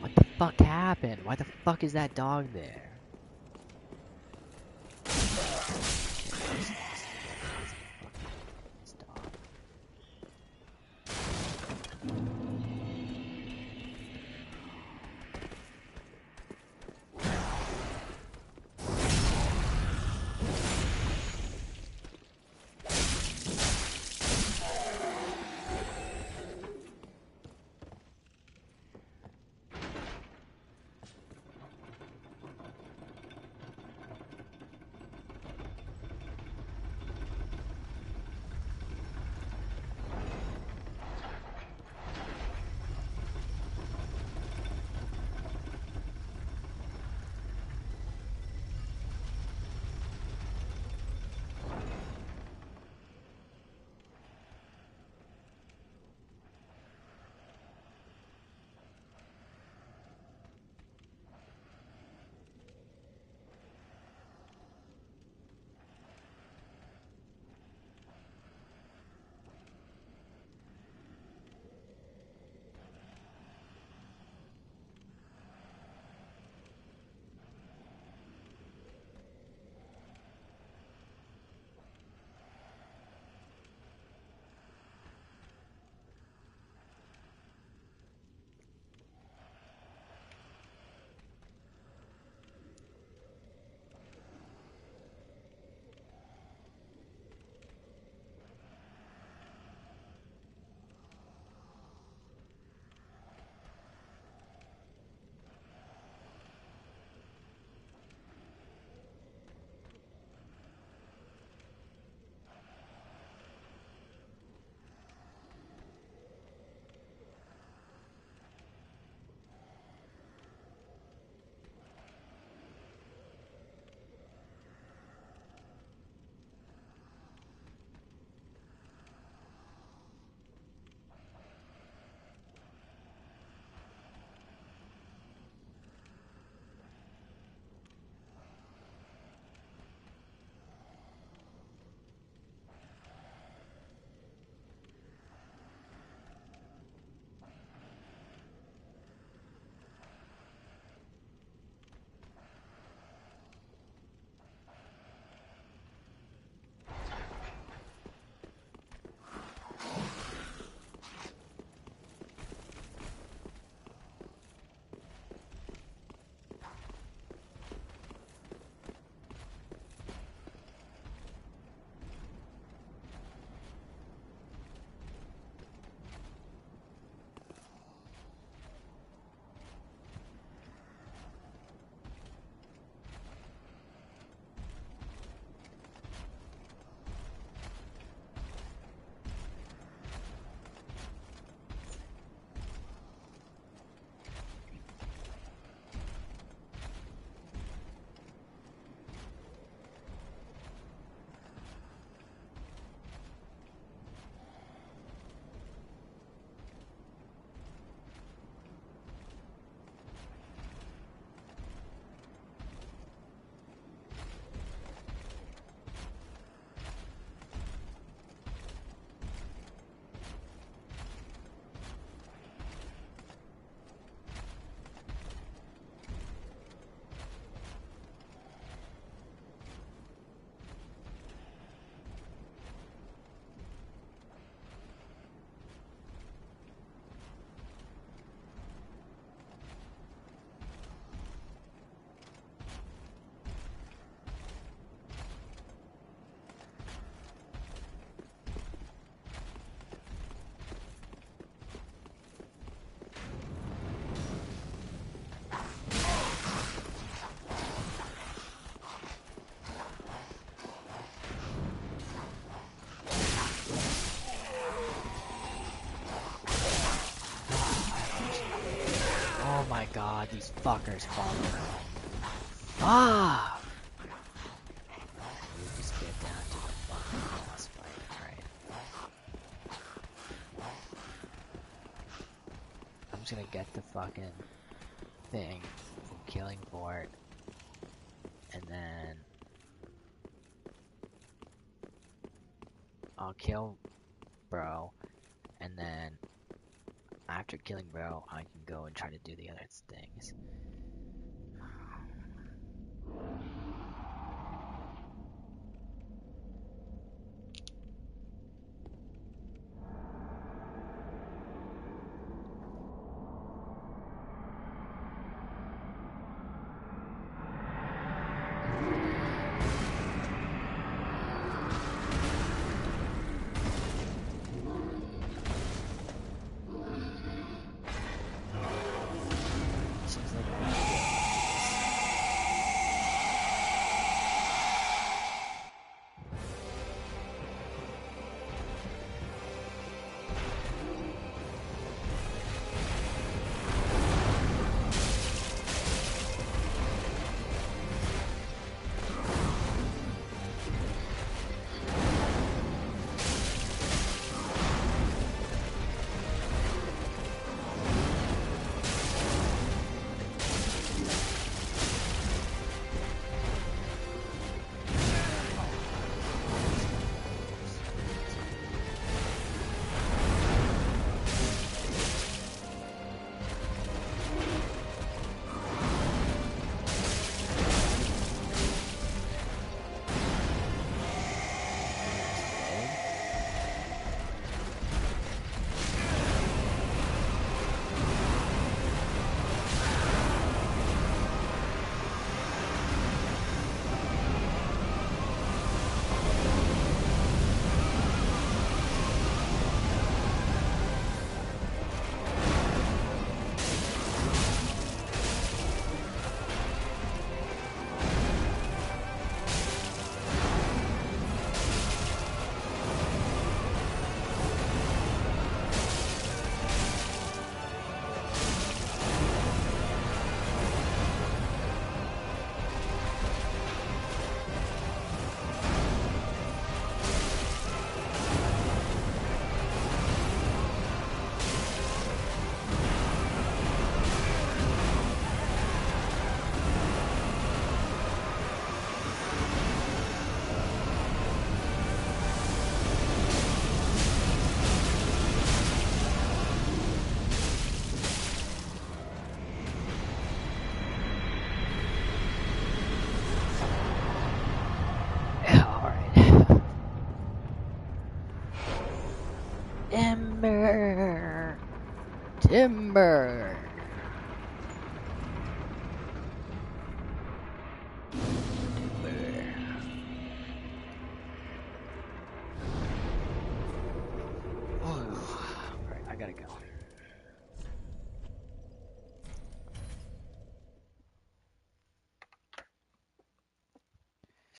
Speaker 1: What the fuck happened? Why the fuck is that dog there? This dog. my god, these fuckers follow me. Fuck! We just get down to the fucking boss fight, right? I'm just gonna get the fucking thing from killing Bort, and then I'll kill Bro, and then after killing Bro, I can go and try to do the other things. Seems like we should go. Alright. Timber! Timber! Alright, I gotta go.